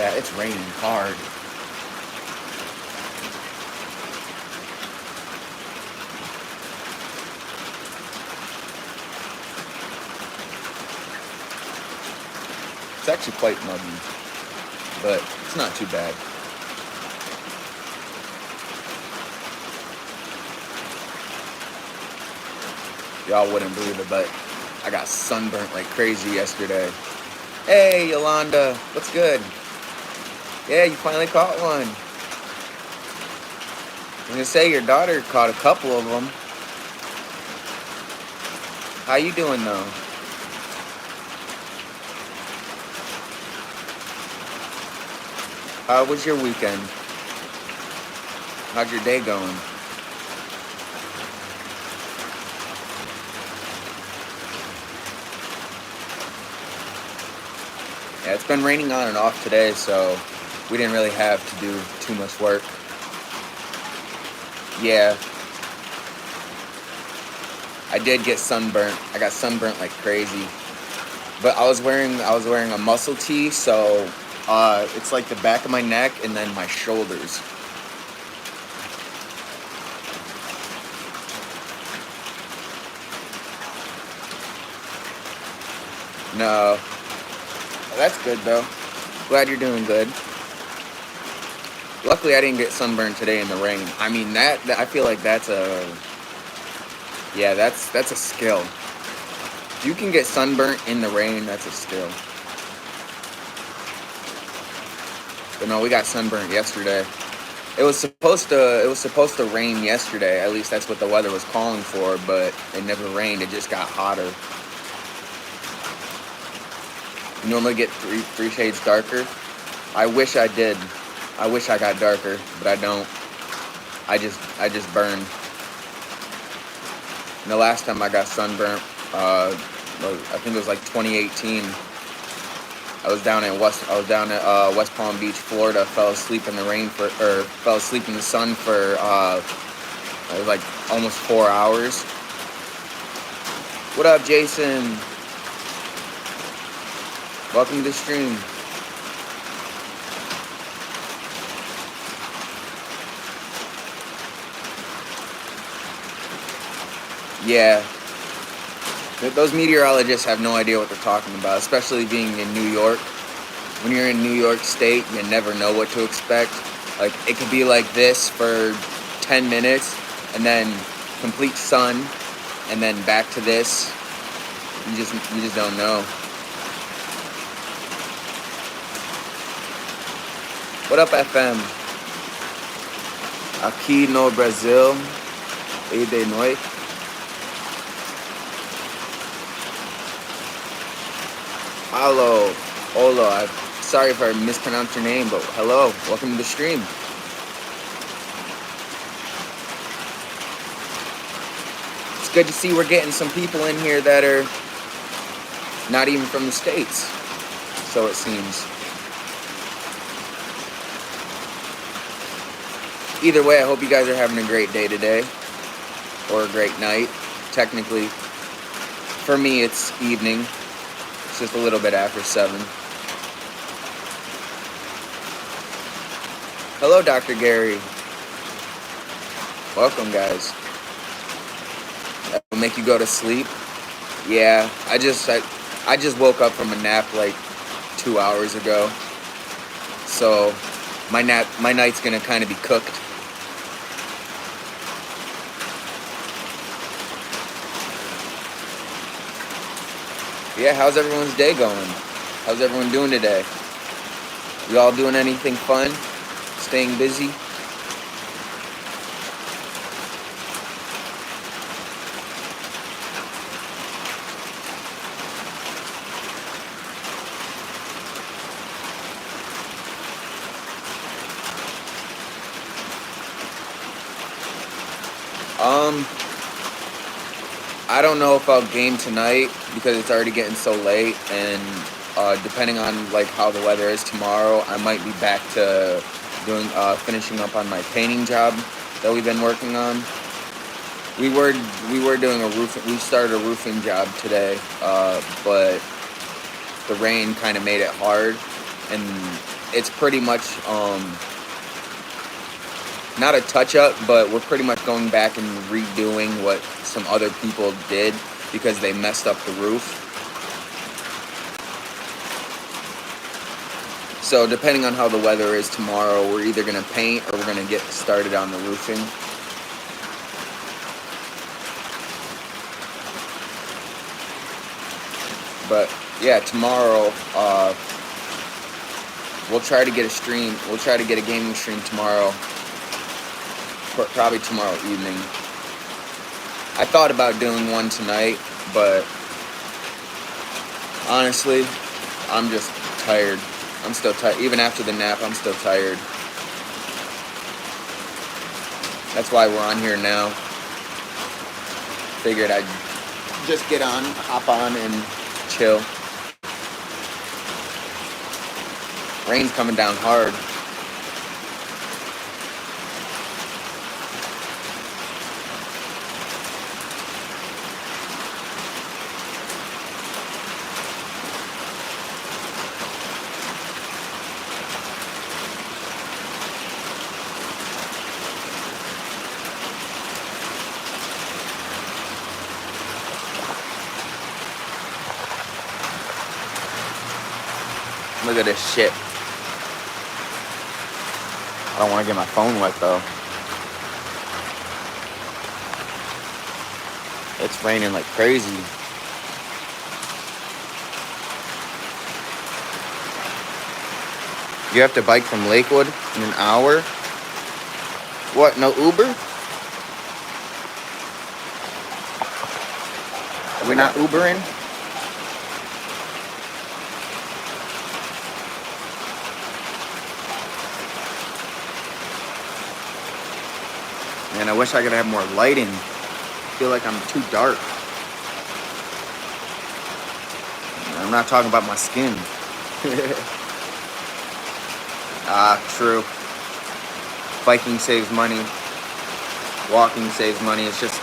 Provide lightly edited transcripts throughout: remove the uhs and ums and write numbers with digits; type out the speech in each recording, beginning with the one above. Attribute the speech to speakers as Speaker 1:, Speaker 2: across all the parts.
Speaker 1: Yeah, it's raining hard. It's actually quite muggy, but it's not too bad. Y'all wouldn't believe it, but I got sunburnt like crazy yesterday. Hey, Yolanda, what's good? Yeah, you finally caught one. I was gonna say your daughter caught a couple of them. How you doing though? How was your weekend? How's your day going? Yeah, it's been raining on and off today, so we didn't really have to do too much work. Yeah, I did get sunburnt. I got sunburnt like crazy. But I was wearing a muscle tee, so it's like the back of my neck and then my shoulders. No, that's good though. Glad you're doing good. Luckily, I didn't get sunburned today in the rain. I mean, that I feel like that's a yeah, that's a skill. If you can get sunburnt in the rain, that's a skill. But no, we got sunburnt yesterday. It was supposed to rain yesterday. At least that's what the weather was calling for, but it never rained. It just got hotter. You normally get three shades darker. I wish I did. I wish I got darker, but I don't. I just burn. And the last time I got sunburnt, I think it was like 2018. I was down at West Palm Beach, Florida. Fell asleep in the rain or fell asleep in the sun for it was like almost 4 hours. What up, Jason? Welcome to the stream. Yeah, those meteorologists have no idea what they're talking about, especially being in New York. When you're in New York State, you never know what to expect. Like, it could be like this for 10 minutes, and then complete sun, and then back to this. You just don't know. What up, FM? Aqui no Brasil, e de noite. Hello, hola. I'm sorry if I mispronounced your name, but hello, welcome to the stream. It's good to see we're getting some people in here that are not even from the States, so it seems. Either way, I hope you guys are having a great day today, or a great night. Technically, for me, it's evening. It's just a little bit after 7. Hello, Dr. Gary. Welcome, guys. That will make you go to sleep. Yeah, I just woke up from a nap like 2 hours ago, so my night's gonna kind of be cooked. Yeah, how's everyone's day going? How's everyone doing today? You all doing anything fun? Staying busy? I don't know if I'll game tonight because it's already getting so late, and depending on like how the weather is tomorrow, I might be back to doing finishing up on my painting job that we've been working on. We were doing a roof. We started a roofing job today, but the rain kind of made it hard, and it's pretty much not a touch up, but we're pretty much going back and redoing what some other people did because they messed up the roof. So depending on how the weather is tomorrow, we're either going to paint or we're going to get started on the roofing. But yeah, tomorrow we'll try to get a stream. We'll try to get a gaming stream tomorrow. Probably tomorrow evening. I thought about doing one tonight, but honestly, I'm just tired. I'm still tired. Even after the nap, I'm still tired. That's why we're on here now. Figured I'd just hop on and chill. Rain's coming down hard. Look at this shit. I don't want to get my phone wet though. It's raining like crazy. You have to bike from Lakewood in an hour? What, no Uber? Are we not Ubering? Man, I wish I could have more lighting. I feel like I'm too dark. I'm not talking about my skin. True. Biking saves money. Walking saves money. It's just,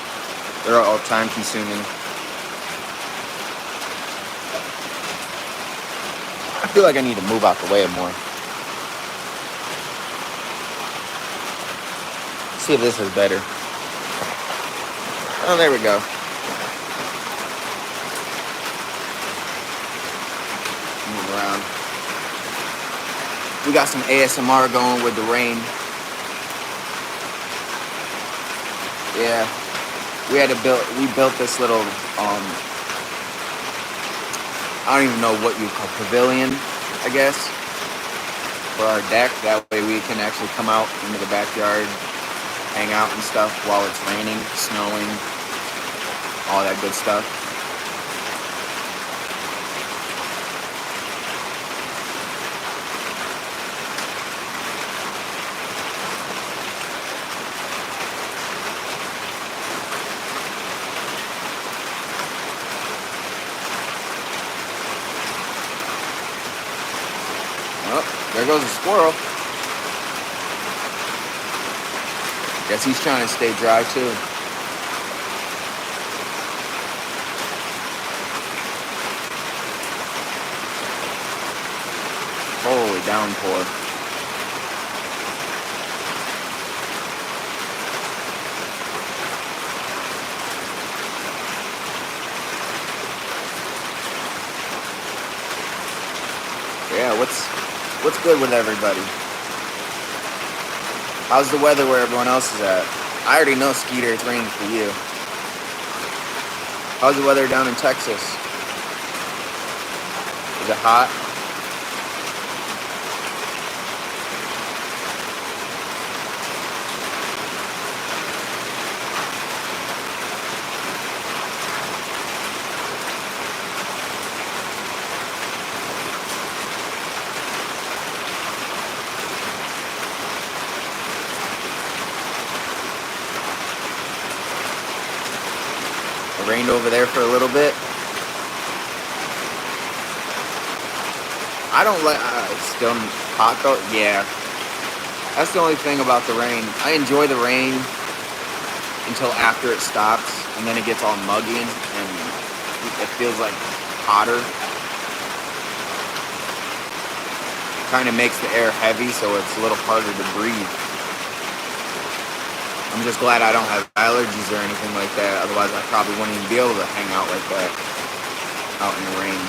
Speaker 1: they're all time consuming. I feel like I need to move out the way more. See if this is better. Oh, there we go. Move around. We got some ASMR going with the rain. Yeah. We built this little, I don't even know what you call pavilion, I guess, for our deck. That way we can actually come out into the backyard, hang out and stuff while it's raining, snowing, all that good stuff. Oh, there goes a squirrel. Guess he's trying to stay dry too. Holy downpour. Yeah, what's good with everybody? How's the weather where everyone else is at? I already know, Skeeter, it's raining for you. How's the weather down in Texas? Is it hot? It rained over there for a little bit. I don't like, it's still hot though. Yeah. That's the only thing about the rain. I enjoy the rain until after it stops, and then it gets all muggy and it feels like hotter. kind of makes the air heavy, so it's a little harder to breathe. I'm just glad I don't have allergies or anything like that. Otherwise, I probably wouldn't even be able to hang out like that out in the rain.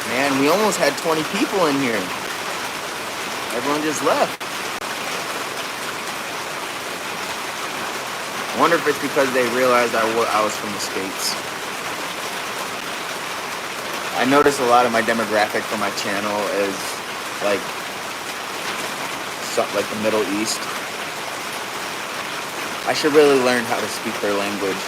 Speaker 1: Man, we almost had 20 people in here. Everyone just left. I wonder if it's because they realized I was from the States. I notice a lot of my demographic for my channel is like the Middle East. I should really learn how to speak their language.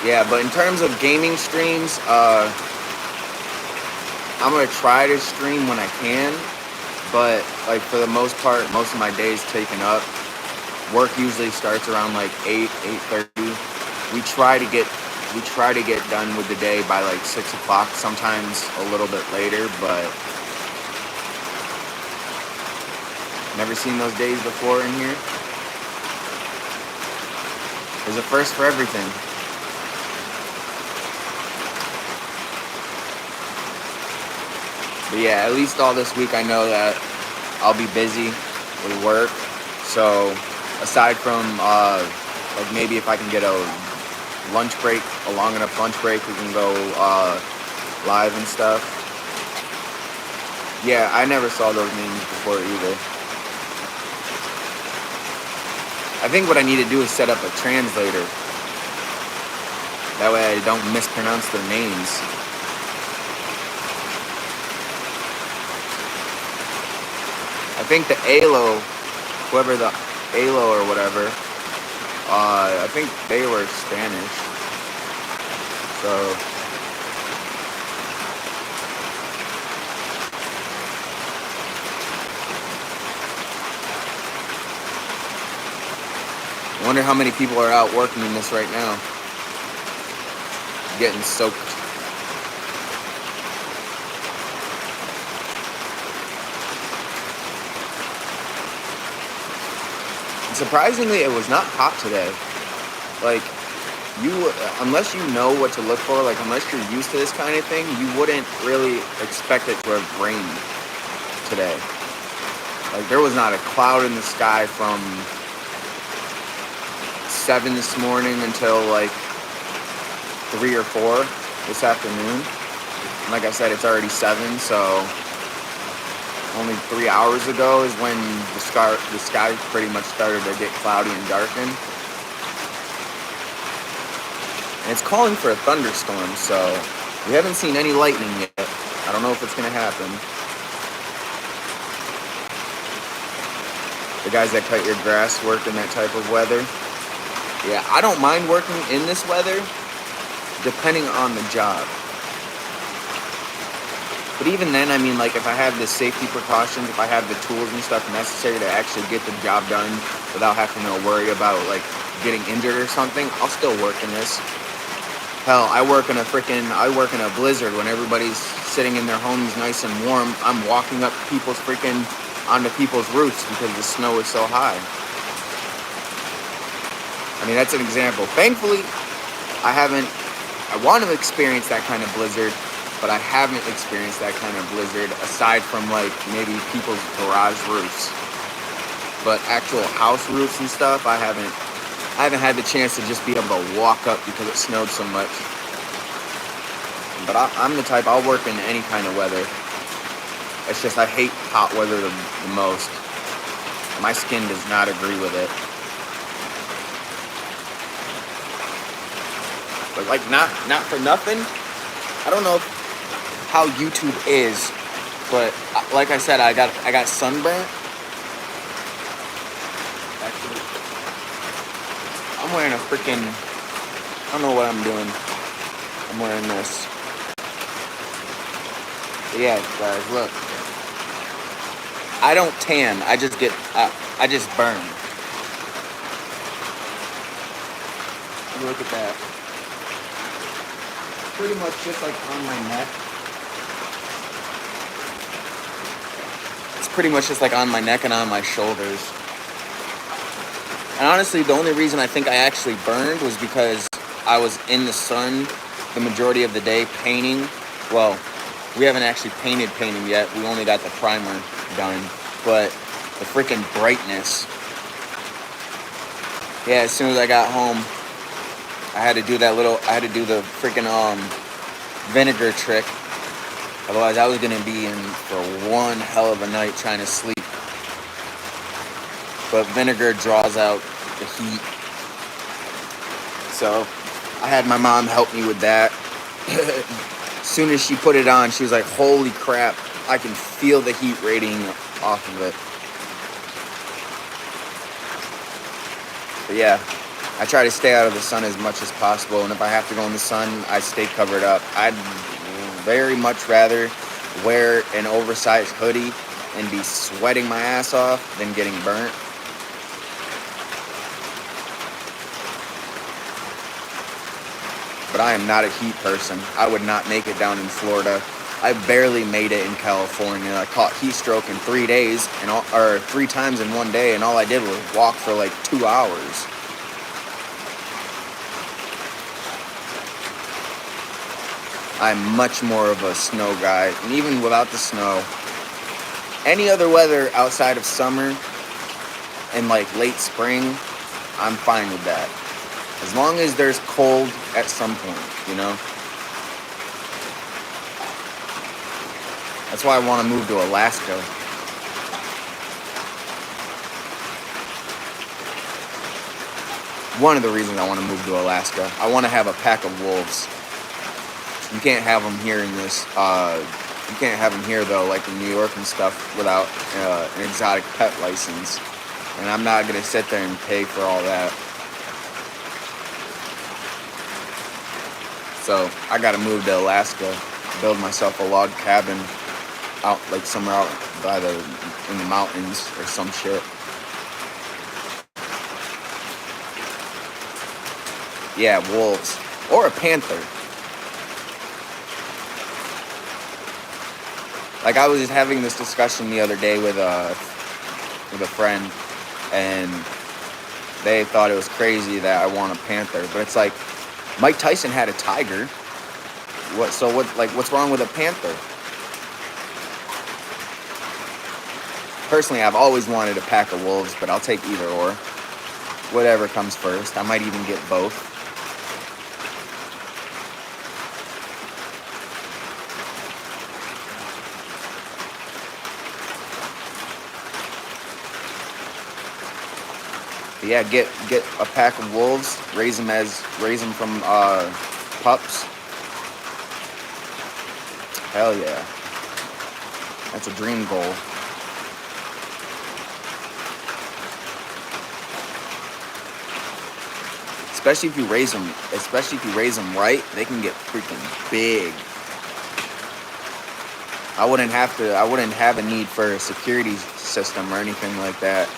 Speaker 1: Yeah, but in terms of gaming streams, I'm gonna try to stream when I can, but like for the most part, most of my days taken up. Work usually starts around like 8:30. We try to get done with the day by like 6 o'clock. Sometimes a little bit later, but never seen those days before in here. There's a first for everything. But yeah, at least all this week I know that I'll be busy with work. So aside from like maybe if I can get a lunch break, a long enough lunch break, we can go live and stuff. Yeah, I never saw those names before either. I think what I need to do is set up a translator. That way I don't mispronounce their names. I think the ALO, whoever the ALO or whatever, I think they were Spanish. So I wonder how many people are out working in this right now. Getting soaked. Surprisingly, it was not hot today. Like, unless you know what to look for, like unless you're used to this kind of thing, you wouldn't really expect it to have rained today. Like, there was not a cloud in the sky from 7 this morning until like 3 or 4 this afternoon. And like I said, it's already 7, so only 3 hours ago is when the sky pretty much started to get cloudy and darken. And it's calling for a thunderstorm, so we haven't seen any lightning yet. I don't know if it's going to happen. The guys that cut your grass work in that type of weather. Yeah, I don't mind working in this weather, depending on the job. But even then, I mean, like, if I have the safety precautions, if I have the tools and stuff necessary to actually get the job done without having to worry about, like, getting injured or something, I'll still work in this. Hell, I work in a blizzard when everybody's sitting in their homes nice and warm. I'm walking up onto people's roofs because the snow is so high. I mean, that's an example. Thankfully, I want to experience that kind of blizzard. but I haven't experienced that kind of blizzard aside from like maybe people's garage roofs. But actual house roofs and stuff, I haven't had the chance to just be able to walk up because it snowed so much. But I'm the type, I'll work in any kind of weather. It's just I hate hot weather the most. My skin does not agree with it. But like not for nothing. I don't know how YouTube is, but like I said, I got sunburnt. Actually, I'm wearing a freaking, I don't know what I'm doing. I'm wearing this. But yeah, guys, look. I don't tan. I just burn. Look at that. Pretty much just like on my neck. It's pretty much just like on my neck and on my shoulders. And honestly, the only reason I think I actually burned was because I was in the sun the majority of the day painting. Well, we haven't actually painted yet. We only got the primer done. But the freaking brightness. Yeah, as soon as I got home, I had to do the freaking vinegar trick. Otherwise, I was going to be in for one hell of a night trying to sleep. But vinegar draws out the heat. So I had my mom help me with that. As soon as she put it on, she was like, holy crap, I can feel the heat radiating off of it. But yeah, I try to stay out of the sun as much as possible, and if I have to go in the sun, I stay covered up. I'd very much rather wear an oversized hoodie and be sweating my ass off than getting burnt. But I am not a heat person. I would not make it down in Florida. I barely made it in California. I caught heat stroke in 3 days, or 3 times in one day, and all I did was walk for like 2 hours. I'm much more of a snow guy, and even without the snow, any other weather outside of summer and like late spring, I'm fine with that. As long as there's cold at some point, you know? That's why I want to move to Alaska. One of the reasons I want to move to Alaska. I want to have a pack of wolves. You can't have them here in this. You can't have them here though, like in New York and stuff, without an exotic pet license. And I'm not gonna sit there and pay for all that. So I gotta move to Alaska, build myself a log cabin out like somewhere out by in the mountains or some shit. Yeah, wolves or a panther. Like I was just having this discussion the other day with a friend, and they thought it was crazy that I want a panther, but it's like Mike Tyson had a tiger. What's wrong with a panther? Personally, I've always wanted a pack of wolves, but I'll take either or. Whatever comes first. I might even get both. But yeah, get a pack of wolves, raise them from pups. Hell yeah. That's a dream goal. Especially if you raise them right, they can get freaking big. I wouldn't have a need for a security system or anything like that.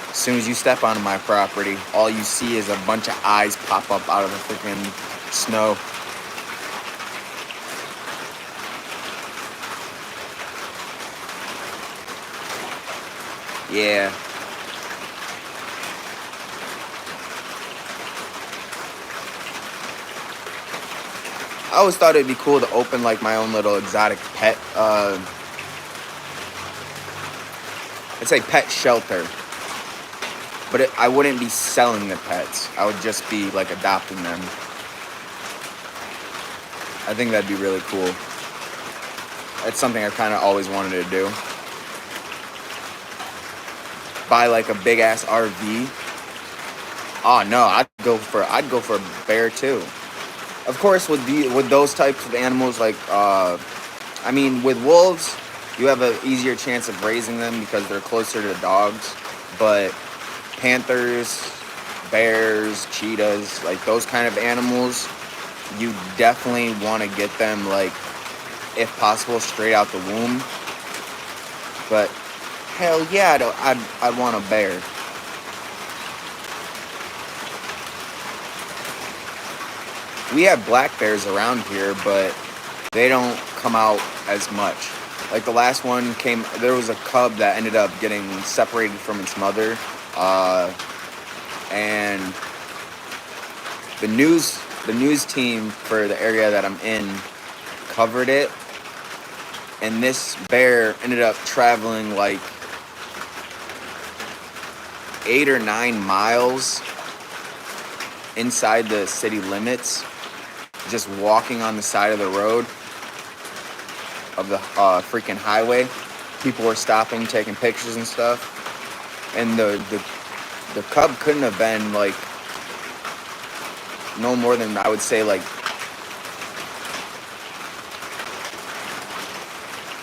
Speaker 1: As soon as you step onto my property, all you see is a bunch of eyes pop up out of the freaking snow. Yeah. always thought it'd be cool to open like my own little exotic pet. I'd say pet shelter, but I wouldn't be selling the pets. I would just be like adopting them. I think that'd be really cool. That's something I kind of always wanted to do. Buy like a big ass RV. Oh no, I'd go for a bear too. Of course, with those types of animals, like I mean, with wolves, you have an easier chance of raising them because they're closer to dogs. But panthers, bears, cheetahs, like those kind of animals, you definitely want to get them, like, if possible, straight out the womb. But hell yeah, I'd want a bear. We have black bears around here, but they don't come out as much. Like the last one came, there was a cub that ended up getting separated from its mother, and the news team for the area that I'm in covered it, and this bear ended up traveling like 8 or 9 miles inside the city limits, just walking on the side of the road of the freaking highway. People were stopping, taking pictures and stuff, and the cub couldn't have been like no more than, I would say, like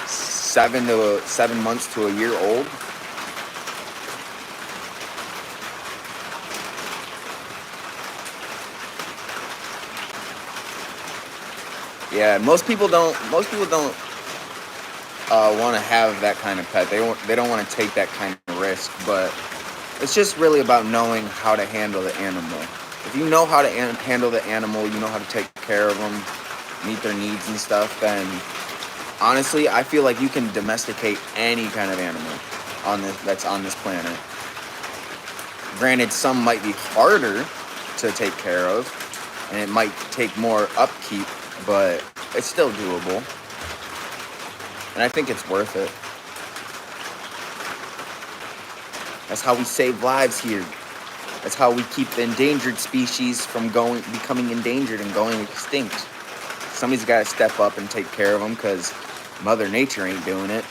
Speaker 1: 7 months to a year old. Yeah, most people don't want to have that kind of pet. They don't want to take that kind of risk. But it's just really about knowing how to handle the animal. If you know how to handle the animal, you know how to take care of them, meet their needs and stuff, then honestly, I feel like you can domesticate any kind of animal that's on this planet. Granted, some might be harder to take care of, and it might take more upkeep, but it's still doable. And I think it's worth it. That's how we save lives here. That's how we keep the endangered species from becoming endangered and going extinct. Somebody's got to step up and take care of them because Mother Nature ain't doing it.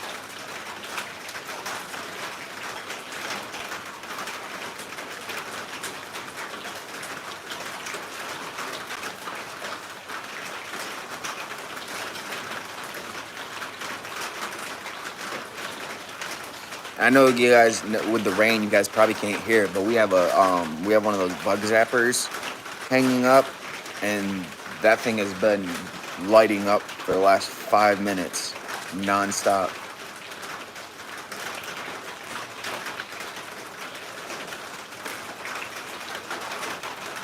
Speaker 1: I know you guys, with the rain, you guys probably can't hear it, but we have one of those bug zappers hanging up, and that thing has been lighting up for the last 5 minutes, non-stop.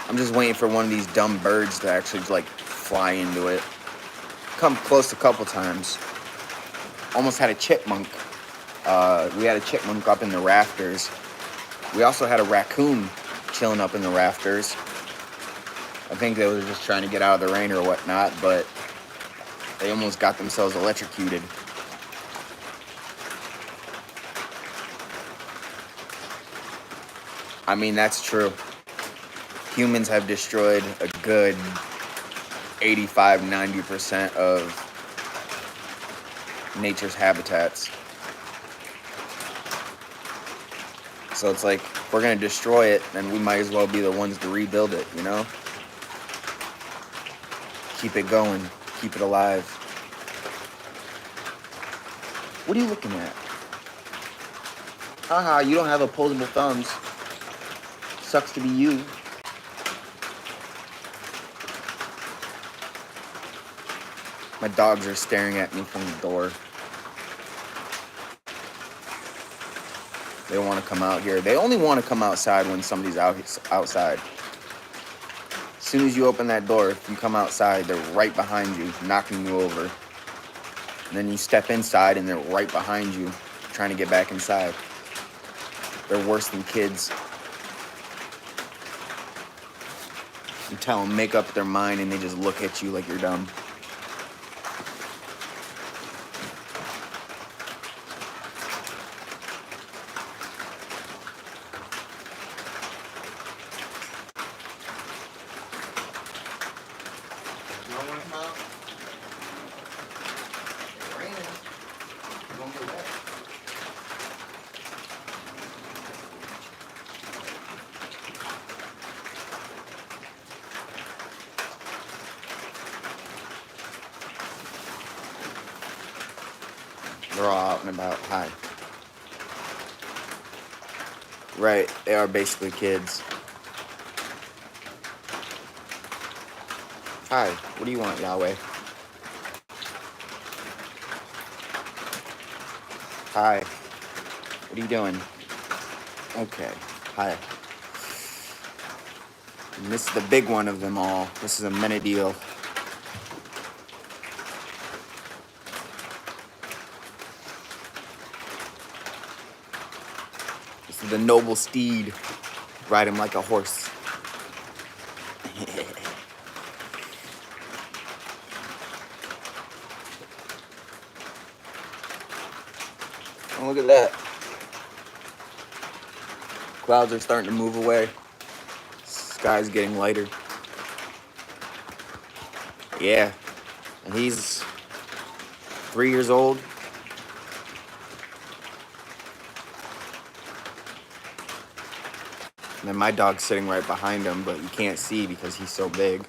Speaker 1: I'm just waiting for one of these dumb birds to actually like fly into it. Come close a couple times. Almost had a chipmunk. We had a chipmunk up in the rafters. We also had a raccoon chilling up in the rafters. I think they were just trying to get out of the rain or whatnot, but they almost got themselves electrocuted. I mean, that's true. Humans have destroyed a good 85-90% of nature's habitats. So it's like, if we're going to destroy it, then we might as well be the ones to rebuild it, you know? Keep it going. Keep it alive. What are you looking at? Haha, you don't have opposable thumbs. Sucks to be you. My dogs are staring at me from the door. They don't want to come out here. They only want to come outside when somebody's outside. As soon as you open that door, if you come outside, they're right behind you, knocking you over. And then you step inside and they're right behind you, trying to get back inside. They're worse than kids. You tell them, make up their mind, and they just look at you like you're dumb. They're all out and about. Hi. Right, they are basically kids. Hi, what do you want, Yahweh? Hi, what are you doing? Okay, hi. And this is the big one of them all. This is a Menadil. This is the noble steed. Ride him like a horse. Oh, look at that. Clouds are starting to move away. Sky's getting lighter. Yeah. And he's 3 years old. And then my dog's sitting right behind him, but you can't see because he's so big.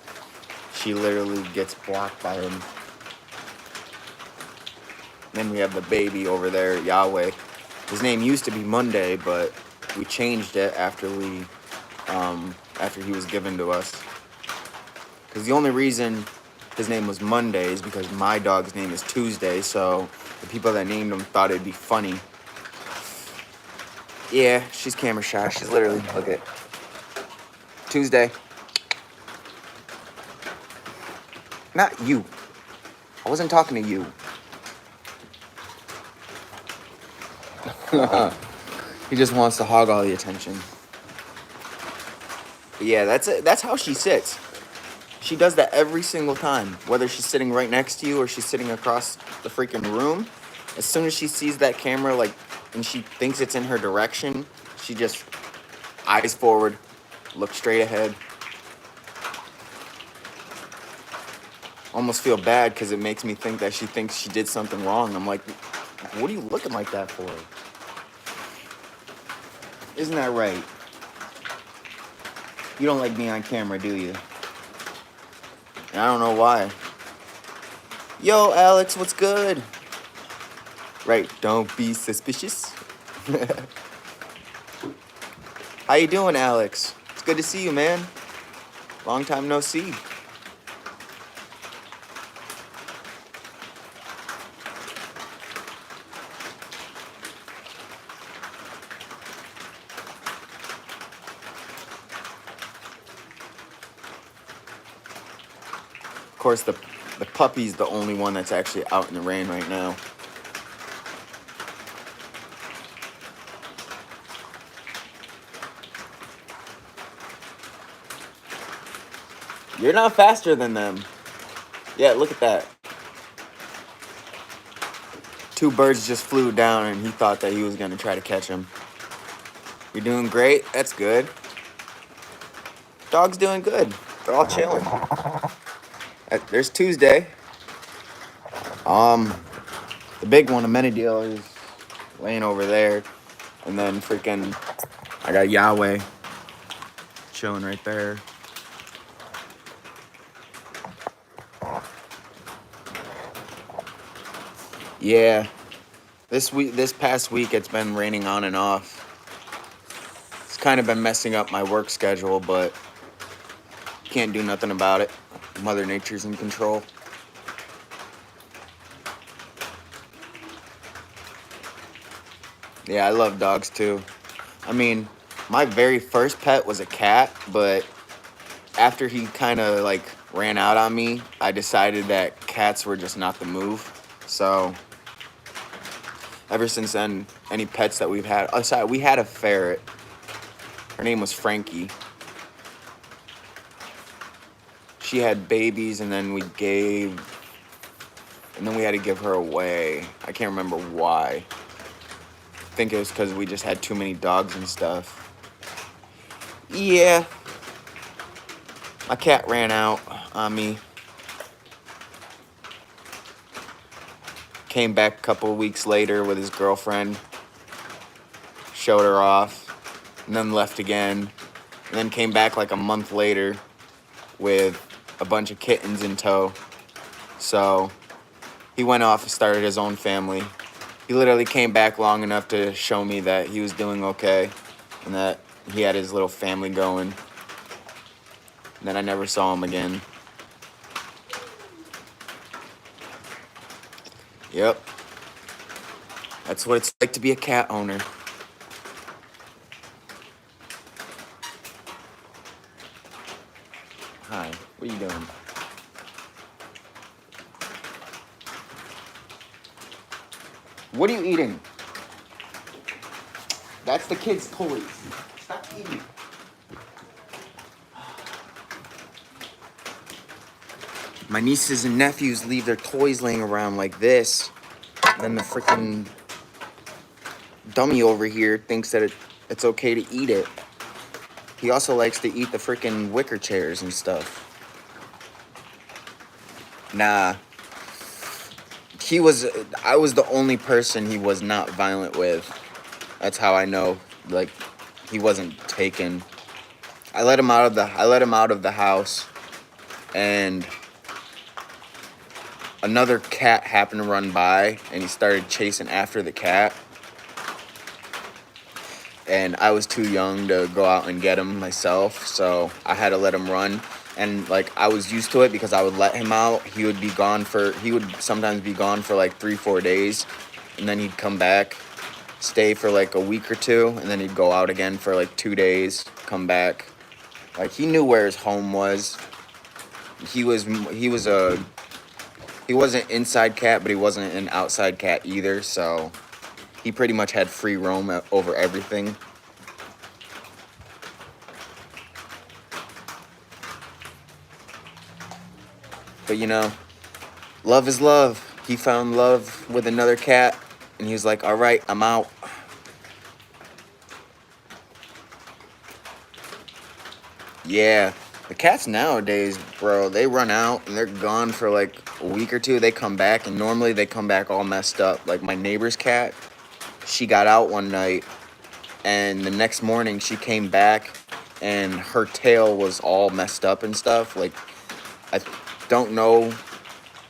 Speaker 1: She literally gets blocked by him. Then we have the baby over there, Yahweh. His name used to be Monday, but we changed it after he was given to us. Because the only reason his name was Monday is because my dog's name is Tuesday, so the people that named him thought it'd be funny. Yeah, she's camera shy. She's literally, look at it. Tuesday. Not you. I wasn't talking to you. He just wants to hog all the attention. But yeah, that's it. That's how she sits. She does that every single time. Whether she's sitting right next to you or she's sitting across the freaking room. As soon as she sees that camera, and she thinks it's in her direction, she just eyes forward, looks straight ahead. Almost feel bad because it makes me think that she thinks she did something wrong. I'm like, what are you looking like that for? Isn't that right? You don't like me on camera, do you? And I don't know why. Yo, Alex, what's good? Right, don't be suspicious. How you doing, Alex? It's good to see you, man. Long time no see. Of course, the puppy's the only one that's actually out in the rain right now. You're not faster than them. Yeah, look at that. 2 birds just flew down and he thought that he was going to try to catch him. You're doing great. That's good. Dog's doing good. They're all chilling. There's Tuesday. The big one, Amenadiel, is laying over there. And then freaking, I got Yahweh chilling right there. Yeah. This past week, it's been raining on and off. It's kind of been messing up my work schedule, but can't do nothing about it. Mother Nature's in control. Yeah, I love dogs too. I mean, my very first pet was a cat, but after he kind of ran out on me, I decided that cats were just not the move. So ever since then, any pets that we've had, aside, we had a ferret. Her name was Frankie. She had babies, and then we had to give her away. I can't remember why. I think it was because we just had too many dogs and stuff. Yeah. My cat ran out on me. Came back a couple of weeks later with his girlfriend. Showed her off. And then left again. And then came back a month later with a bunch of kittens in tow. So he went off and started his own family. He literally came back long enough to show me that he was doing okay and that he had his little family going. And then I never saw him again. Yep. That's what it's like to be a cat owner. Hi, what are you doing? What are you eating? That's the kids' toys. Stop eating. My nieces and nephews leave their toys laying around like this. Then the freaking dummy over here thinks that it's okay to eat it. He also likes to eat the freaking wicker chairs and stuff. Nah. I was the only person he was not violent with. That's how I know, like, he wasn't taken. I let him out of the house, and another cat happened to run by, and he started chasing after the cat. And I was too young to go out and get him myself, so I had to let him run. And like, I was used to it because I would let him out. He would sometimes be gone for like 3-4 days, and then he'd come back, stay for like a week or two, and then he'd go out again for like 2 days, come back. Like, he knew where his home was. He wasn't inside cat, but he wasn't an outside cat either, so he pretty much had free roam over everything. But you know, love is love. He found love with another cat, and he was like, all right, I'm out. Yeah, the cats nowadays, bro, they run out and they're gone for like a week or two. They come back, and normally they come back all messed up. Like my neighbor's cat, she got out one night, and the next morning she came back, and her tail was all messed up and stuff. Like, I don't know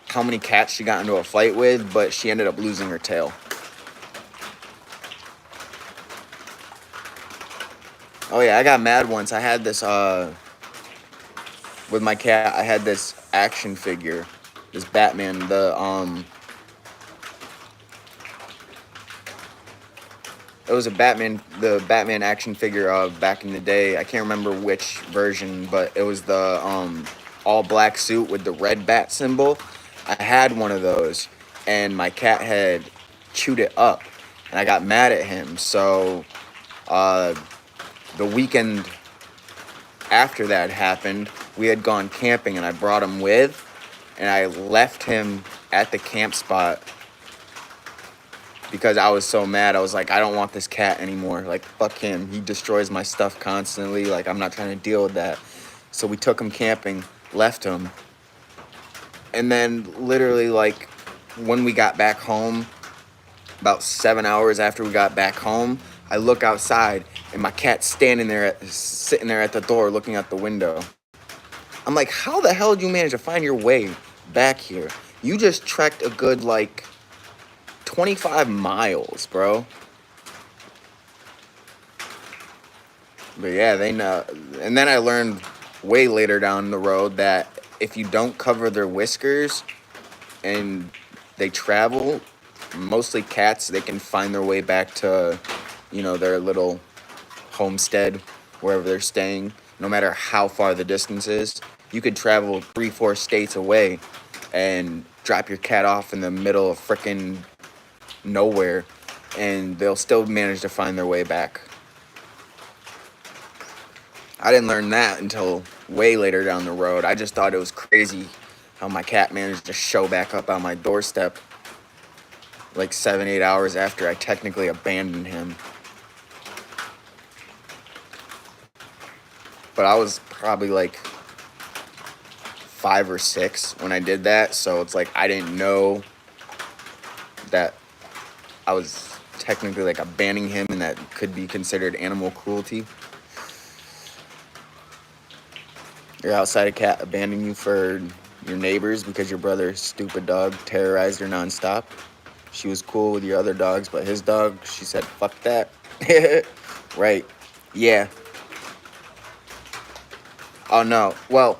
Speaker 1: how many cats she got into a fight with, but she ended up losing her tail. Oh yeah, I got mad once. I had this with my cat. I had this action figure, this Batman. It was the Batman action figure of back in the day. I can't remember which version, but it was the all black suit with the red bat symbol. I had one of those, and my cat had chewed it up, and I got mad at him. So the weekend after that happened, we had gone camping, and I brought him with, and I left him at the camp spot because I was so mad. I was like, I don't want this cat anymore. Like, fuck him. He destroys my stuff constantly. Like, I'm not trying to deal with that. So we took him camping, left him. And then literally, like, when we got back home, about 7 hours after we got back home, I look outside, and my cat's sitting there at the door looking out the window. I'm like, how the hell did you manage to find your way back here? You just trekked a good, like, 25 miles, bro. But yeah, they know. And then I learned way later down the road that if you don't cover their whiskers and they travel, mostly cats, they can find their way back to, their little homestead, wherever they're staying, no matter how far the distance is. You could travel 3-4 states away and drop your cat off in the middle of frickin' nowhere, and they'll still manage to find their way back. I didn't learn that until way later down the road. I just thought it was crazy how my cat managed to show back up on my doorstep like 7-8 hours after I technically abandoned him. But I was probably like 5 or 6 when I did that, so it's like I didn't know that I was technically like abandoning him, and that could be considered animal cruelty. You're outside a cat abandoning you for your neighbors because your brother's stupid dog terrorized her nonstop. She was cool with your other dogs, but his dog, she said, fuck that. Right. Yeah. Oh, no. Well,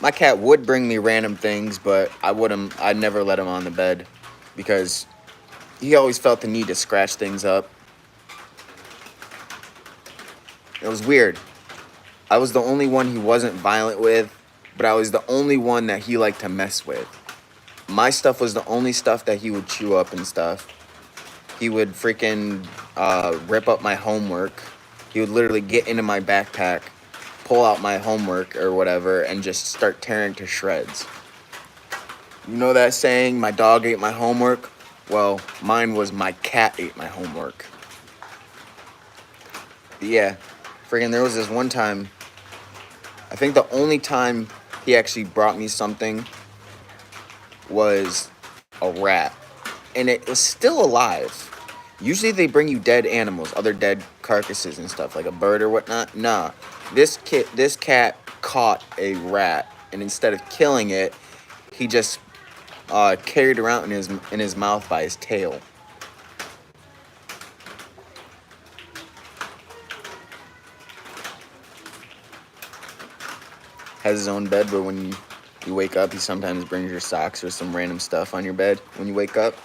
Speaker 1: my cat would bring me random things, but I'd never let him on the bed because he always felt the need to scratch things up. It was weird. I was the only one he wasn't violent with, but I was the only one that he liked to mess with. My stuff was the only stuff that he would chew up and stuff. He would freaking rip up my homework. He would literally get into my backpack, pull out my homework or whatever, and just start tearing to shreds. You know that saying, my dog ate my homework? Well, mine was my cat ate my homework. But yeah, freaking there was this one time, I think the only time he actually brought me something was a rat. And it was still alive. Usually they bring you dead animals, other dead carcasses and stuff, like a bird or whatnot. Nah, this cat caught a rat, and instead of killing it, he just carried it around in his mouth by his tail. Has his own bed, but when you wake up, he sometimes brings your socks or some random stuff on your bed when you wake up.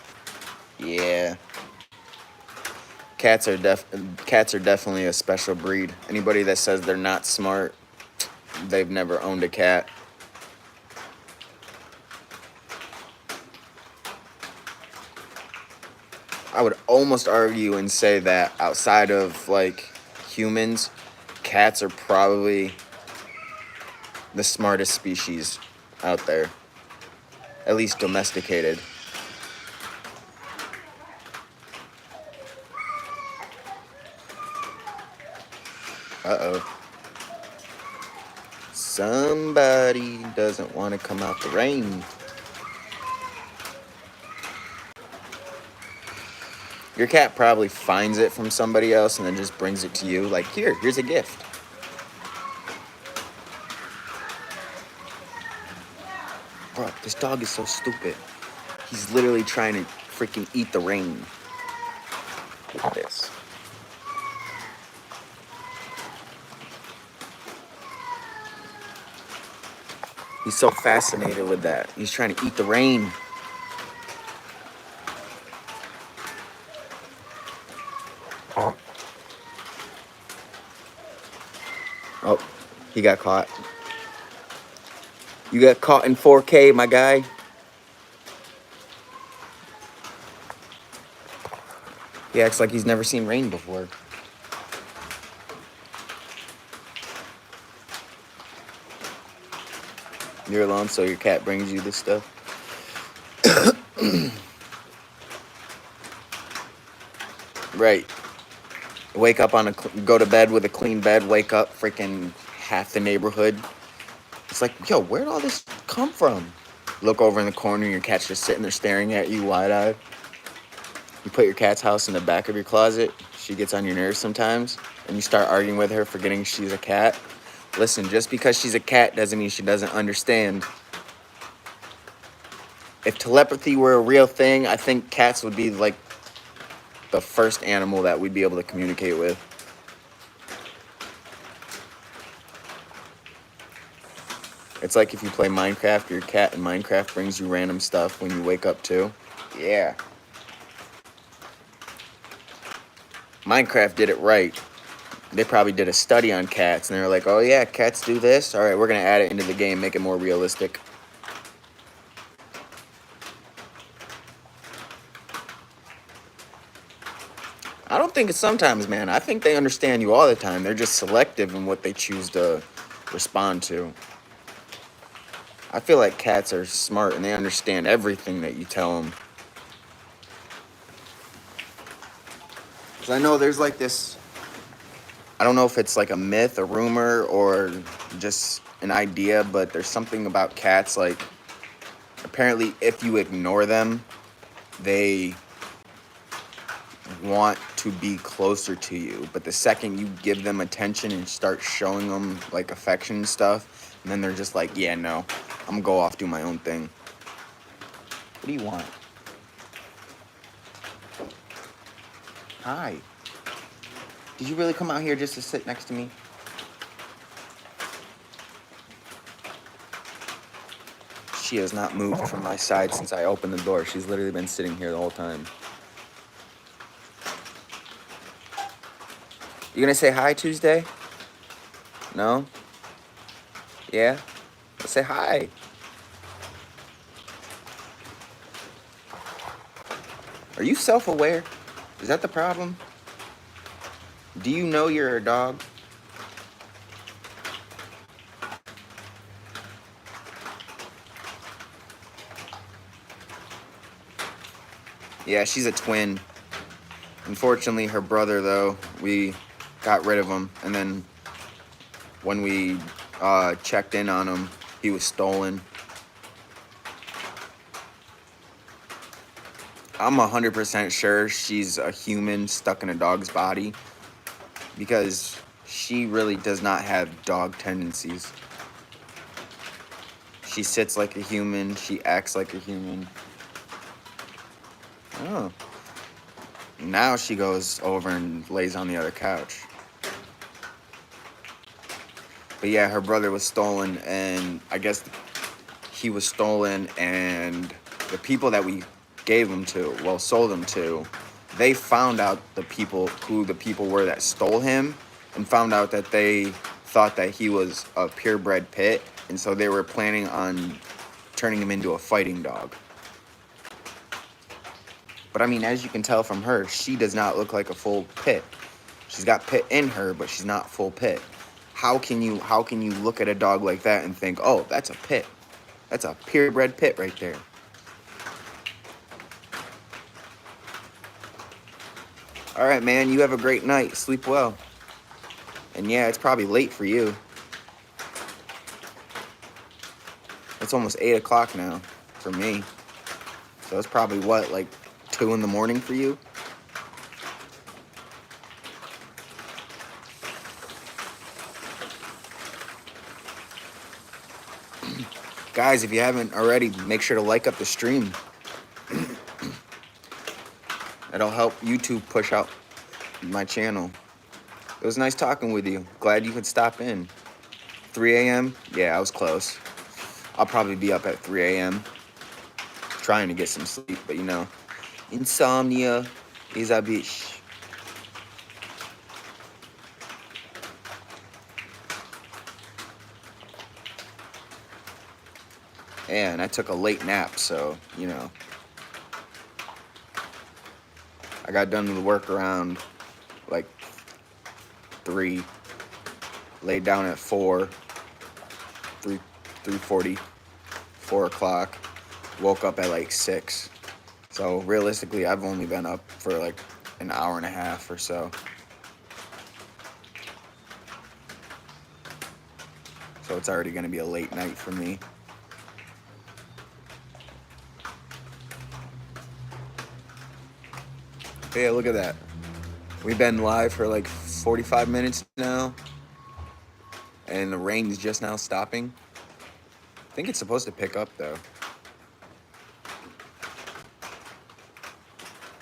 Speaker 1: Yeah. Cats are definitely a special breed. Anybody that says they're not smart, they've never owned a cat. I would almost argue and say that outside of like humans, cats are probably the smartest species out there, at least domesticated. Uh-oh. Somebody doesn't want to come out the rain. Your cat probably finds it from somebody else and then just brings it to you. Like, here's a gift. Bro, this dog is so stupid. He's literally trying to freaking eat the rain. Look at this. He's so fascinated with that. He's trying to eat the rain. Oh, he got caught. You got caught in 4K, my guy. He acts like he's never seen rain before. You're alone, so your cat brings you this stuff. Right. Wake up go to bed with a clean bed. Wake up, freaking half the neighborhood. It's like, yo, where'd all this come from? Look over in the corner, your cat's just sitting there staring at you wide-eyed. You put your cat's house in the back of your closet. She gets on your nerves sometimes, and you start arguing with her, forgetting she's a cat. Listen, just because she's a cat doesn't mean she doesn't understand. If telepathy were a real thing, I think cats would be like the first animal that we'd be able to communicate with. It's like if you play Minecraft, your cat in Minecraft brings you random stuff when you wake up too. Yeah. Minecraft did it right. They probably did a study on cats, and they were like, oh yeah, cats do this? All right, we're going to add it into the game, make it more realistic. I don't think it's sometimes, man. I think they understand you all the time. They're just selective in what they choose to respond to. I feel like cats are smart, and they understand everything that you tell them. Because I know there's like this, I don't know if it's like a myth, a rumor, or just an idea, but there's something about cats, like, apparently if you ignore them, they want to be closer to you. But the second you give them attention and start showing them, like, affection and stuff, and then they're just like, yeah, no, I'm gonna go off, do my own thing. What do you want? Hi. Did you really come out here just to sit next to me? She has not moved from my side since I opened the door. She's literally been sitting here the whole time. You gonna say hi Tuesday? No? Yeah? Let's say hi. Are you self-aware? Is that the problem? Do you know you're a dog? Yeah, she's a twin. Unfortunately, her brother, though, we got rid of him. And then when we checked in on him, he was stolen. I'm 100% sure she's a human stuck in a dog's body because she really does not have dog tendencies. She sits like a human. She acts like a human. Oh. Now she goes over and lays on the other couch. But yeah, her brother was stolen, and I guess he was stolen, and the people that we gave him to, well, sold him to, they found out who the people were that stole him, and found out that they thought that he was a purebred pit, and so they were planning on turning him into a fighting dog. But I mean, as you can tell from her, she does not look like a full pit. She's got pit in her, but she's not full pit. How can you look at a dog like that and think, oh, that's a pit? That's a purebred pit right there. All right, man, you have a great night. Sleep well. And yeah, it's probably late for you. It's almost 8 o'clock now for me. So it's probably what, like 2 in the morning for you? Guys, if you haven't already, make sure to like up the stream. It'll help YouTube push out my channel. It was nice talking with you. Glad you could stop in. 3 a.m.? Yeah, I was close. I'll probably be up at 3 a.m. trying to get some sleep, but you know, insomnia is a bitch. And I took a late nap, so, you know. I got done with work around, like, 3. Laid down at 4. 3:40. 4 o'clock. Woke up at, like, 6. So, realistically, I've only been up for, like, an hour and a half or so. So, it's already going to be a late night for me. Yeah, look at that. We've been live for like 45 minutes now, and the rain's just now stopping. I think it's supposed to pick up though.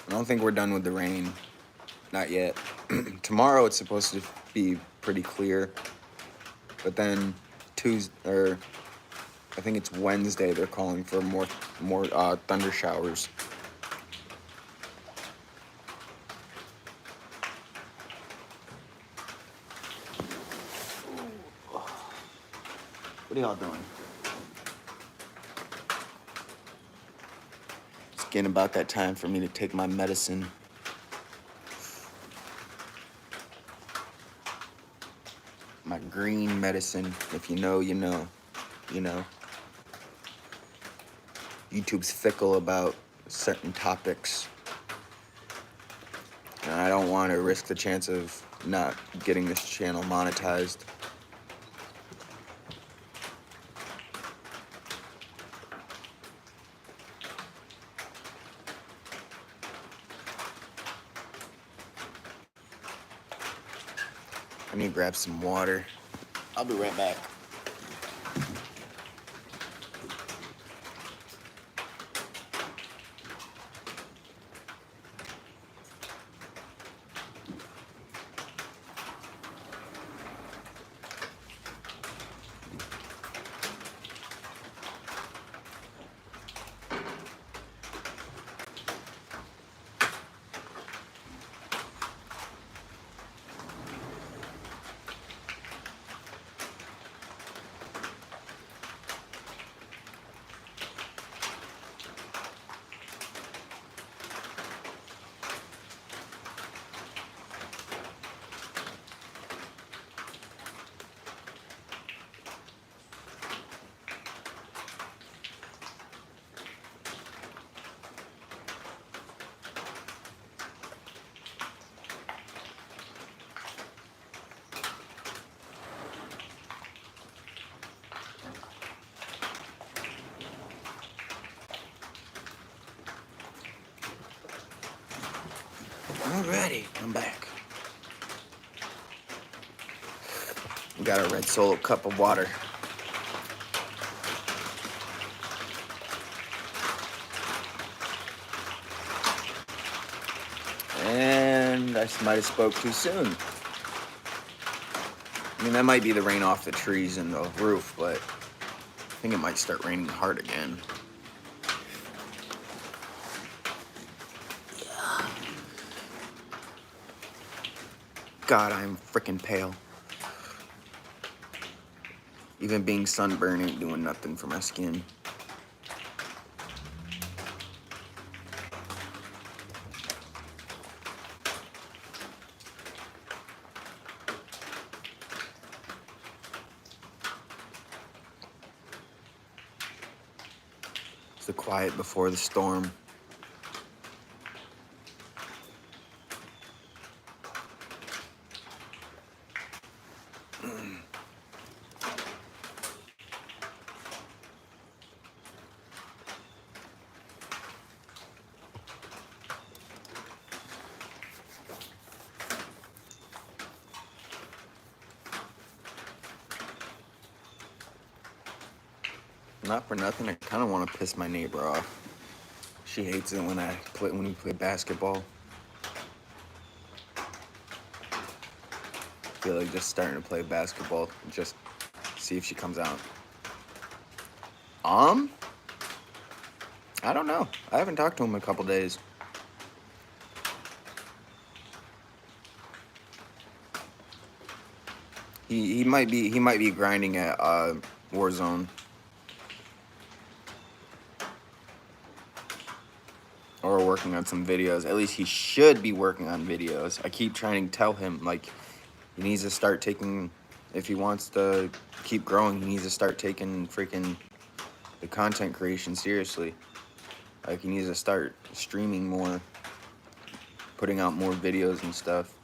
Speaker 1: I don't think we're done with the rain. Not yet. Tomorrow it's supposed to be pretty clear, but then I think it's Wednesday, they're calling for more thunder showers. What are y'all doing? It's getting about that time for me to take my medicine. My green medicine. If you know, you know. You know. YouTube's fickle about certain topics. And I don't want to risk the chance of not getting this channel monetized. I need to grab some water. I'll be right back. Alrighty, I'm back. We got a red Solo cup of water. And I might have spoke too soon. I mean, that might be the rain off the trees and the roof, but I think it might start raining hard again. God, I'm freaking pale. Even being sunburned ain't doing nothing for my skin. It's the quiet before the storm. Not for nothing, I kind of want to piss my neighbor off. She hates it when we play basketball. I feel like just starting to play basketball, just see if she comes out. I don't know. I haven't talked to him in a couple days. He might be grinding at Warzone. Or working on some videos. At least he should be working on videos. I keep trying to tell him, like, he needs to start taking, if he wants to keep growing, he needs to start taking freaking the content creation seriously. Like, he needs to start streaming more, putting out more videos and stuff.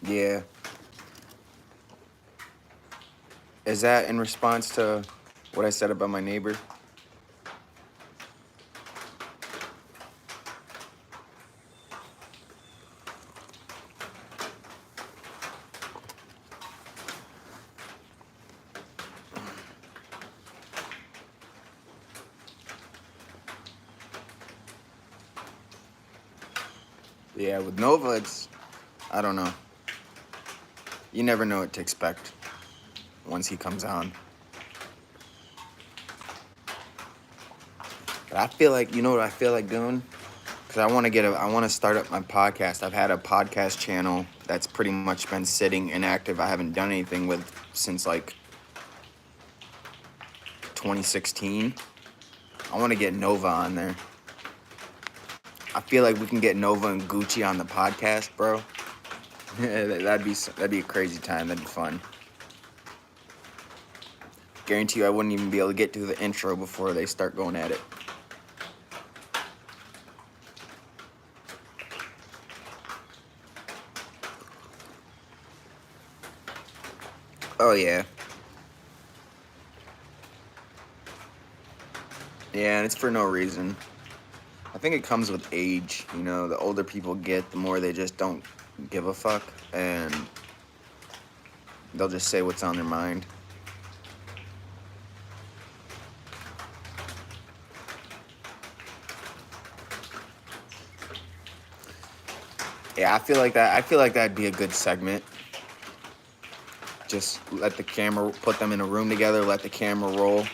Speaker 1: Yeah. Is that in response to what I said about my neighbor? Yeah, with Nova, it's, I don't know. You never know what to expect once he comes on. But I feel like, you know what I feel like doing? Because I want to start up my podcast. I've had a podcast channel that's pretty much been sitting inactive. I haven't done anything with since like 2016. I want to get Nova on there. I feel like we can get Nova and Gucci on the podcast, bro. that'd be a crazy time. That'd be fun. Guarantee you I wouldn't even be able to get to the intro before they start going at it. Oh, yeah. Yeah, and it's for no reason. I think it comes with age, you know, the older people get, the more they just don't give a fuck, and they'll just say what's on their mind. Yeah, I feel like that'd be a good segment. Just let the camera, put them in a room together, let the camera roll.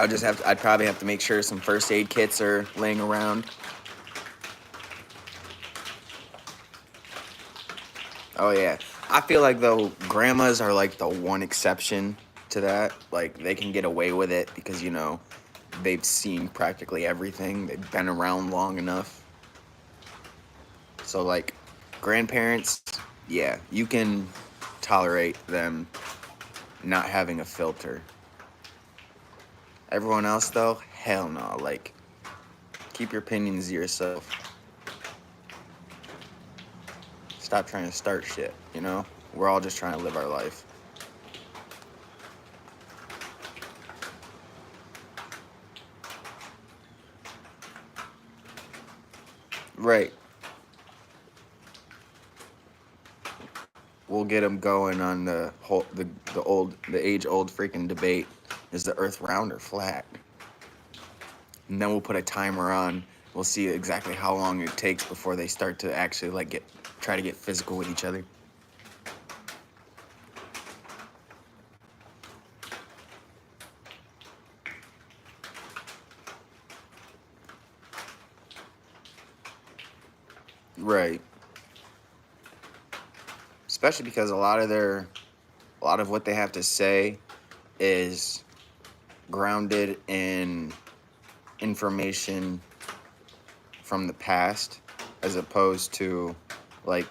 Speaker 1: I'd probably have to make sure some first aid kits are laying around. Oh yeah. I feel like though grandmas are like the one exception to that. Like they can get away with it because, you know, they've seen practically everything. They've been around long enough. So like grandparents, yeah, you can tolerate them not having a filter. Everyone else though, hell no. Like keep your opinions to yourself. stop trying to start shit, you know? We're all just trying to live our life. Right. We'll get them going on the whole the age old freaking debate: is the Earth round or flat? And then we'll put a timer on. We'll see exactly how long it takes before they start to actually like try to get physical with each other. Right. Especially because a lot of what they have to say is grounded in information from the past as opposed to like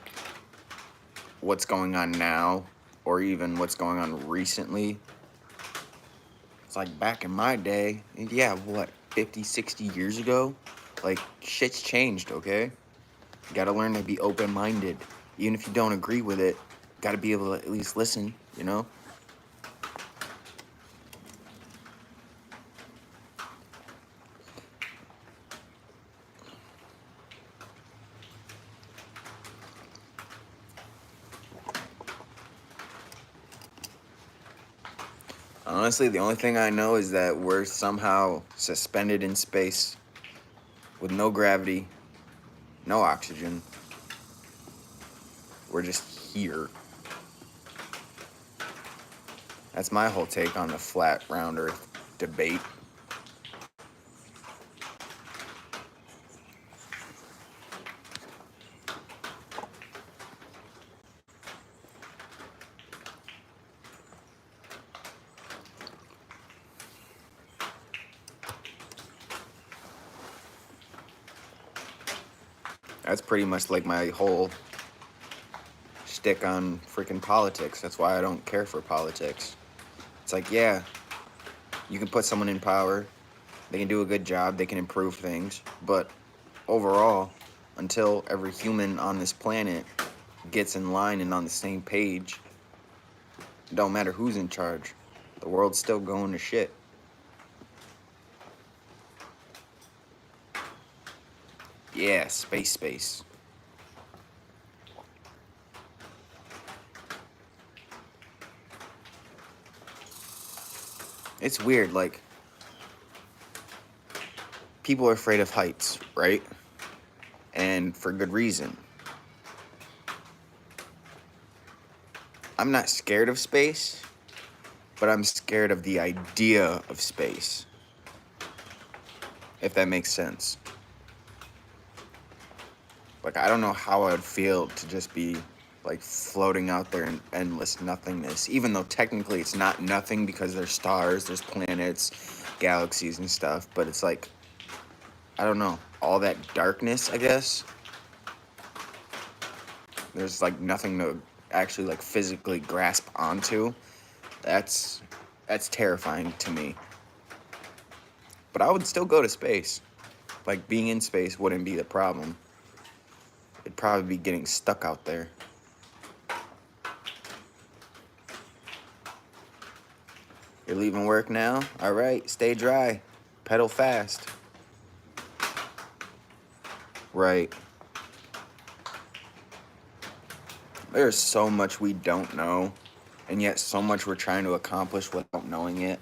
Speaker 1: what's going on now or even what's going on recently. It's like back in my day, yeah, what, 50, 60 years ago? Like shit's changed, okay? You gotta learn to be open-minded. Even if you don't agree with it, gotta be able to at least listen, you know? Honestly, the only thing I know is that we're somehow suspended in space with no gravity, no oxygen. We're just here. That's my whole take on the flat round earth debate. That's pretty much like my whole shtick on freaking politics. That's why I don't care for politics. It's like, yeah, you can put someone in power, they can do a good job, they can improve things, but overall, until every human on this planet gets in line and on the same page, it don't matter who's in charge. The world's still going to shit. Yeah, space. It's weird, like, people are afraid of heights, right? And for good reason. I'm not scared of space, but I'm scared of the idea of space. If that makes sense. Like, I don't know how I would feel to just be like floating out there in endless nothingness, even though technically it's not nothing because there's stars, there's planets, galaxies and stuff, but it's like, I don't know, all that darkness, I guess. There's like nothing to actually like physically grasp onto. That's terrifying to me. But I would still go to space. Like, being in space wouldn't be the problem. It'd probably be getting stuck out there. You're leaving work now? All right, stay dry. Pedal fast. Right. There's so much we don't know, and yet so much we're trying to accomplish without knowing it.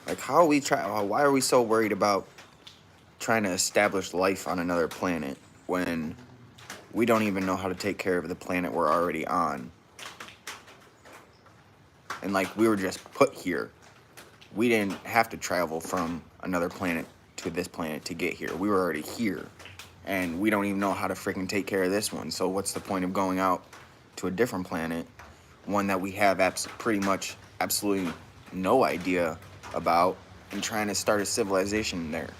Speaker 1: Like, why are we so worried about trying to establish life on another planet when we don't even know how to take care of the planet we're already on? And like, we were just put here. We didn't have to travel from another planet to this planet to get here. We were already here. And we don't even know how to freaking take care of this one. So what's the point of going out to a different planet, one that we have pretty much absolutely no idea about, and trying to start a civilization there?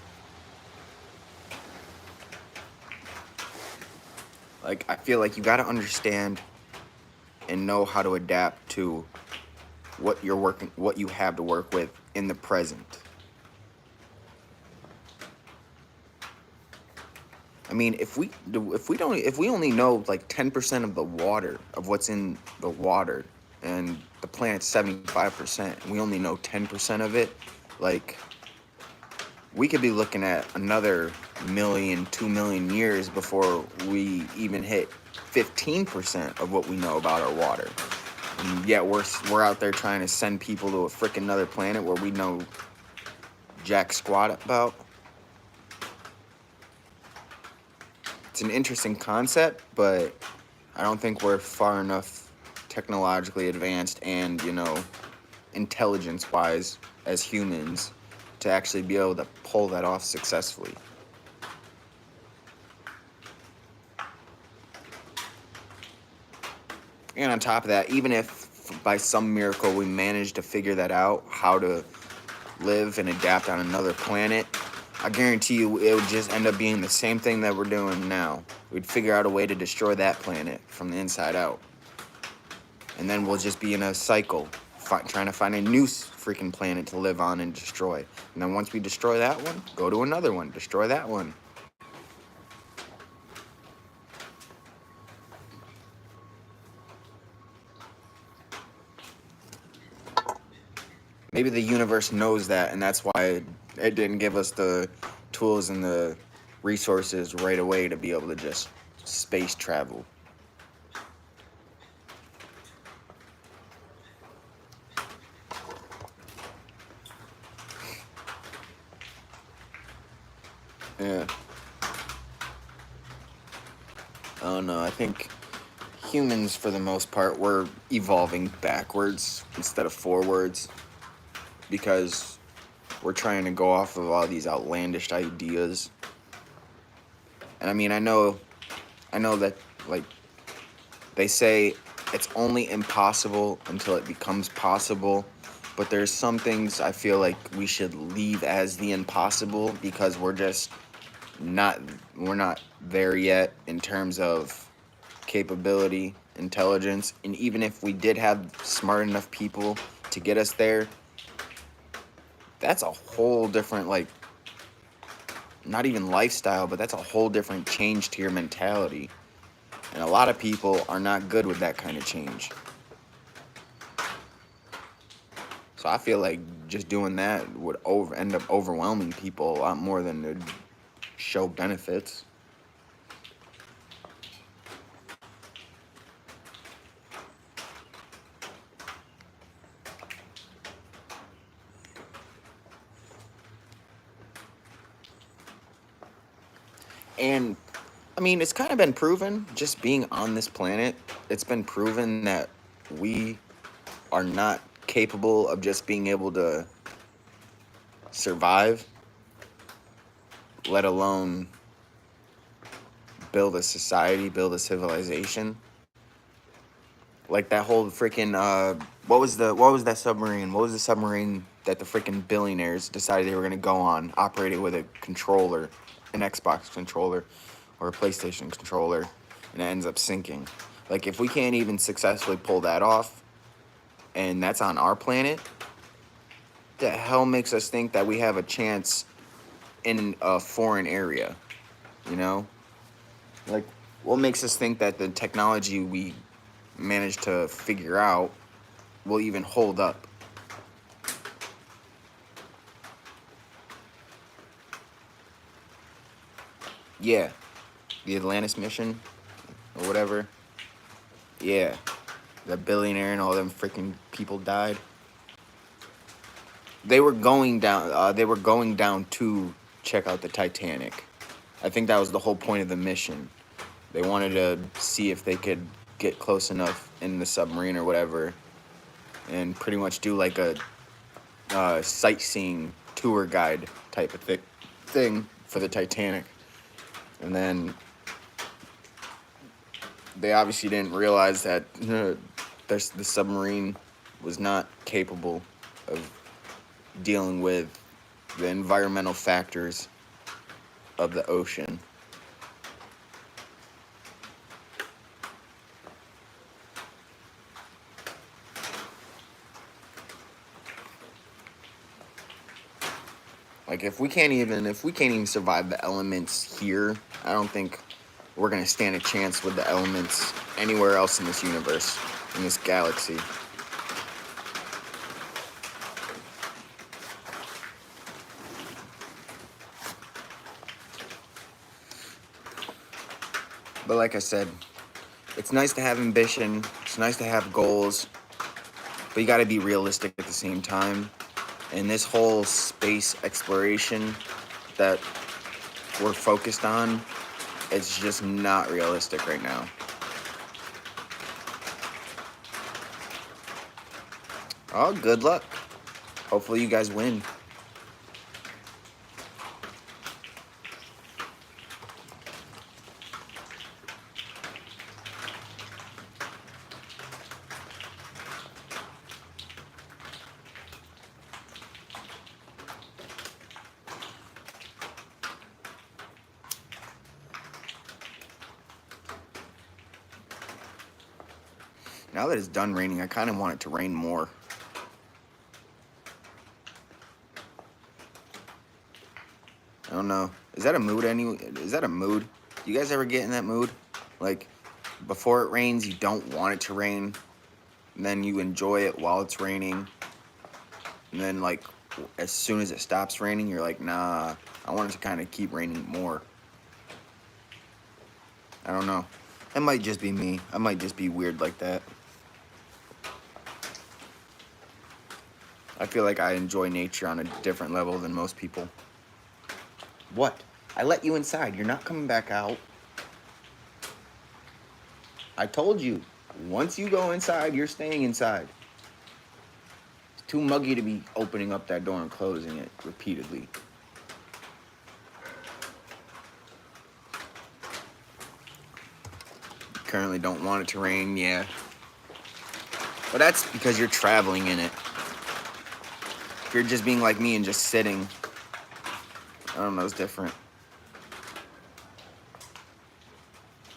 Speaker 1: Like, I feel like you got to understand and know how to adapt to what you have to work with in the present. I mean, if we only know like 10% of the water of what's in the water, and the planet's 75%, and we only know 10% of it, like we could be looking at another million, 2 million years before we even hit 15% of what we know about our water. And yet we're out there trying to send people to a freaking another planet where we know jack squat about. It's an interesting concept, but I don't think we're far enough technologically advanced and, intelligence-wise as humans to actually be able to pull that off successfully. And on top of that, even if by some miracle we manage to figure that out, how to live and adapt on another planet, I guarantee you it would just end up being the same thing that we're doing now. We'd figure out a way to destroy that planet from the inside out. And then we'll just be in a cycle, trying to find a new freaking planet to live on and destroy. And then once we destroy that one, go to another one, destroy that one. Maybe the universe knows that, and that's why it didn't give us the tools and the resources right away to be able to just space travel. Yeah. I don't know. I think humans, for the most part, we're evolving backwards instead of forwards because we're trying to go off of all these outlandish ideas. And I mean, I know that, like, they say it's only impossible until it becomes possible, but there's some things I feel like we should leave as the impossible because we're not there yet in terms of capability, intelligence, and even if we did have smart enough people to get us there, that's a whole different, like, not even lifestyle, but that's a whole different change to your mentality. And a lot of people are not good with that kind of change. So I feel like just doing that would end up overwhelming people a lot more than it'd show benefits. And I mean, it's kind of been proven, just being on this planet, it's been proven that we are not capable of just being able to survive, let alone build a society, build a civilization. Like that whole freaking what was that submarine? What was the submarine that the freaking billionaires decided they were gonna go on, operated with a controller, an Xbox controller, or a PlayStation controller, and it ends up sinking. Like if we can't even successfully pull that off, and that's on our planet, the hell makes us think that we have a chance in a foreign area? You know, like what makes us think that the technology we managed to figure out will even hold up? Yeah, the Atlantis mission or whatever. Yeah, the billionaire and all them freaking people died. They were going down. They were going down to check out the Titanic. I think that was the whole point of the mission. They wanted to see if they could get close enough in the submarine or whatever, and pretty much do like a sightseeing tour guide type of thing for the Titanic. And then they obviously didn't realize that the submarine was not capable of dealing with the environmental factors of the ocean. Like if we can't even survive the elements here I don't think we're gonna stand a chance with the elements anywhere else in this universe, in this galaxy. But like I said, it's nice to have ambition, it's nice to have goals, but you gotta be realistic at the same time. And this whole space exploration that we're focused on, it's just not realistic right now. Oh, good luck. Hopefully you guys win. Now that it's done raining, I kind of want it to rain more. I don't know. Is that a mood? Is that a mood? You guys ever get in that mood? Like, before it rains, you don't want it to rain. And then you enjoy it while it's raining. And then, like, as soon as it stops raining, you're like, nah, I want it to kind of keep raining more. I don't know. It might just be me. I might just be weird like that. I feel like I enjoy nature on a different level than most people. What? I let you inside. You're not coming back out. I told you. Once you go inside, you're staying inside. It's too muggy to be opening up that door and closing it repeatedly. Currently don't want it to rain, yeah. But that's because you're traveling in it. If you're just being like me and just sitting, I don't know, it's different.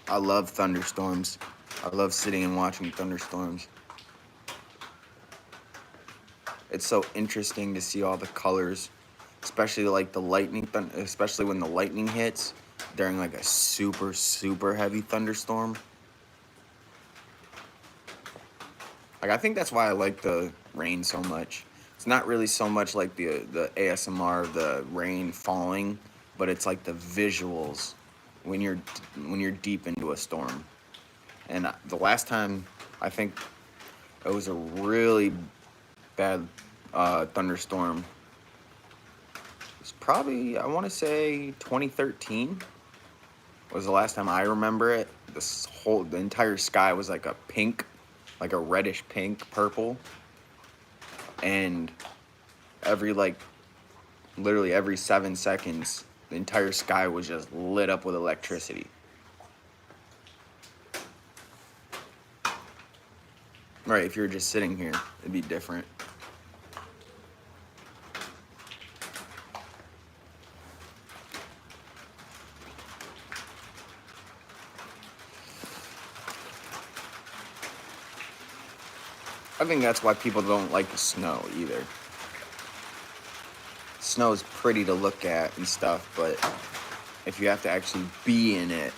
Speaker 1: I love thunderstorms. I love sitting and watching thunderstorms. It's so interesting to see all the colors, especially like the lightning, especially when the lightning hits during like a super, super heavy thunderstorm. Like, I think that's why I like the rain so much. It's not really so much like the ASMR of the rain falling, but it's like the visuals when you're deep into a storm. And the last time, I think it was a really bad thunderstorm. It's probably, I want to say 2013 was the last time I remember it. The entire sky was like a pink, like a reddish pink, purple. And literally every 7 seconds, the entire sky was just lit up with electricity. Right, if you were just sitting here, it'd be different. I think that's why people don't like the snow either. Snow is pretty to look at and stuff, but if you have to actually be in it,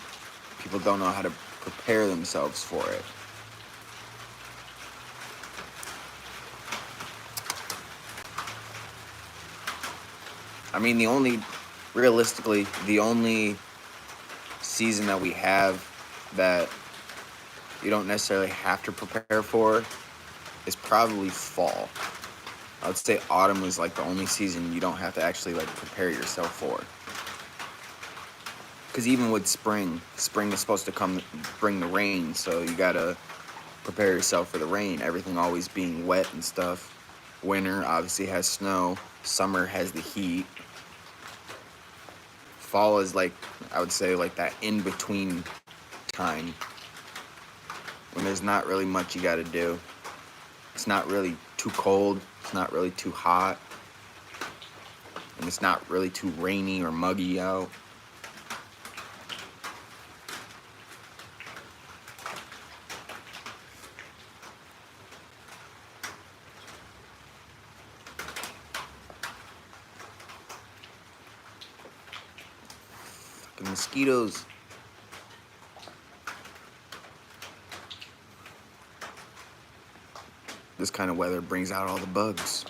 Speaker 1: people don't know how to prepare themselves for it. I mean, realistically, the only season that we have that you don't necessarily have to prepare for is probably fall. I would say autumn is like the only season you don't have to actually like prepare yourself for. Because even with spring is supposed to come bring the rain, so you gotta prepare yourself for the rain. Everything always being wet and stuff. Winter obviously has snow. Summer has the heat. Fall is like, I would say, like that in between time when there's not really much you gotta do. It's not really too cold. It's not really too hot. And it's not really too rainy or muggy out. mosquitoes. This kind of weather brings out all the bugs.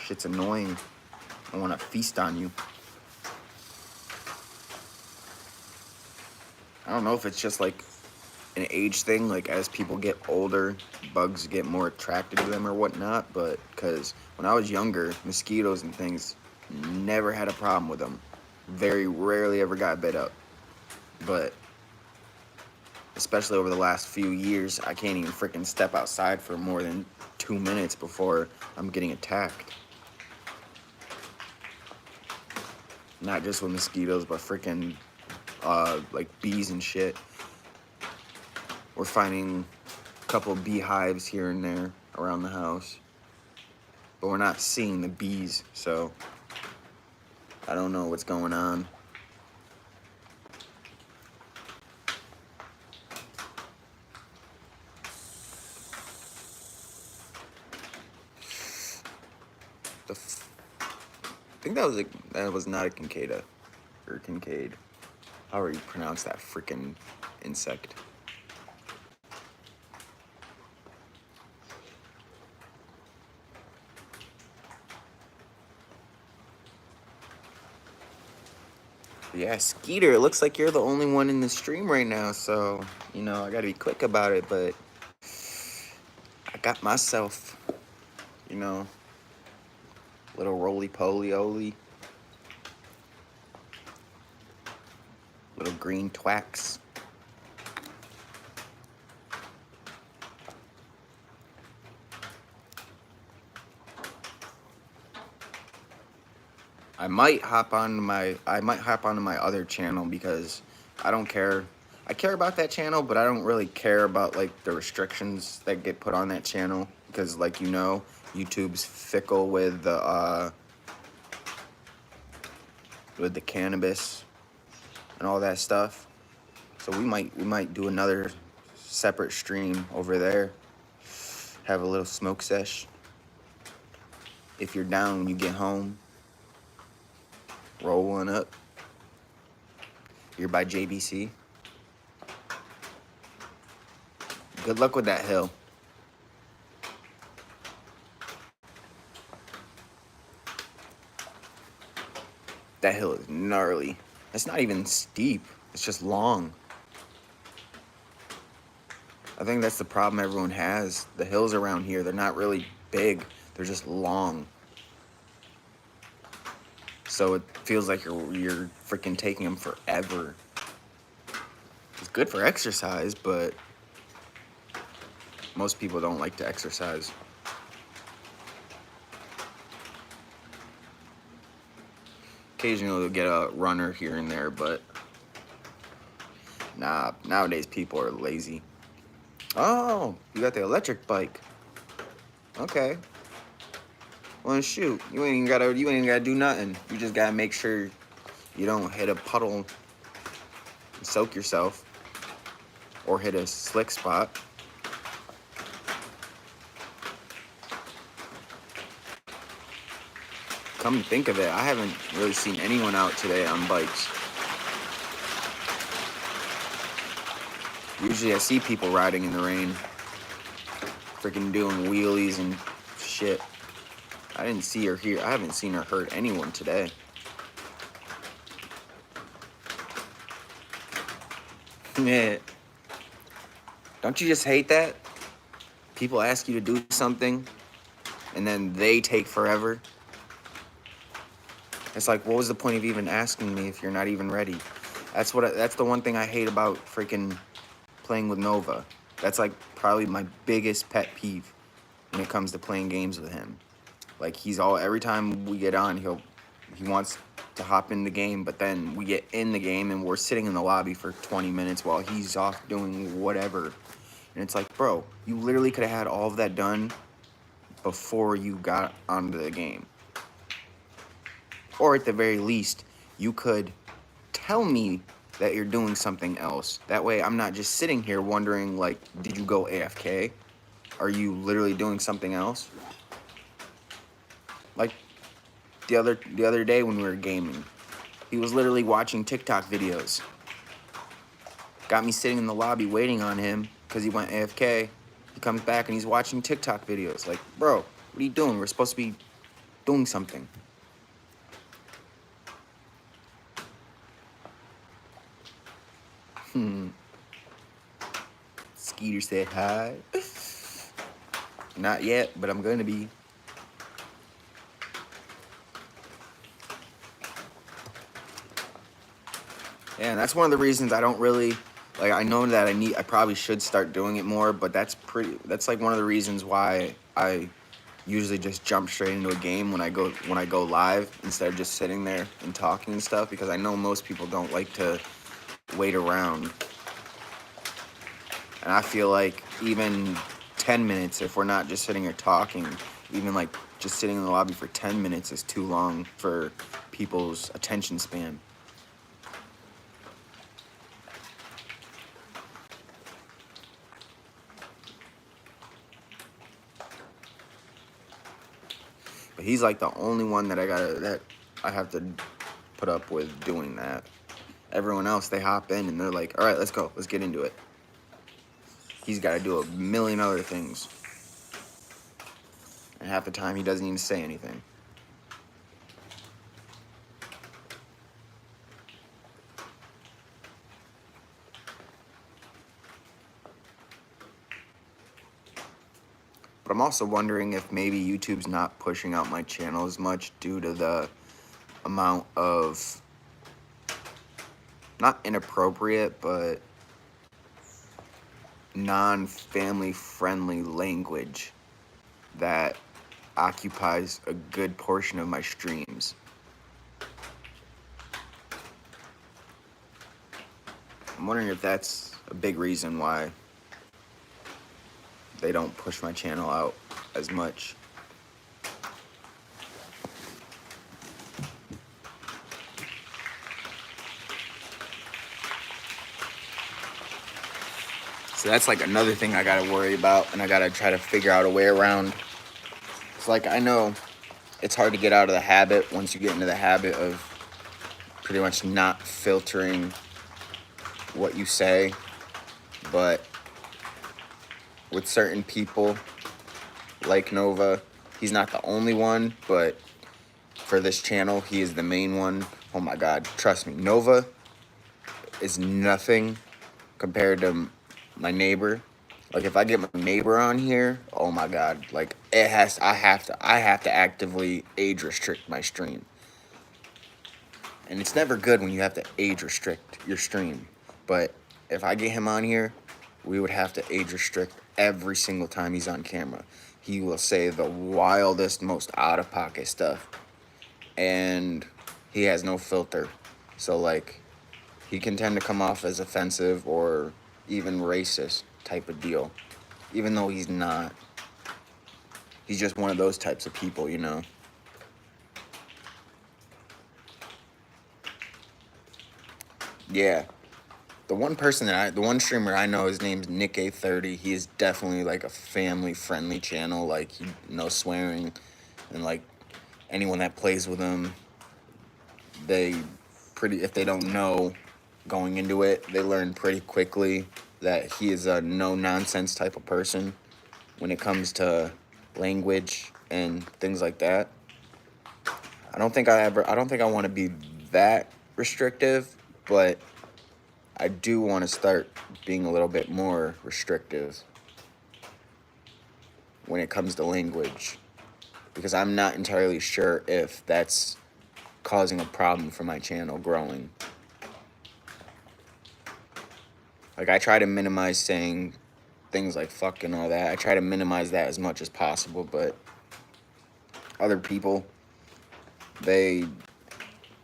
Speaker 1: Shit's annoying. I want to feast on you. I don't know if it's just like an age thing, like as people get older, bugs get more attracted to them or whatnot, but because when I was younger, mosquitoes and things, never had a problem with them. Very rarely ever got bit up. But especially over the last few years, I can't even freaking step outside for more than 2 minutes before I'm getting attacked. Not just with mosquitoes, but freaking like bees and shit. We're finding a couple of beehives here and there around the house, but we're not seeing the bees, so I don't know what's going on. I think that was not a Kincaid, or Kincaid. However you pronounce that freaking insect. Yeah, Skeeter, it looks like you're the only one in the stream right now, so, you know, I gotta be quick about it, but I got myself, you know, little roly-poly-oly, little green twacks. I might hop onto my other channel because I don't care. I care about that channel, but I don't really care about like the restrictions that get put on that channel because, like, you know, YouTube's fickle with the cannabis and all that stuff. So we might do another separate stream over there. Have a little smoke sesh. If you're down when you get home, roll one up. You're by JBC. Good luck with that hill. That hill is gnarly. It's not even steep. It's just long. I think that's the problem everyone has. The hills around here, they're not really big. They're just long. So it feels like you're freaking taking them forever. It's good for exercise, but most people don't like to exercise. Occasionally you'll get a runner here and there, but nah, nowadays people are lazy. Oh, you got the electric bike. Okay. Well, shoot, you ain't even gotta do nothing. You just gotta make sure you don't hit a puddle and soak yourself, or hit a slick spot. Come to think of it, I haven't really seen anyone out today on bikes. Usually I see people riding in the rain, freaking doing wheelies and shit. I haven't seen her hurt anyone today. Yeah. Don't you just hate that? People ask you to do something, and then they take forever. It's like, what was the point of even asking me if you're not even ready? That's the one thing I hate about freaking playing with Nova. That's like probably my biggest pet peeve when it comes to playing games with him. Like, every time we get on, he wants to hop in the game, but then we get in the game and we're sitting in the lobby for 20 minutes while he's off doing whatever. And it's like, bro, you literally could have had all of that done before you got onto the game. Or at the very least, you could tell me that you're doing something else. That way I'm not just sitting here wondering, like, did you go AFK? Are you literally doing something else? Like the other day when we were gaming, He was literally watching TikTok videos. Got me sitting in the lobby waiting on him because he went AFK. He comes back and he's watching TikTok videos. Like, bro, what are you doing? We're supposed to be doing something. Skeeter said hi. Not yet, but I'm going to be. Yeah, and that's one of the reasons I don't really, like, I know that I probably should start doing it more, but that's like one of the reasons why I usually just jump straight into a game when I go live instead of just sitting there and talking and stuff, because I know most people don't like to wait around. And I feel like even 10 minutes, if we're not just sitting here talking, even like just sitting in the lobby for 10 minutes is too long for people's attention span. But he's like the only one that I have to put up with doing that. Everyone else, they hop in and they're like, all right, let's go. Let's get into it. He's got to do a million other things. And half the time, he doesn't even say anything. But I'm also wondering if maybe YouTube's not pushing out my channel as much due to the amount of, not inappropriate, but non-family friendly language that occupies a good portion of my streams. I'm wondering if that's a big reason why they don't push my channel out as much. So that's like another thing I gotta worry about, and I gotta try to figure out a way around. It's like, I know it's hard to get out of the habit once you get into the habit of pretty much not filtering what you say, but with certain people like Nova, he's not the only one, but for this channel, he is the main one. Oh my God, trust me, Nova is nothing compared to my neighbor. Like, if I get my neighbor on here, oh my God, like I have to actively age restrict my stream. And it's never good when you have to age restrict your stream. But if I get him on here, we would have to age restrict every single time he's on camera. He will say the wildest, most out-of-pocket stuff. And he has no filter. So, like, he can tend to come off as offensive or even racist type of deal. Even though he's not. He's just one of those types of people, you know? Yeah. The one streamer I know, his name's Nick A30. He is definitely like a family-friendly channel. Like, no swearing, and like anyone that plays with him, if they don't know going into it, they learn pretty quickly that he is a no-nonsense type of person when it comes to language and things like that. I don't think I want to be that restrictive, but I do want to start being a little bit more restrictive when it comes to language, because I'm not entirely sure if that's causing a problem for my channel growing. Like, I try to minimize saying things like fuck and all that. I try to minimize that as much as possible, but other people, they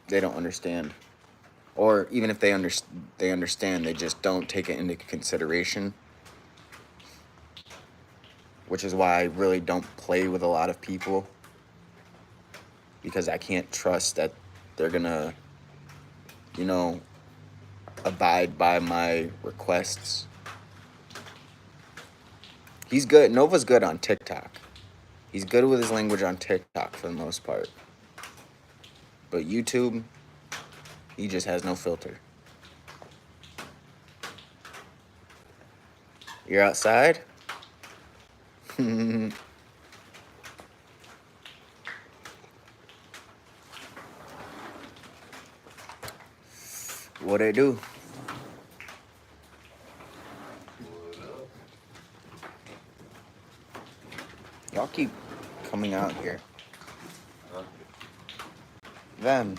Speaker 1: don't understand. Or even if they understand, they just don't take it into consideration. Which is why I really don't play with a lot of people, because I can't trust that they're gonna, you know, abide by my requests. He's good. Nova's good on TikTok. He's good with his language on TikTok for the most part. But YouTube, He just has no filter. You're outside? What it do? Y'all keep coming out here. Them.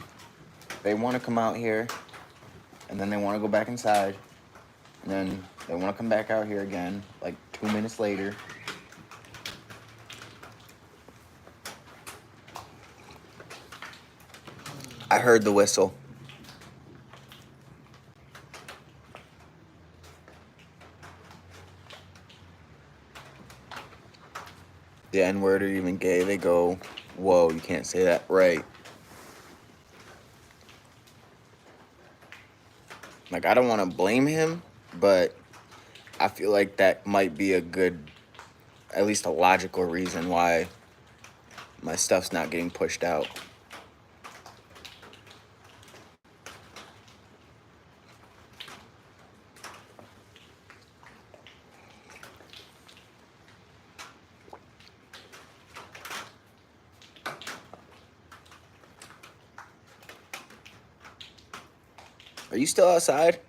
Speaker 1: They want to come out here, and then they want to go back inside, and then they want to come back out here again, like 2 minutes later. I heard the whistle. The N-word or even gay, they go, whoa, you can't say that, right? Like, I don't want to blame him, but I feel like that might be a good, at least a logical reason why my stuff's not getting pushed out. Are you still outside?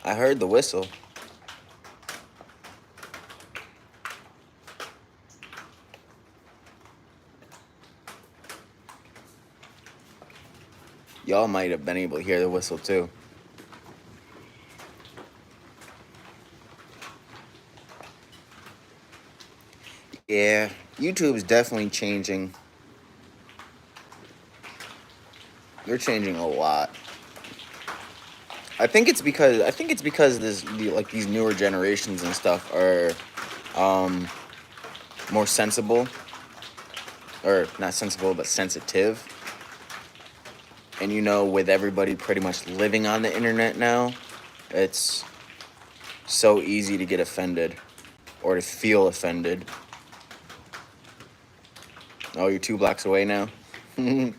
Speaker 1: I heard the whistle. Y'all might have been able to hear the whistle too. Yeah, YouTube's definitely changing. They're changing a lot. I think it's because these newer generations and stuff are more sensible, or not sensible but sensitive. And with everybody pretty much living on the internet now, it's so easy to get offended or to feel offended. Oh, you're 2 blocks away now? Maybe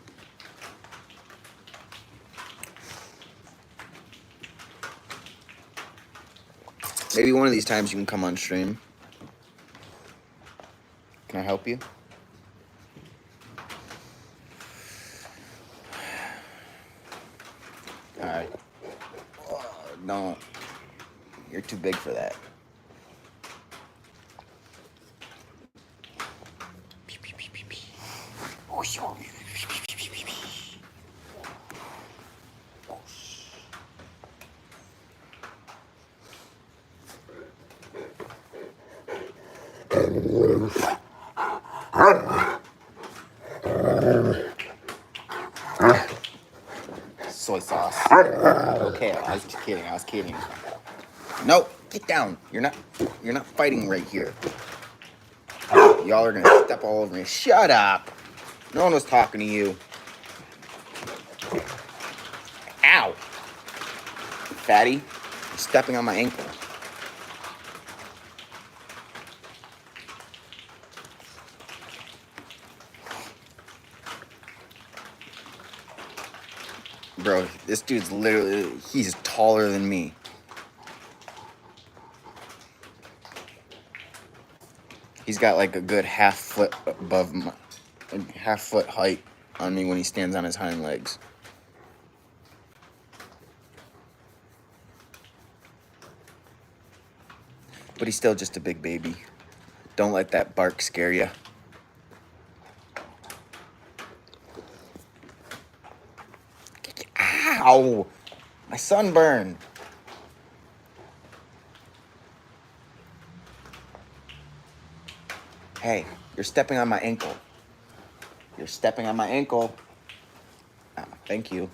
Speaker 1: one of these times you can come on stream. Can I help you? Alright. No. You're too big for that. Soy sauce. Okay, I was just kidding. No, get down. You're not fighting right here. Y'all are gonna step all over me. Shut up. No one was talking to you. Ow. Fatty, you're stepping on my ankle. Bro, this dude's he's taller than me. He's got like a good half foot height on me when he stands on his hind legs. But he's still just a big baby. Don't let that bark scare you. Ow! My sunburn. Hey, you're stepping on my ankle. You're stepping on my ankle. Oh, thank you.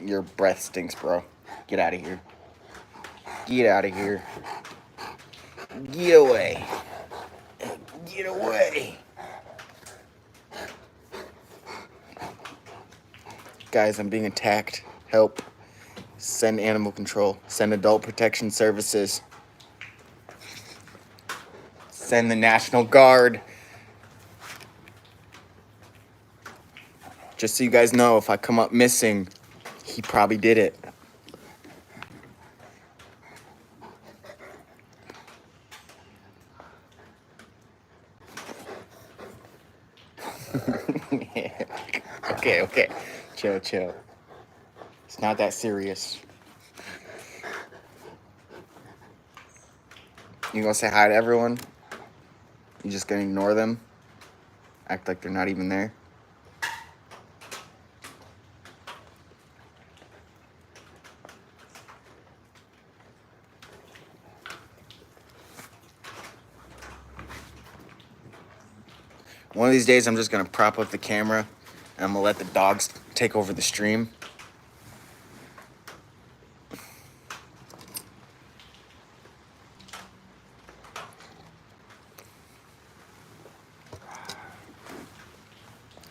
Speaker 1: Your breath stinks, bro. Get out of here. Get out of here. Get away. Get away. Guys, I'm being attacked. Help. Send animal control. Send adult protection services. Send the National Guard. Just so you guys know, if I come up missing, he probably did it. Yeah. Okay. Chill. It's not that serious. You gonna say hi to everyone? You just gonna ignore them? Act like they're not even there? One of these days, I'm just gonna prop up the camera and I'm gonna let the dogs take over the stream.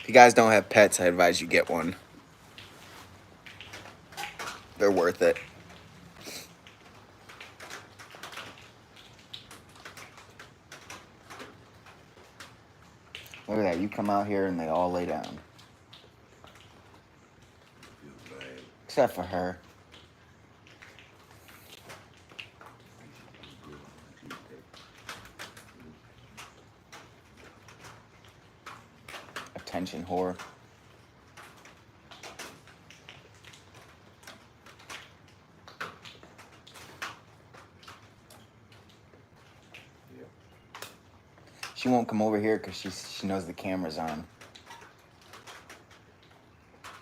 Speaker 1: If you guys don't have pets, I advise you get one. They're worth it. Look at that. You come out here and they all lay down. Except for her. Attention whore. She won't come over here because she knows the camera's on.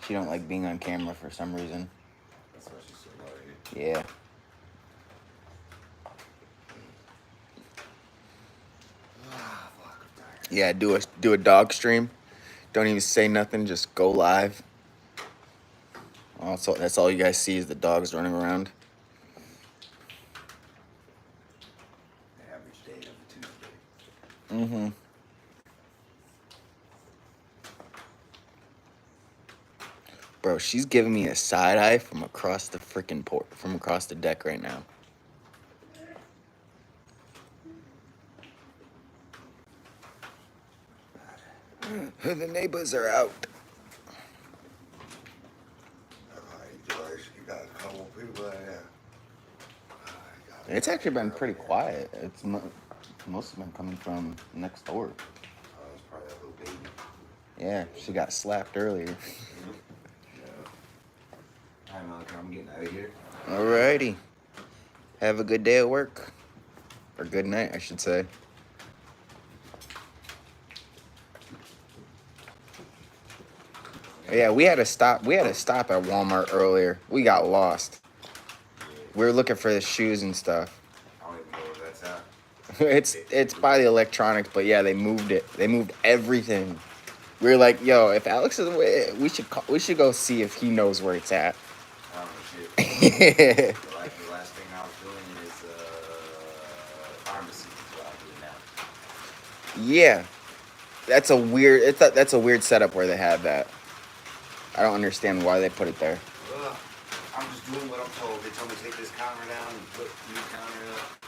Speaker 1: She don't like being on camera for some reason.
Speaker 2: That's why she's so loud here.
Speaker 1: Yeah.
Speaker 2: Fuck, I'm tired.
Speaker 1: Yeah, do a dog stream. Don't even say nothing, just go live. Also, that's all you guys see is the dogs running around.
Speaker 2: The average day of a Tuesday.
Speaker 1: Mm-hmm. Bro, she's giving me a side eye from across the freaking from across the deck right now. The neighbors are out.
Speaker 2: Alright, George, you got a couple people in there.
Speaker 1: It's actually been pretty quiet. It's mostly been coming from next door.
Speaker 2: Oh, it's probably that little baby.
Speaker 1: Yeah, she got slapped earlier.
Speaker 2: Yeah. Alright, Malachi, I'm getting out of here.
Speaker 1: Alrighty. Have a good day at work. Or good night, I should say. Yeah, we had to stop at Walmart earlier. We got lost. We were looking for the shoes and stuff.
Speaker 2: I don't even know where that's at.
Speaker 1: It's by the electronics, but yeah, they moved it. They moved everything. We were like, yo, if Alex is away, we should go see if he knows where it's at.
Speaker 2: I don't know shit. The last thing I was doing is pharmacy. Is what I'm doing now.
Speaker 1: Yeah, that's a weird setup where they have that. I don't understand why they put it there.
Speaker 2: I'm just doing what I'm told. They told me to take this counter down and put a new counter up.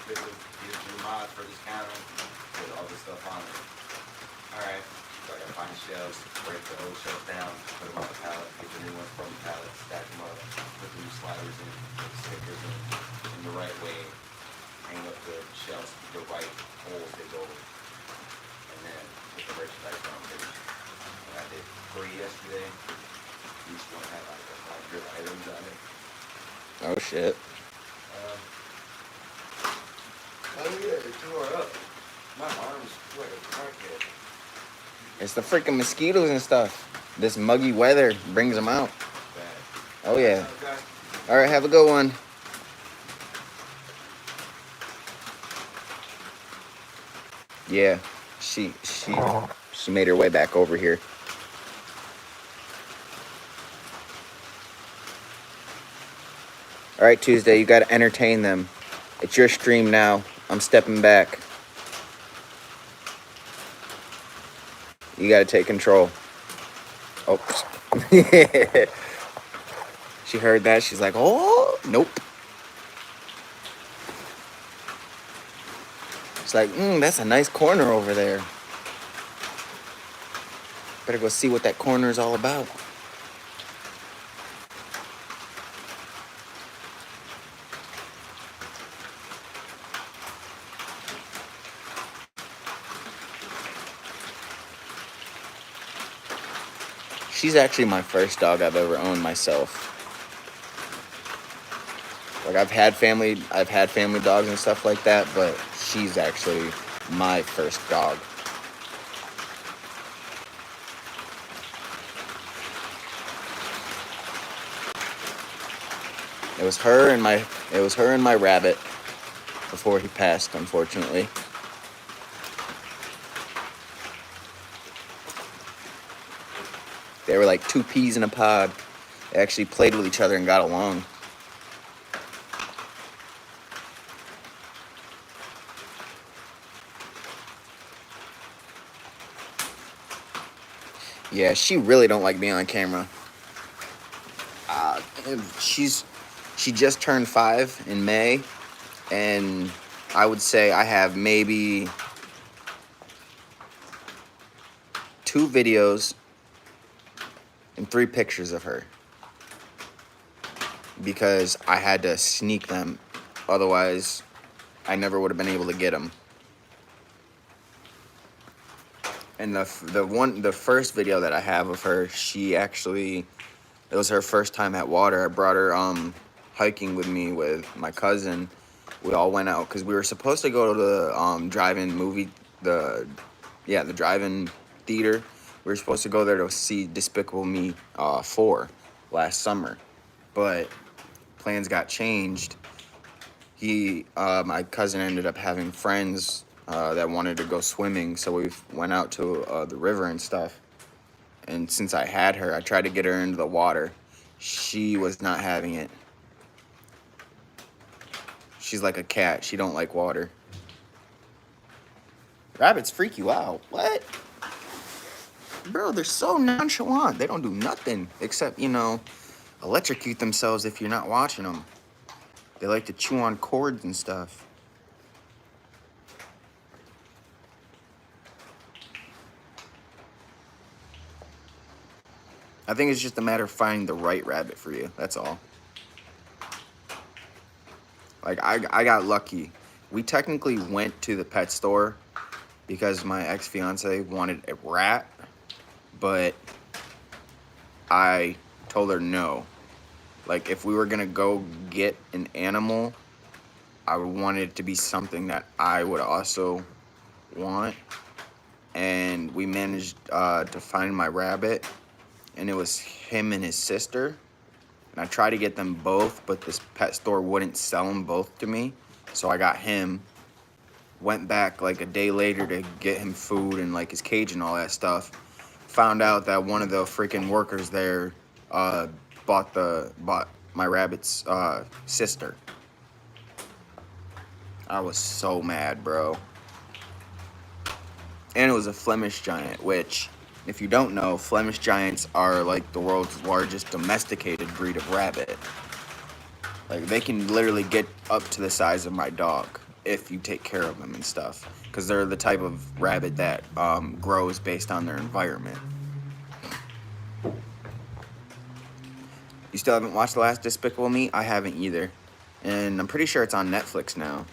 Speaker 2: Get the mod for this counter. Put all this stuff on it. Alright. So I gotta find the shelves, break the old shelves down, put them on the pallet, get the new ones from the pallet, stack them up, put the new sliders in, put the stickers in the right way, hang up the shelves with the right holes they go in, and then put the merchandise on there. I did 3 yesterday. Each one had like 100 items on it.
Speaker 1: Oh shit.
Speaker 2: Oh yeah, they tore it up. My arms like a crackhead.
Speaker 1: It's the freaking mosquitoes and stuff. This muggy weather brings them out.
Speaker 2: Bad.
Speaker 1: Oh yeah.
Speaker 2: Okay.
Speaker 1: All right, have a good one. Yeah, she made her way back over here. All right, Tuesday, you got to entertain them. It's your stream now. I'm stepping back. You got to take control. Oh. She heard that. She's like, oh, nope. It's like, that's a nice corner over there. Better go see what that corner is all about. She's actually my first dog I've ever owned myself. Like I've had family dogs and stuff like that, but she's actually my first dog. It was her and my rabbit before he passed, unfortunately. They were like two peas in a pod. They actually played with each other and got along. Yeah, she really don't like being on camera. She just turned 5 in May, and I would say I have maybe 2 videos and 3 pictures of her, because I had to sneak them, otherwise I never would have been able to get them. And the first video that I have of her, it was her first time at water. I brought her hiking with me with my cousin. We all went out because we were supposed to go to the drive-in theater. We were supposed to go there to see Despicable Me 4 last summer, but plans got changed. My cousin ended up having friends that wanted to go swimming, so we went out to the river and stuff. And since I had her, I tried to get her into the water. She was not having it. She's like a cat. She don't like water. Rabbits freak you out. What? Bro, they're so nonchalant. They don't do nothing except, electrocute themselves if you're not watching them. They like to chew on cords and stuff. I think it's just a matter of finding the right rabbit for you. That's all. Like, I got lucky. We technically went to the pet store because my ex-fiance wanted a rat, but I told her no. Like, if we were gonna go get an animal, I would want it to be something that I would also want. And we managed to find my rabbit, and it was him and his sister. And I tried to get them both, but this pet store wouldn't sell them both to me. So I got him, went back like a day later to get him food and like his cage and all that stuff. Found out that one of the freaking workers there bought my rabbit's sister. I was so mad, bro. And it was a Flemish Giant, which, if you don't know, Flemish Giants are like the world's largest domesticated breed of rabbit. Like, they can literally get up to the size of my dog if you take care of them and stuff. Because they're the type of rabbit that grows based on their environment. You still haven't watched the last Despicable Me? I haven't either. And I'm pretty sure it's on Netflix now.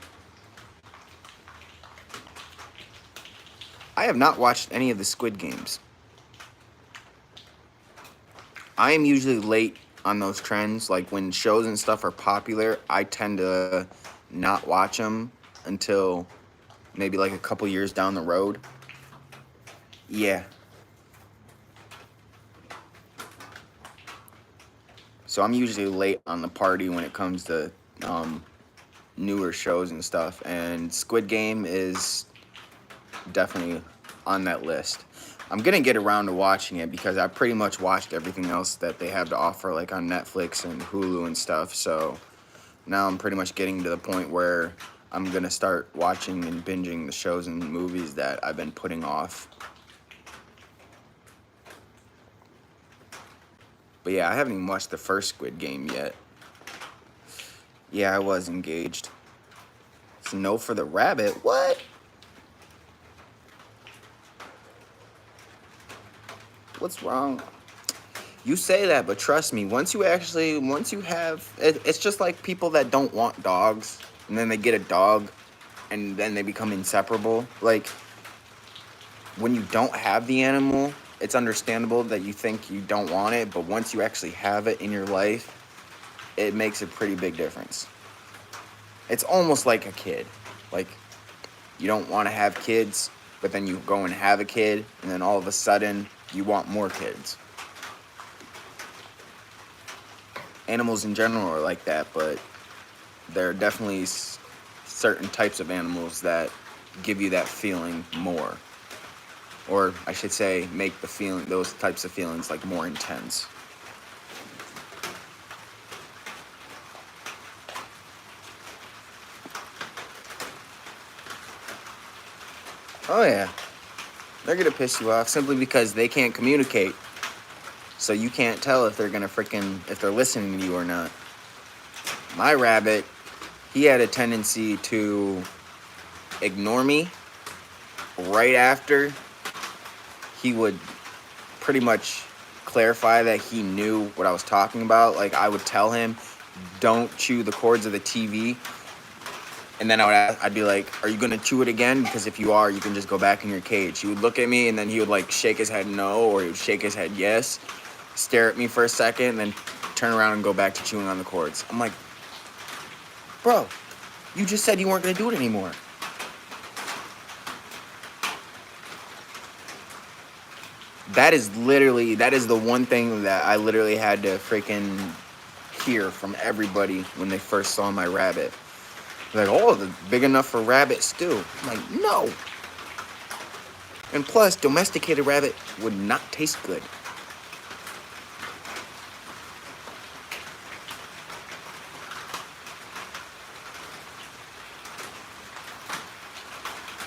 Speaker 1: I have not watched any of the Squid Games. I am usually late on those trends. Like, when shows and stuff are popular, I tend to not watch them until maybe like a couple years down the road. Yeah. So I'm usually late on the party when it comes to newer shows and stuff. And Squid Game is definitely on that list. I'm gonna get around to watching it because I pretty much watched everything else that they have to offer, like on Netflix and Hulu and stuff. So now I'm pretty much getting to the point where I'm gonna start watching and binging the shows and movies that I've been putting off. But yeah, I haven't even watched the first Squid Game yet. Yeah, I was engaged. So no for the rabbit. What? what's wrong? You say that, but trust me, once you have, it's just like people that don't want dogs, and then they get a dog, and then they become inseparable. Like, when you don't have the animal, it's understandable that you think you don't want it, but once you actually have it in your life, it makes a pretty big difference. It's almost like a kid. Like, you don't want to have kids, but then you go and have a kid, and then all of a sudden, you want more kids. Animals in general are like that, but there are definitely certain types of animals that give you that feeling more. Or I should say, make those types of feelings like more intense. Oh yeah, they're gonna piss you off simply because they can't communicate. So you can't tell if they're if they're listening to you or not. My rabbit, he had a tendency to ignore me right after he would pretty much clarify that he knew what I was talking about. Like, I would tell him, don't chew the cords of the TV. And then I'd be like, are you going to chew it again? Because if you are, you can just go back in your cage. He would look at me, and then he would like shake his head no, or he would shake his head yes, stare at me for a second, and then turn around and go back to chewing on the cords. I'm like, bro, you just said you weren't going to do it anymore. That is the one thing that I literally had to freaking hear from everybody when they first saw my rabbit. They're like, oh, they're big enough for rabbit stew. I'm like, no. And plus, domesticated rabbit would not taste good.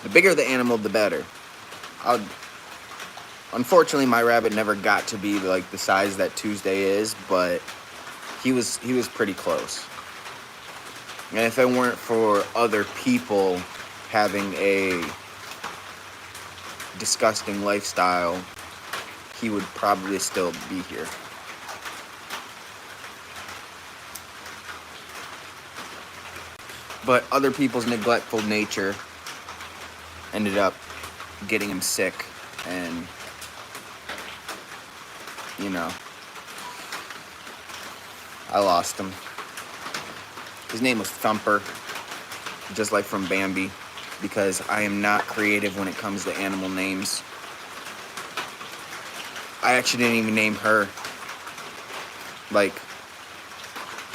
Speaker 1: The bigger the animal, the better. Unfortunately, my rabbit never got to be like the size that Tuesday is, but he was pretty close. And if it weren't for other people having a disgusting lifestyle, he would probably still be here. But other people's neglectful nature ended up getting him sick, and I lost him. His name was Thumper, just like from Bambi, because I am not creative when it comes to animal names. I actually didn't even name her. Like,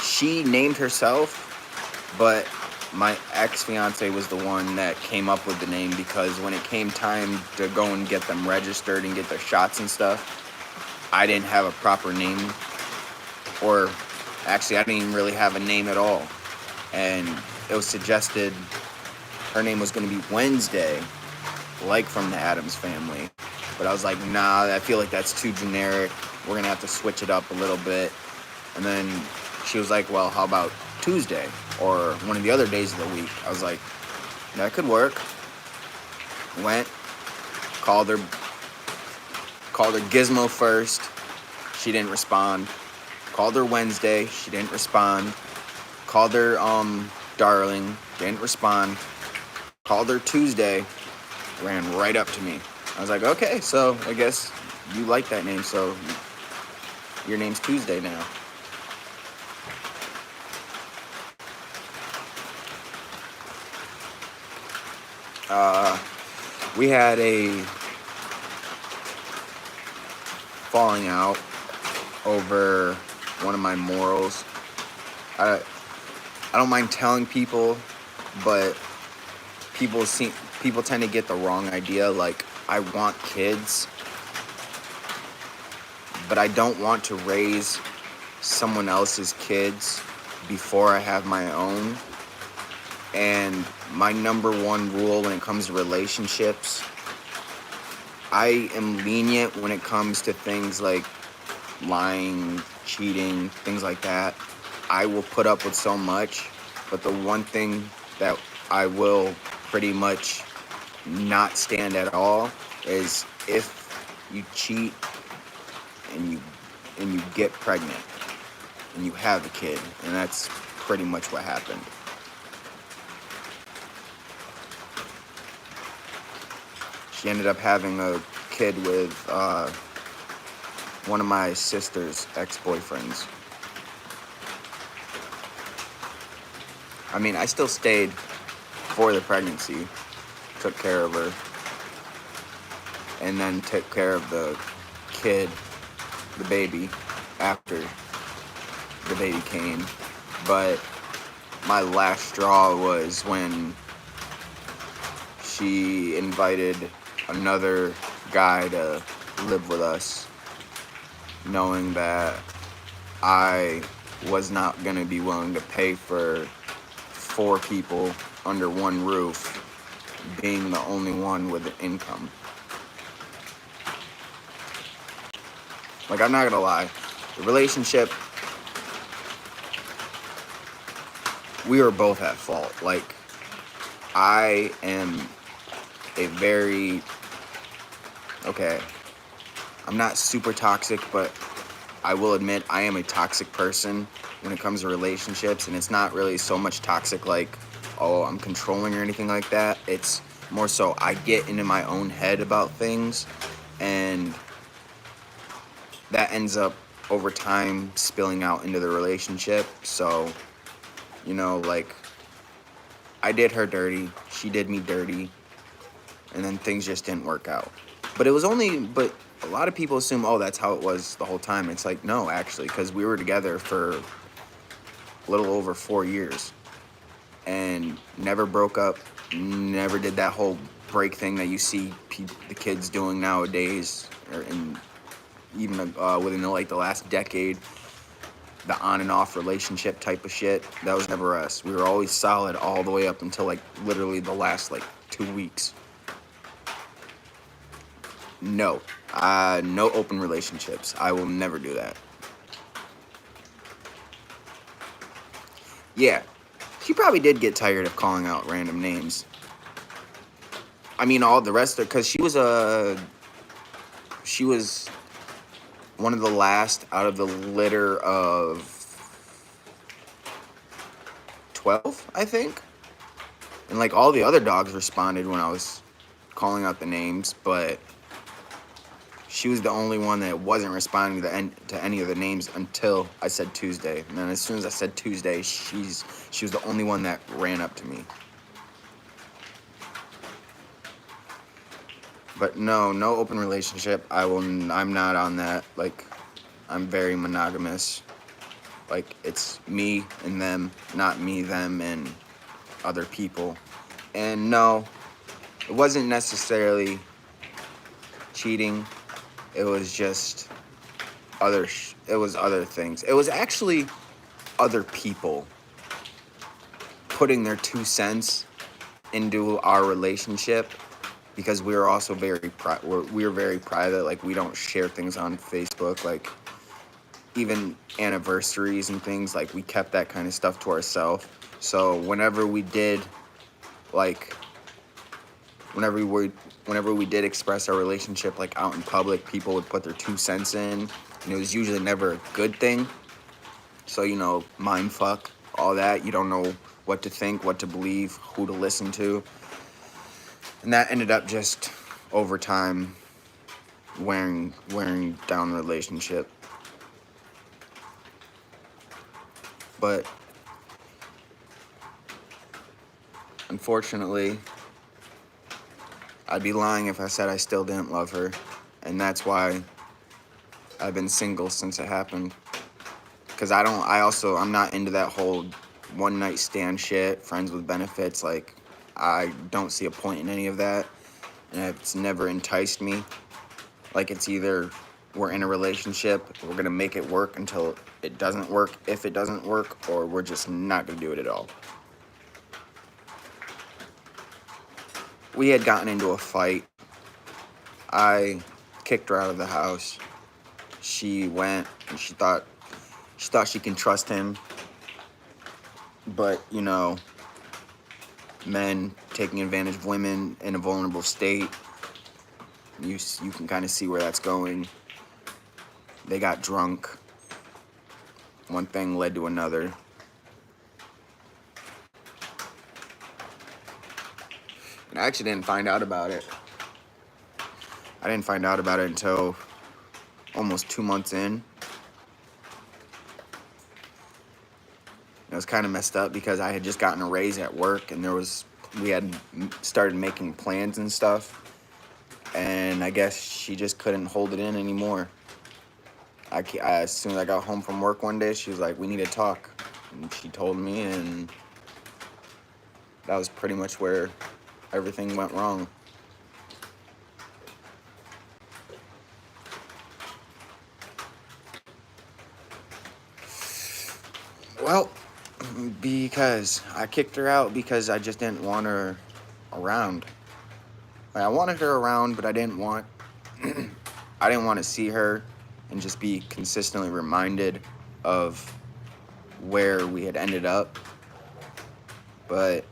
Speaker 1: she named herself, but my ex-fiance was the one that came up with the name, because when it came time to go and get them registered and get their shots and stuff, I didn't have a proper name, or actually I didn't even really have a name at all. And it was suggested her name was going to be Wednesday, like from the Addams Family. But I was like, nah, I feel like that's too generic. We're going to have to switch it up a little bit. And then she was like, well, how about Tuesday or one of the other days of the week? I was like, that could work. Went, called her Gizmo first. She didn't respond. Called her Wednesday. She didn't respond. Called her Darling. Didn't respond. Called her Tuesday. Ran right up to me. I was like, okay, so I guess you like that name, so your name's Tuesday now. We had a falling out over one of my morals. I don't mind telling people, but people tend to get the wrong idea. Like, I want kids, but I don't want to raise someone else's kids before I have my own. And my number one rule when it comes to relationships, I am lenient when it comes to things like lying, cheating, things like that. I will put up with so much, but the one thing that I will pretty much not stand at all is if you cheat and you get pregnant and you have a kid, and that's pretty much what happened. She ended up having a kid with one of my sister's ex-boyfriends. I mean, I still stayed for the pregnancy, took care of her, and then took care of the kid, the baby, after the baby came. But my last straw was when she invited another guy to live with us, knowing that I was not going to be willing to pay for 4 people under one roof, being the only one with an income. Like, I'm not gonna lie, the relationship, we were both at fault. Like, I am a very, okay, I'm not super toxic, but I will admit I am a toxic person when it comes to relationships, and it's not really so much toxic like, oh, I'm controlling or anything like that. It's more so I get into my own head about things, and that ends up over time spilling out into the relationship. So, you know, like, I did her dirty, she did me dirty, and then things just didn't work out. But a lot of people assume, oh, that's how it was the whole time. It's like, no, actually, because we were together for a little over 4 years and never broke up, never did that whole break thing that you see the kids doing nowadays, or even within the last decade, the on and off relationship type of shit. That was never us. We were always solid all the way up until like literally the last 2 weeks. No open relationships. I will never do that. Yeah, she probably did get tired of calling out random names. I mean, all the rest of, because she was one of the last out of the litter of 12, I think. And like all the other dogs responded when I was calling out the names, but she was the only one that wasn't responding to any of the names until I said Tuesday. And then as soon as I said Tuesday, she was the only one that ran up to me. But no open relationship. I'm not on that. Like, I'm very monogamous. Like, it's me and them, not me, them, and other people. And no, it wasn't necessarily cheating. It was just other things. It was actually other people putting their 2 cents into our relationship, because we were also very private. Like, we don't share things on Facebook, like even anniversaries and things. Like, we kept that kind of stuff to ourselves. So whenever we did express our relationship like out in public, people would put their 2 cents in, and it was usually never a good thing. So, you know, mind fuck, all that. You don't know what to think, what to believe, who to listen to. And that ended up just over time wearing down the relationship. But unfortunately, I'd be lying if I said I still didn't love her. And that's why I've been single since it happened. Because I'm not into that whole one night stand shit, friends with benefits. Like, I don't see a point in any of that. And it's never enticed me. Like, it's either we're in a relationship, we're going to make it work until it doesn't work, if it doesn't work, or we're just not going to do it at all. We had gotten into a fight. I kicked her out of the house. She went, and she thought she can trust him. But, you know, men taking advantage of women in a vulnerable state, you can kind of see where that's going. They got drunk. One thing led to another. And I actually didn't find out about it. I didn't find out about it until almost 2 months in. It was kind of messed up because I had just gotten a raise at work, and we had started making plans and stuff. And I guess she just couldn't hold it in anymore. As soon as I got home from work one day, she was like, "We need to talk." And she told me, and that was pretty much where everything went wrong. Well, because I kicked her out because I just didn't want her around. Like, I wanted her around, but I didn't want to see her and just be consistently reminded of where we had ended up. But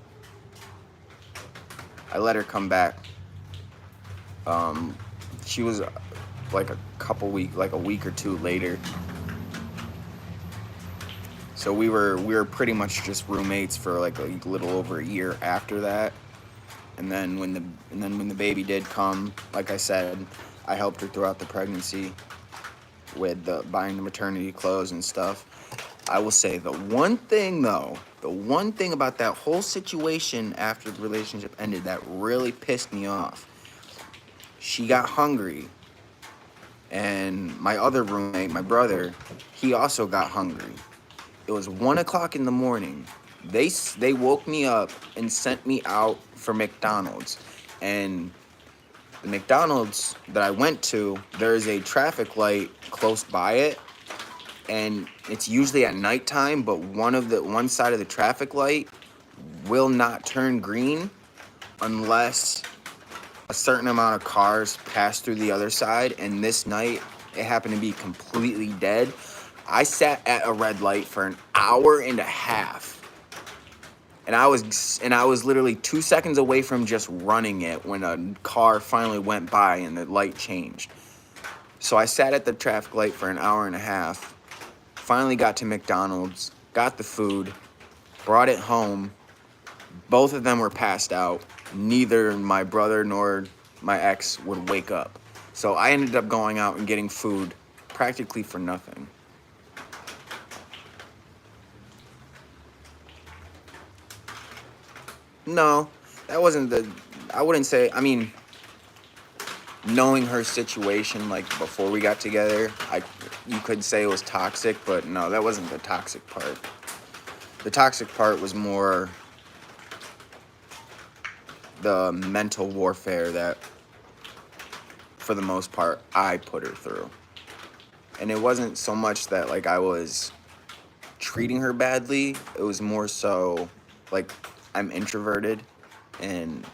Speaker 1: I let her come back. She was like a week or two later. So we were pretty much just roommates for like a little over a year after that. And then when the baby did come, like I said, I helped her throughout the pregnancy with buying the maternity clothes and stuff. I will say the one thing about that whole situation after the relationship ended that really pissed me off, she got hungry. And my other roommate, my brother, he also got hungry. It was 1 o'clock in the morning. They woke me up and sent me out for McDonald's. And the McDonald's that I went to, there's a traffic light close by it. And it's usually at nighttime, but one side of the traffic light will not turn green unless a certain amount of cars pass through the other side. And this night, it happened to be completely dead. I sat at a red light for an hour and a half. And I was literally 2 seconds away from just running it when a car finally went by and the light changed. So I sat at the traffic light for an hour and a half, finally got to McDonald's, got the food, brought it home. Both of them were passed out. Neither my brother nor my ex would wake up. So I ended up going out and getting food practically for nothing. No, that wasn't I wouldn't say, knowing her situation, like, before we got together, you could say it was toxic, but no, that wasn't the toxic part. The toxic part was more the mental warfare that, for the most part, I put her through. And it wasn't so much that, like, I was treating her badly. It was more so, like, I'm introverted, and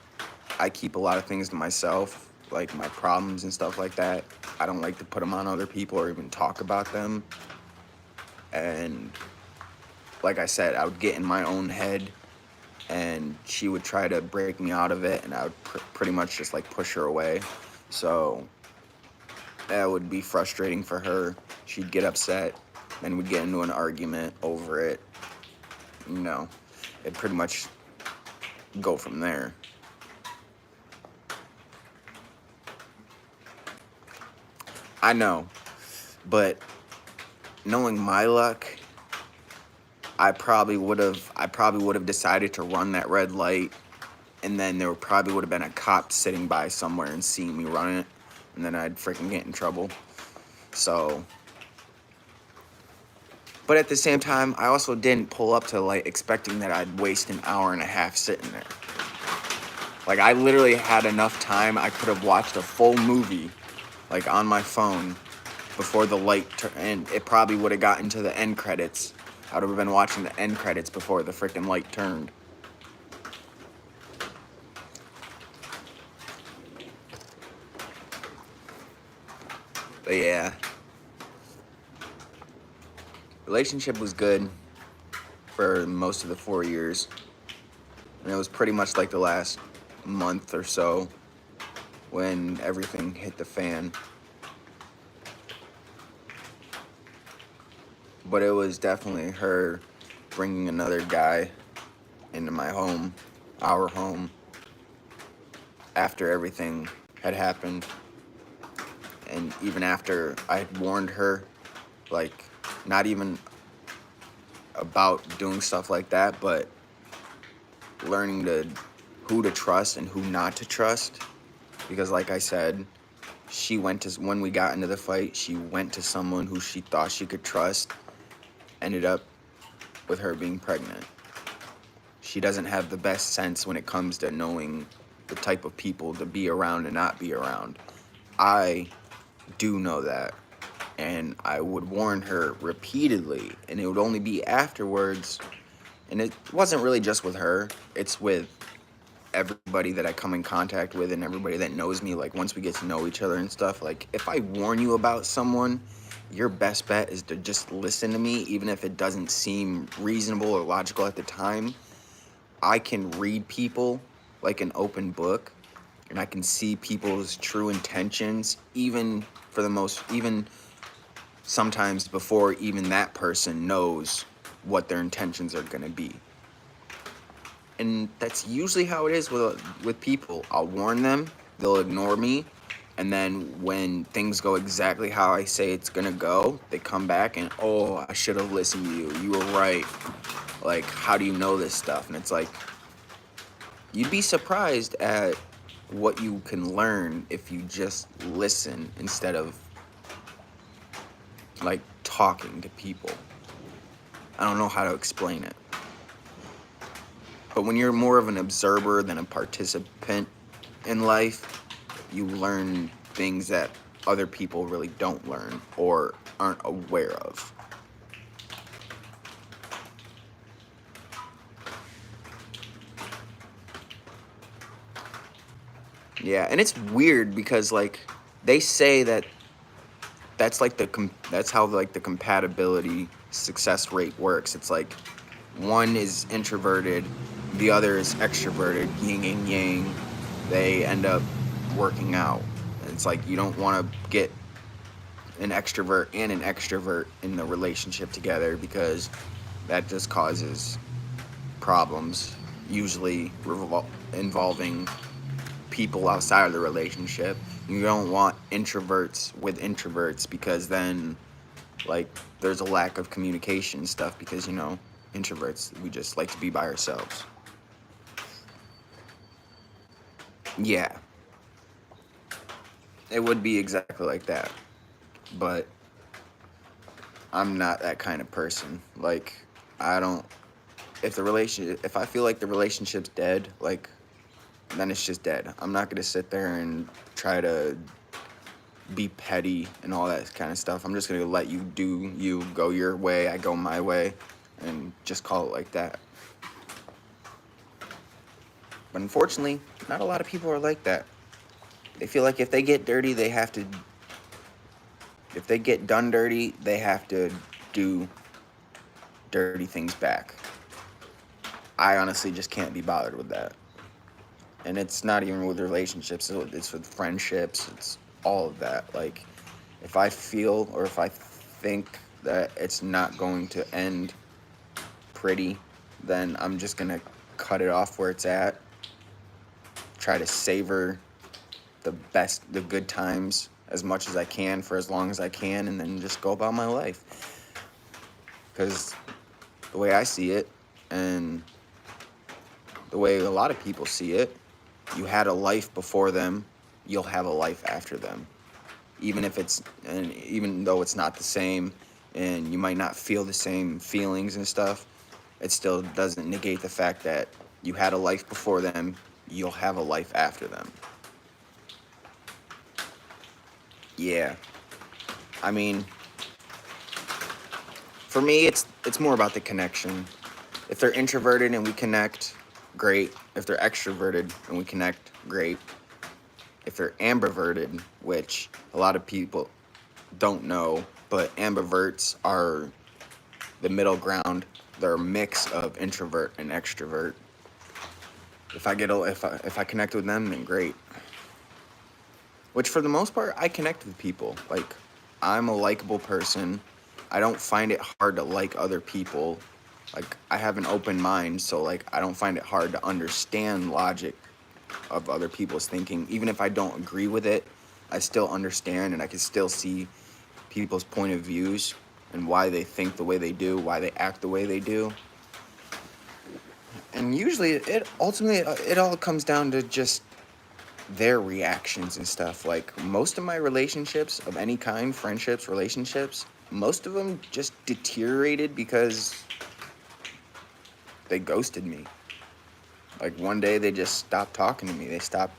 Speaker 1: I keep a lot of things to myself, like my problems and stuff like that. I don't like to put them on other people or even talk about them. And like I said, I would get in my own head, and she would try to break me out of it, and I would pretty much just like push her away. So that would be frustrating for her. She'd get upset, and we'd get into an argument over it. You know, it'd pretty much go from there. I know, but knowing my luck, I probably would have decided to run that red light, and then there probably would have been a cop sitting by somewhere and seeing me run it, and then I'd freaking get in trouble. So, but at the same time, I also didn't pull up to the light expecting that I'd waste an hour and a half sitting there. Like, I literally had enough time. I could have watched a full movie, like, on my phone before the light turned. It probably would have gotten to the end credits. I would have been watching the end credits before the freaking light turned. But yeah. Relationship was good for most of the 4 years. And it was pretty much like the last month or so when everything hit the fan. but it was definitely her bringing another guy into my home, our home, after everything had happened. And even after I had warned her, like, not even about doing stuff like that, but learning who to trust and who not to trust. Because, like I said, when we got into the fight, she went to someone who she thought she could trust, ended up with her being pregnant. She doesn't have the best sense when it comes to knowing the type of people to be around and not be around. I do know that, and I would warn her repeatedly, and it would only be afterwards. And it wasn't really just with her, it's with everybody that I come in contact with and everybody that knows me. Like, once we get to know each other and stuff, like, if I warn you about someone, your best bet is to just listen to me, even if it doesn't seem reasonable or logical at the time. I can read people like an open book, and I can see people's true intentions, even sometimes before even that person knows what their intentions are going to be. And that's usually how it is with people. I'll warn them, they'll ignore me, and then when things go exactly how I say it's gonna go, they come back and, oh, I should have listened to you. You were right. Like, how do you know this stuff? And it's like, you'd be surprised at what you can learn if you just listen instead of like talking to people. I don't know how to explain it. But when you're more of an observer than a participant in life, you learn things that other people really don't learn or aren't aware of. Yeah, and it's weird because, like, they say that that's like that's how like the compatibility success rate works. It's like one is introverted, the other is extroverted, yin and yang. They end up working out. It's like you don't want to get an extrovert and an extrovert in the relationship together, because that just causes problems, usually involving people outside of the relationship. You don't want introverts with introverts, because then, like, there's a lack of communication and stuff, because, introverts, we just like to be by ourselves. Yeah. It would be exactly like that. But I'm not that kind of person. Like, if I feel like the relationship's dead, like, then it's just dead. I'm not gonna sit there and try to be petty and all that kind of stuff. I'm just gonna let you do you, go your way, I go my way, and just call it like that. But unfortunately, not a lot of people are like that. They feel like if they get dirty, if they get done dirty, they have to do dirty things back. I honestly just can't be bothered with that. And it's not even with relationships, it's with friendships, it's all of that. Like, if I feel or if I think that it's not going to end pretty, then I'm just gonna cut it off where it's at, try to savor the good times as much as I can for as long as I can, and then just go about my life. Because the way I see it, and the way a lot of people see it, you had a life before them, you'll have a life after them. Even though it's not the same, and you might not feel the same feelings and stuff, it still doesn't negate the fact that you had a life before them, you'll have a life after them. Yeah. I mean, for me, it's more about the connection. If they're introverted and we connect, great. If they're extroverted and we connect, great. If they're ambiverted, which a lot of people don't know, but ambiverts are the middle ground. They're a mix of introvert and extrovert. If I connect with them, then great. Which, for the most part, I connect with people. Like, I'm a likable person, I don't find it hard to like other people. Like, I have an open mind, so like I don't find it hard to understand logic of other people's thinking. Even if I don't agree with it, I still understand and I can still see people's point of views and why they think the way they do, why they act the way they do. And usually it ultimately it all comes down to just their reactions and stuff. Like, most of my relationships of any kind, friendships, relationships, most of them just deteriorated because they ghosted me. Like, one day they just stopped talking to me. They stopped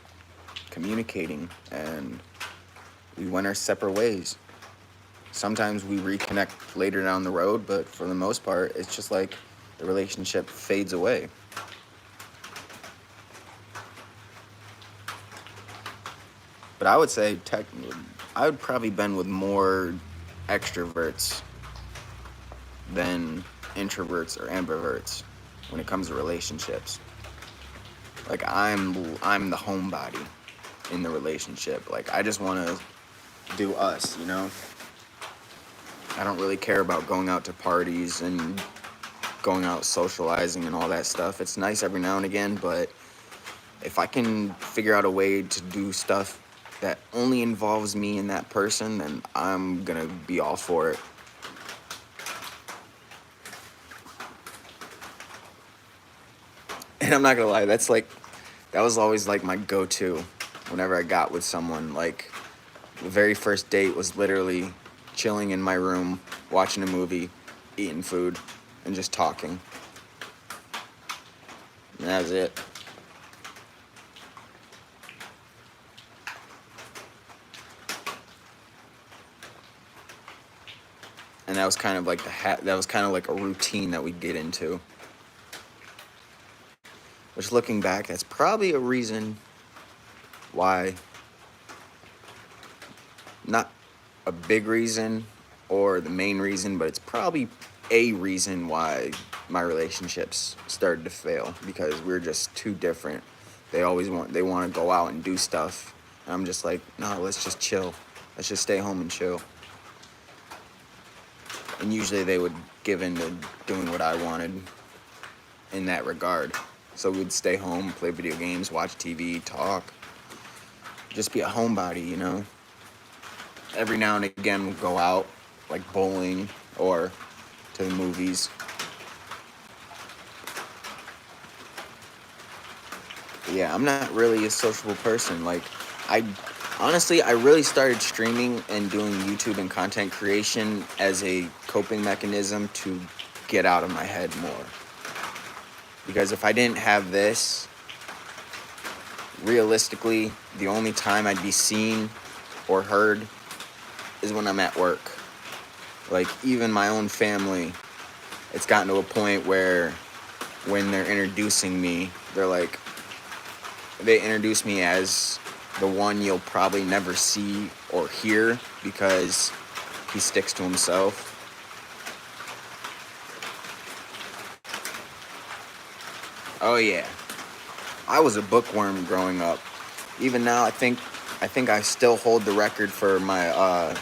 Speaker 1: communicating and we went our separate ways. Sometimes we reconnect later down the road, but for the most part, it's just like the relationship fades away. But I would say I would probably been with more extroverts than introverts or ambiverts when it comes to relationships. Like, I'm the homebody in the relationship. Like, I just want to do us, you know? I don't really care about going out to parties and going out socializing and all that stuff. It's nice every now and again, but if I can figure out a way to do stuff that only involves me and that person, then I'm gonna be all for it. And I'm not gonna lie, that was always like my go-to whenever I got with someone. Like, the very first date was literally chilling in my room, watching a movie, eating food, and just talking. And that was it. And that was kind of like that was kind of like a routine that we'd get into. Which, looking back, that's probably a reason why, not a big reason or the main reason, but it's probably a reason why my relationships started to fail, because we're just too different. They want to go out and do stuff, and I'm just like, no, let's just chill. Let's just stay home and chill. And usually they would give in to doing what I wanted in that regard. So we'd stay home, play video games, watch TV, talk. Just be a homebody, you know? Every now and again we'd go out, like bowling or to the movies. But yeah, I'm not really a sociable person. Like, honestly, I really started streaming and doing YouTube and content creation as a coping mechanism to get out of my head more. Because if I didn't have this, realistically, the only time I'd be seen or heard is when I'm at work. Like, even my own family, it's gotten to a point where when they're introducing me, they introduce me as the one you'll probably never see or hear because he sticks to himself. Oh yeah, I was a bookworm growing up. Even now, I think I still hold the record for my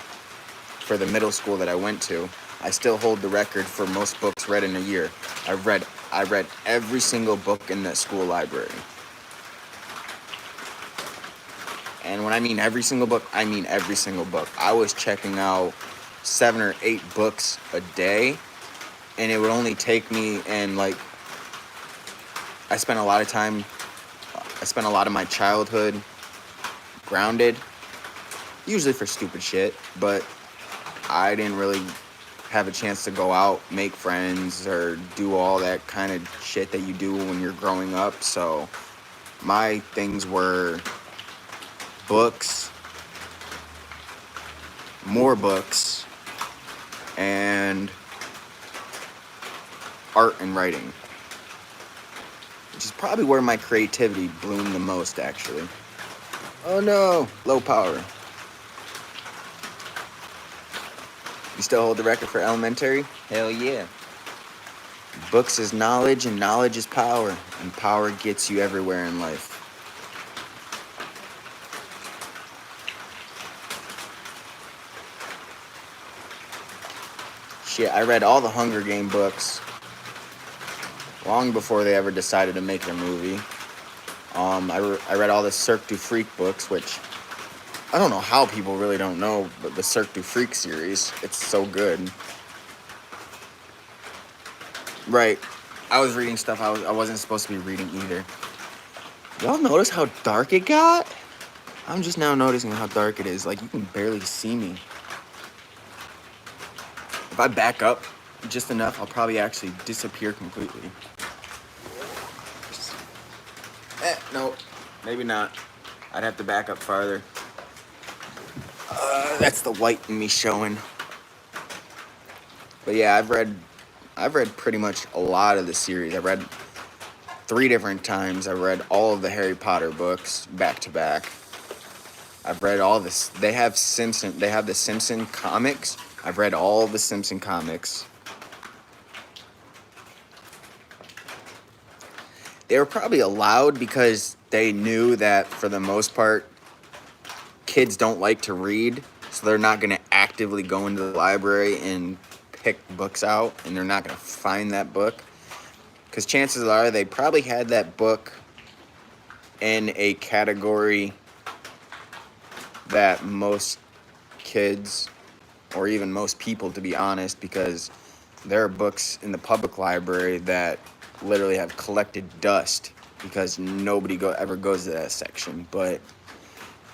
Speaker 1: for the middle school that I went to. I still hold the record for most books read in a year. I read every single book in that school library. And when I mean every single book, I mean every single book. I was checking out 7 or 8 books a day, and it would only take me, and like, I spent a lot of my childhood grounded, usually for stupid shit, but I didn't really have a chance to go out, make friends, or do all that kind of shit that you do when you're growing up. So my things were books, more books, and art and writing, which is probably where my creativity bloomed the most, actually. Oh no, low power. You still hold the record for elementary? Hell yeah. Books is knowledge, and knowledge is power, and power gets you everywhere in life. Shit, I read all the Hunger Game books long before they ever decided to make their movie. I read all the Cirque du Freak books, which I don't know how people really don't know, but the Cirque du Freak series, it's so good. Right. I was reading stuff I wasn't supposed to be reading either. Y'all notice how dark it got? I'm just now noticing how dark it is. Like, you can barely see me. If I back up just enough, I'll probably actually disappear completely. No, maybe not. I'd have to back up farther. That's the white in me showing. But yeah, I've read pretty much a lot of the series. I read 3 different times. I read all of the Harry Potter books back to back. I've read all this. They have the Simpson comics. I've read all the Simpson comics. They were probably allowed because they knew that for the most part, kids don't like to read, so they're not going to actively go into the library and pick books out, and they're not going to find that book. Because chances are they probably had that book in a category that most kids, or even most people, to be honest, because there are books in the public library that literally have collected dust because nobody ever goes to that section. But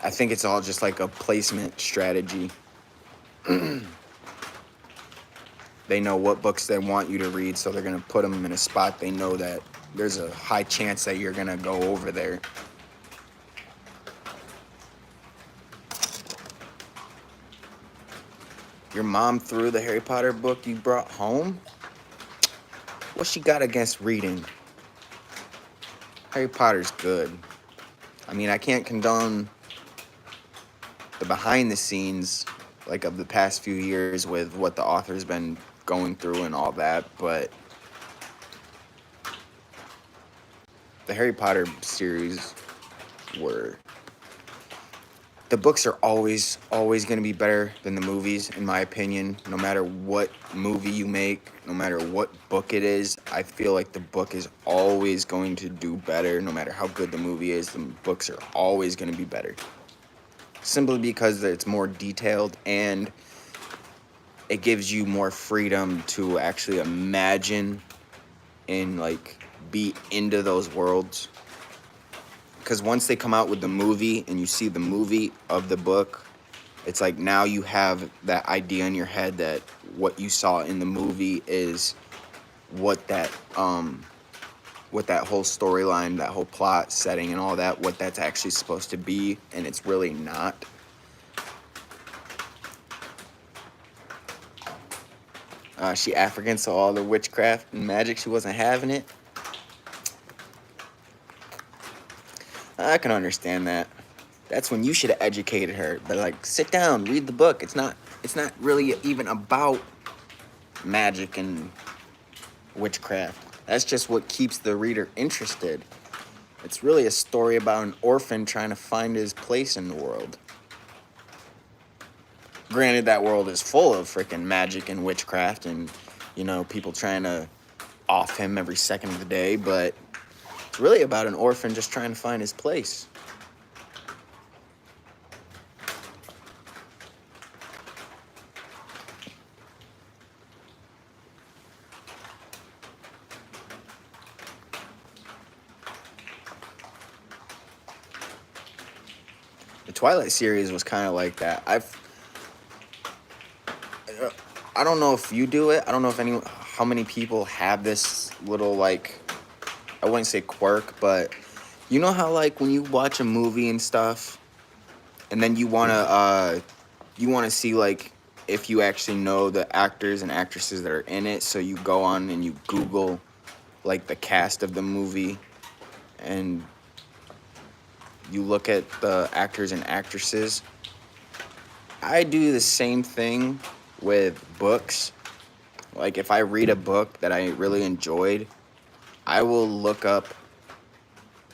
Speaker 1: I think it's all just like a placement strategy. They know what books they want you to read, so they're going to put them in a spot they know that there's a high chance that you're going to go over there. Your mom threw the Harry Potter book you brought home? What she got against reading? Harry Potter's good. I mean, I can't condone the behind the scenes, like, of the past few years with what the author's been going through and all that, but the Harry Potter series the books are always going to be better than the movies, in my opinion. No matter what movie you make, no matter what book it is, I feel like the book is always going to do better. No matter how good the movie is, the books are always going to be better. Simply because it's more detailed and it gives you more freedom to actually imagine and, like, be into those worlds. Because once they come out with the movie and you see the movie of the book, it's like now you have that idea in your head that what you saw in the movie is what that whole storyline, that whole plot setting and all that, what that's actually supposed to be, and it's really not. She African, so all the witchcraft and magic, she wasn't having it. I can understand that. That's when you should have educated her. But, like, sit down, read the book. It's not really even about magic and witchcraft. That's just what keeps the reader interested. It's really a story about an orphan trying to find his place in the world. Granted, that world is full of freaking magic and witchcraft and, you know, people trying to off him every second of the day, but it's really about an orphan just trying to find his place. The Twilight series was kind of like that. I don't know if you do it. I don't know if how many people have this little, like, I wouldn't say quirk, but you know how, like, when you watch a movie and stuff, and then you wanna see, like, if you actually know the actors and actresses that are in it, so you go on and you Google, like, the cast of the movie, and you look at the actors and actresses. I do the same thing with books. Like, if I read a book that I really enjoyed, I will look up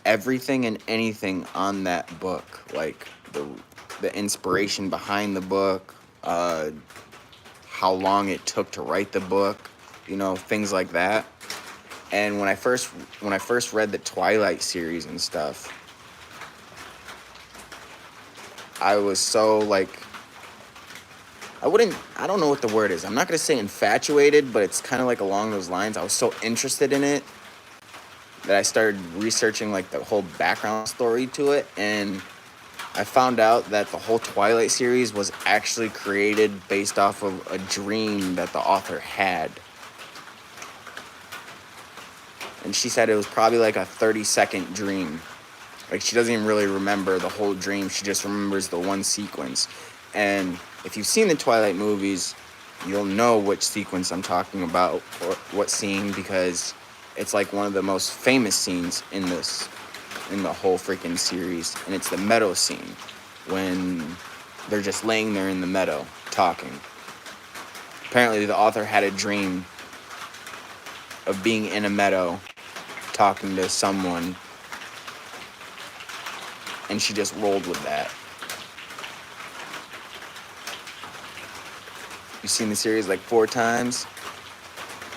Speaker 1: everything and anything on that book, like the inspiration behind the book, how long it took to write the book, things like that. And when I first read the Twilight series and stuff, I was so like, I don't know what the word is. I'm not going to say infatuated, but it's kind of like along those lines. I was so interested in it that I started researching like the whole background story to it, and I found out that the whole Twilight series was actually created based off of a dream that the author had. And she said it was probably like a 30-second dream. Like, she doesn't even really remember the whole dream. She just remembers the one sequence. And if you've seen the Twilight movies, you'll know which sequence I'm talking about or what scene, because it's like one of the most famous scenes in the whole freaking series. And it's the meadow scene when they're just laying there in the meadow talking. Apparently the author had a dream of being in a meadow talking to someone, and she just rolled with that. You've seen the series like 4 times?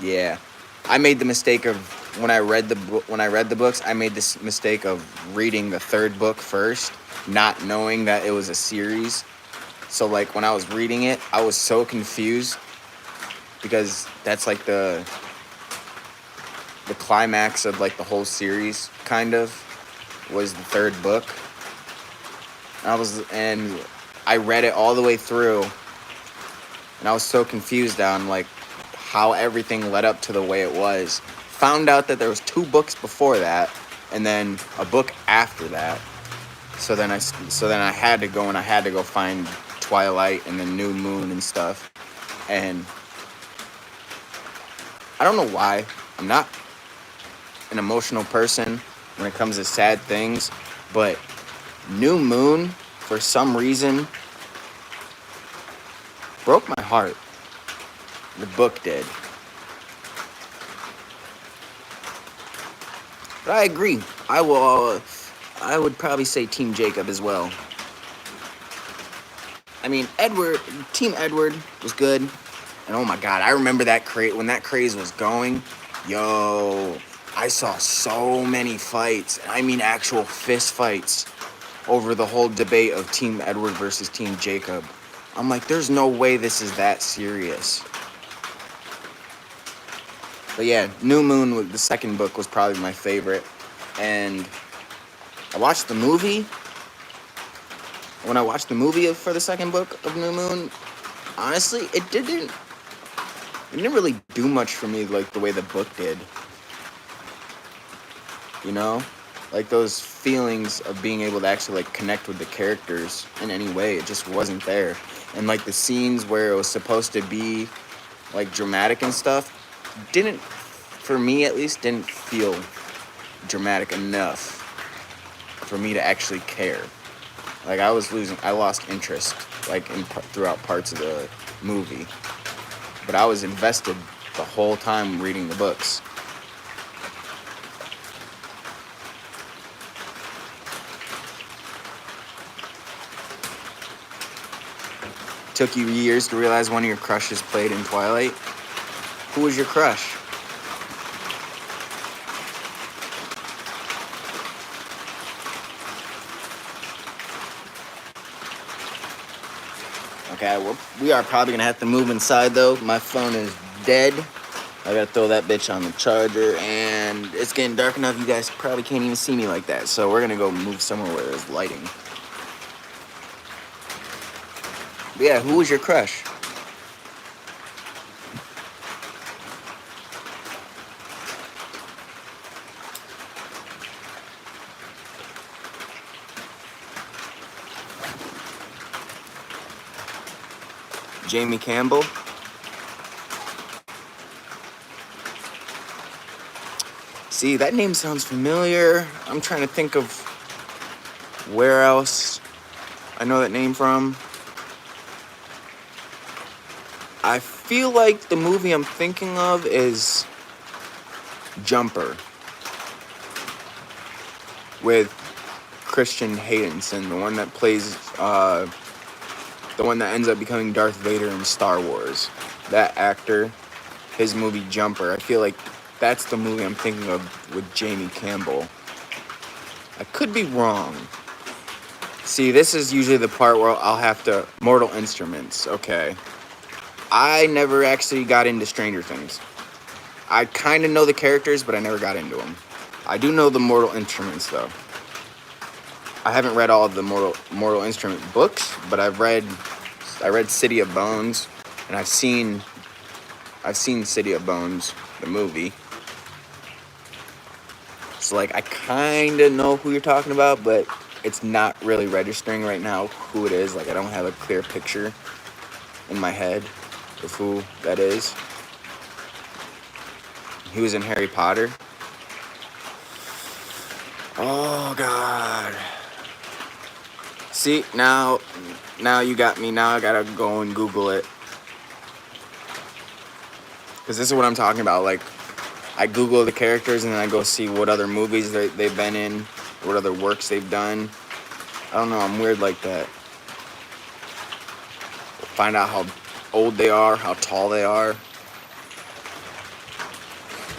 Speaker 1: Yeah. I made the mistake of when I read the books, I made this mistake of reading the 3rd book first, not knowing that it was a series. So like when I was reading it, I was so confused because that's like the climax of like the whole series kind of was the 3rd book. And I read it all the way through, and I was so confused on like how everything led up to the way it was. Found out that there was 2 books before that, and then a book after that. So then I had to go find Twilight and the New Moon and stuff. And I don't know why. I'm not an emotional person when it comes to sad things, but New Moon, for some reason, broke my heart. The book did. But I agree. I would probably say Team Jacob as well. I mean, Team Edward was good. And oh my God, I remember that when that craze was going. Yo, I saw so many fights. I mean, actual fist fights over the whole debate of Team Edward versus Team Jacob. I'm like, there's no way this is that serious. But yeah, New Moon, the 2nd book, was probably my favorite. And I watched the movie. When I watched the movie for the 2nd book of New Moon, honestly, it didn't really do much for me like the way the book did. Like those feelings of being able to actually like connect with the characters in any way, it just wasn't there. And like the scenes where it was supposed to be like dramatic and stuff, for me at least, didn't feel dramatic enough for me to actually care. Like I lost interest like throughout parts of the movie. But I was invested the whole time reading the books. Took you years to realize one of your crushes played in Twilight? Who was your crush? Okay, we are probably gonna have to move inside though. My phone is dead. I gotta throw that bitch on the charger, and it's getting dark enough you guys probably can't even see me like that. So we're gonna go move somewhere where there's lighting. But yeah, who was your crush? Jamie Campbell? See, that name sounds familiar. I'm trying to think of where else I know that name from. I feel like the movie I'm thinking of is Jumper with Christian Haydenson, the one that plays the
Speaker 3: The one that ends up becoming Darth Vader in Star Wars. That actor, his movie Jumper, I feel like that's the movie I'm thinking of with Jamie Campbell. I could be wrong. See, this is usually the part where I'll have to... Mortal Instruments, okay. I never actually got into Stranger Things. I kind of know the characters, but I never got into them. I do know the Mortal Instruments, though. I haven't read all of the Mortal Instrument books, but I read City of Bones, and I've seen City of Bones, the movie. So, like, I kind of know who you're talking about, but it's not really registering right now who it is. Like, I don't have a clear picture in my head of who that is. He was in Harry Potter. Oh, God. See, now you got me. Now I gotta go and Google it. Because this is what I'm talking about. Like, I Google the characters and then I go see what other movies they've been in, what other works they've done. I don't know, I'm weird like that. Find out how old they are, how tall they are.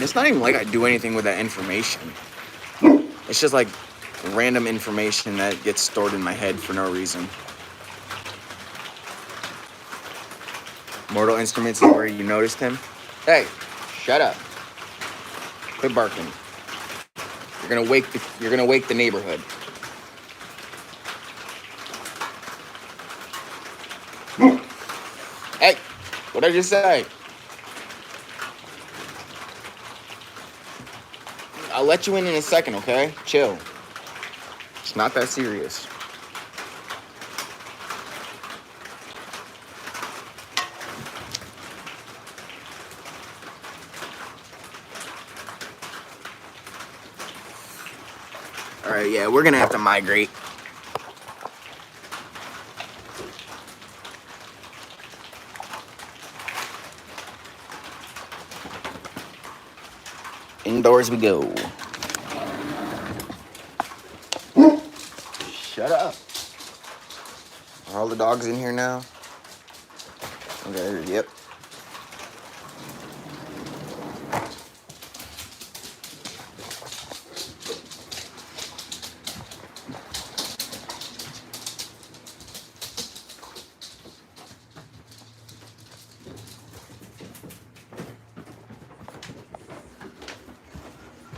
Speaker 3: It's not even like I do anything with that information. It's just like random information that gets stored in my head for no reason. Mortal Instruments is where you noticed him. Hey, shut up. Quit barking. You're gonna wake the neighborhood. Hey, what'd I just say? I'll let you in a second, okay? Chill. It's not that serious. Alright, yeah, we're gonna have to migrate. Indoors we go. Shut up. Are all the dogs in here now? Okay, yep.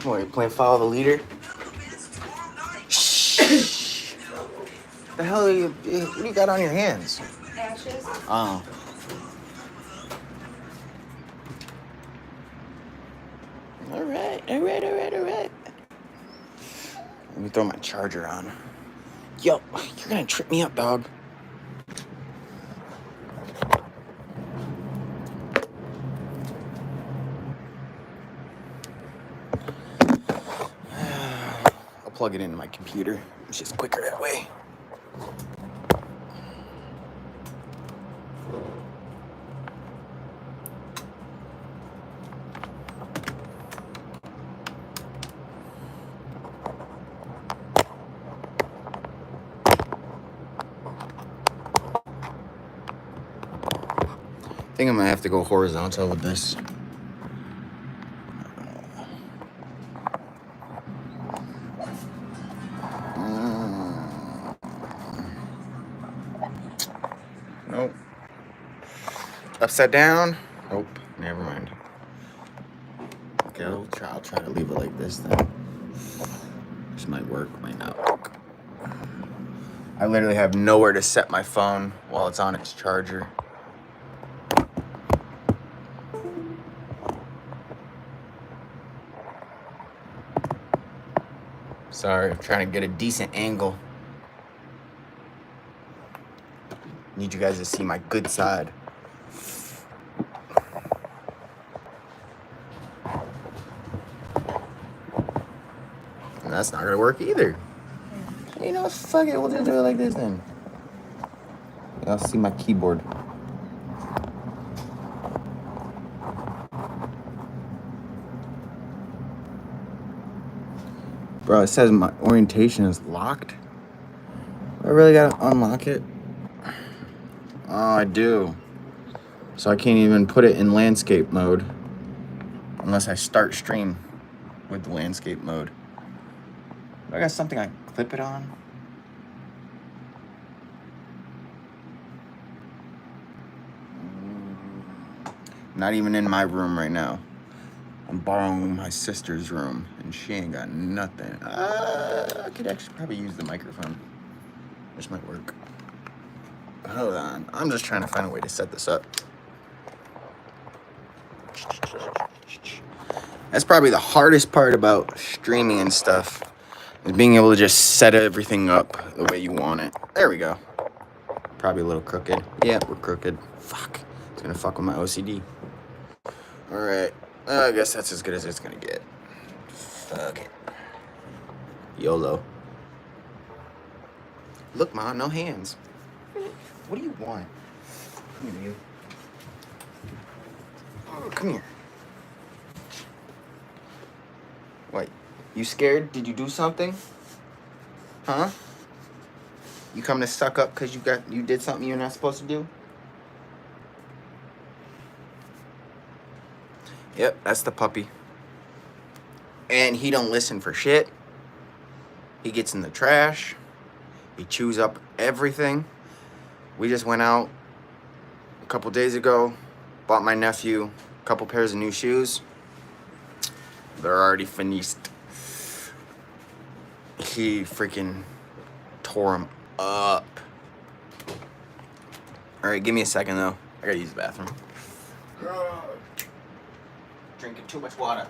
Speaker 3: What, you playing follow the leader? Shh. The hell are you? What do you got on your hands?
Speaker 4: Ashes.
Speaker 3: Oh. All right. Let me throw my charger on. Yo, you're gonna trip me up, dog. I'll plug it into my computer. It's just quicker that way. I think I'm gonna have to go horizontal with this. Nope. Upside down? Nope. Never mind. Okay, I'll try to leave it like this then. This might work, might not work. I literally have nowhere to set my phone while it's on its charger. Sorry, I'm trying to get a decent angle. Need you guys to see my good side. And that's not gonna work either. You know, fuck it, we'll just do it like this then. Y'all see my keyboard. Bro, it says my orientation is locked. I really gotta unlock it. Oh, I do. So I can't even put it in landscape mode unless I start stream with the landscape mode. I got something I can clip it on. Not even in my room right now. I'm borrowing my sister's room, and she ain't got nothing. I could actually probably use the microphone. This might work. Hold on. I'm just trying to find a way to set this up. That's probably the hardest part about streaming and stuff, is being able to just set everything up the way you want it. There we go. Probably a little crooked. Yeah, we're crooked. Fuck. It's gonna fuck with my OCD. Alright. I guess that's as good as it's gonna get. Fuck it. YOLO. Look, Ma, no hands. What do you want? Come here, you. Oh, come here. What? You scared? Did you do something? Huh? You come to suck up because you did something you're not supposed to do? Yep, that's the puppy. And he don't listen for shit. He gets in the trash. He chews up everything. We just went out a couple days ago, bought my nephew a couple pairs of new shoes. They're already finished. He freaking tore them up. Alright, give me a second though. I gotta use the bathroom. Drinking too much water.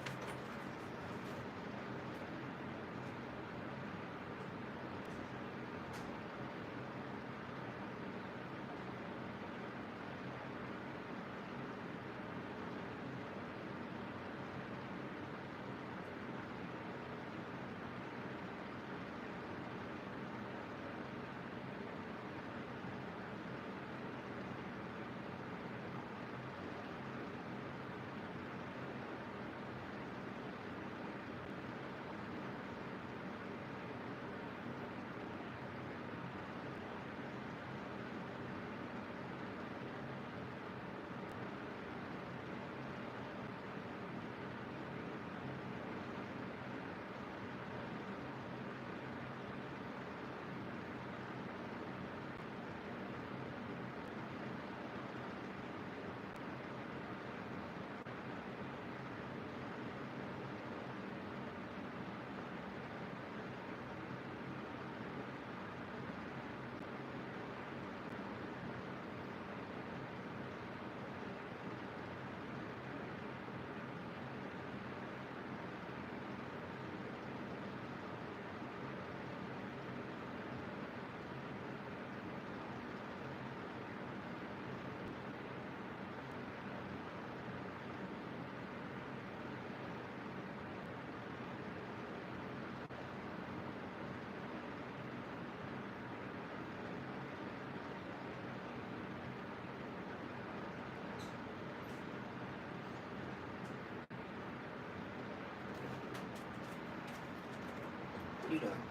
Speaker 3: What are you doing?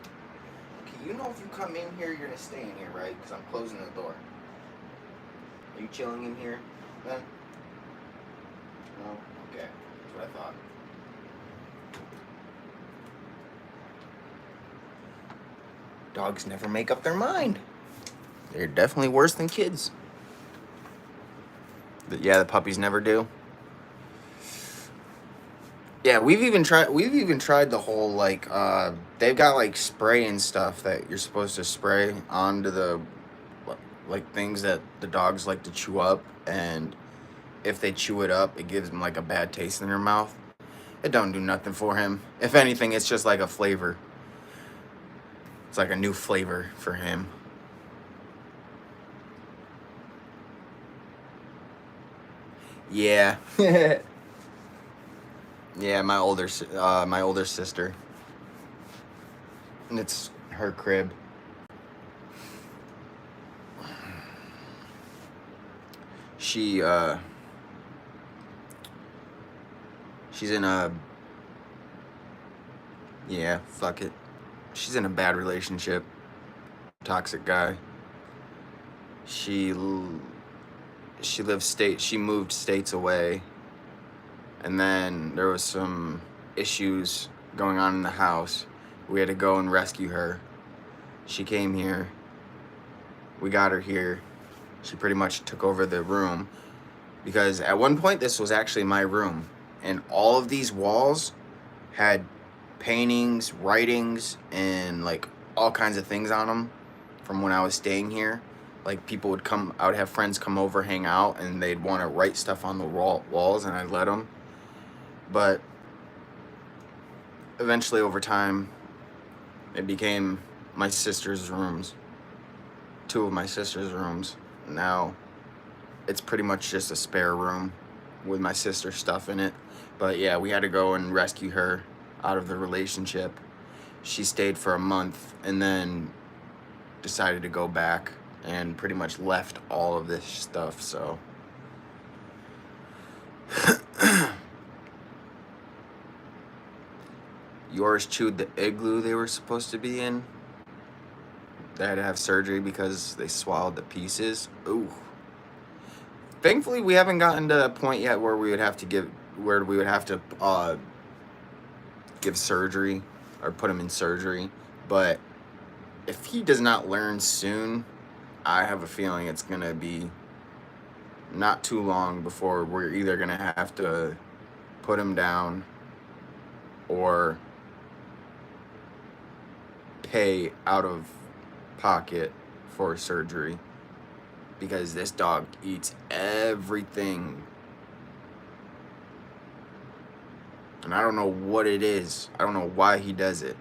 Speaker 3: Okay, you know if you come in here, you're gonna stay in here, right? Because I'm closing the door. Are you chilling in here, then? No? Okay. That's what I thought. Dogs never make up their mind. They're definitely worse than kids. But yeah, the puppies never do. Yeah, we've even tried the whole like they've got like spray and stuff that you're supposed to spray onto the like things that the dogs like to chew up, and if they chew it up, it gives them like a bad taste in their mouth. It don't do nothing for him. If anything, it's just like a flavor. It's like a new flavor for him. Yeah. Yeah, my older sister. And it's her crib. She's in a, yeah, fuck it. She's in a bad relationship. Toxic guy. she moved states away, and then there was some issues going on in the house. We had to go and rescue her. She came here. We got her here. She pretty much took over the room, because at one point this was actually my room, and all of these walls had paintings, writings, and like all kinds of things on them from when I was staying here. Like people would come, I would have friends come over, hang out, and they'd want to write stuff on the walls, and I'd let them. But eventually, over time, it became my sister's rooms. 2 of my sister's rooms. Now, it's pretty much just a spare room with my sister's stuff in it. But yeah, we had to go and rescue her out of the relationship. She stayed for a month and then decided to go back and pretty much left all of this stuff, so. Yours chewed the igloo they were supposed to be in. They had to have surgery because they swallowed the pieces. Ooh. Thankfully, we haven't gotten to a point yet where we would have to give surgery or put him in surgery. But if he does not learn soon, I have a feeling it's gonna be not too long before we're either gonna have to put him down or pay out of pocket for surgery, because this dog eats everything. And I don't know what it is. I don't know why he does it.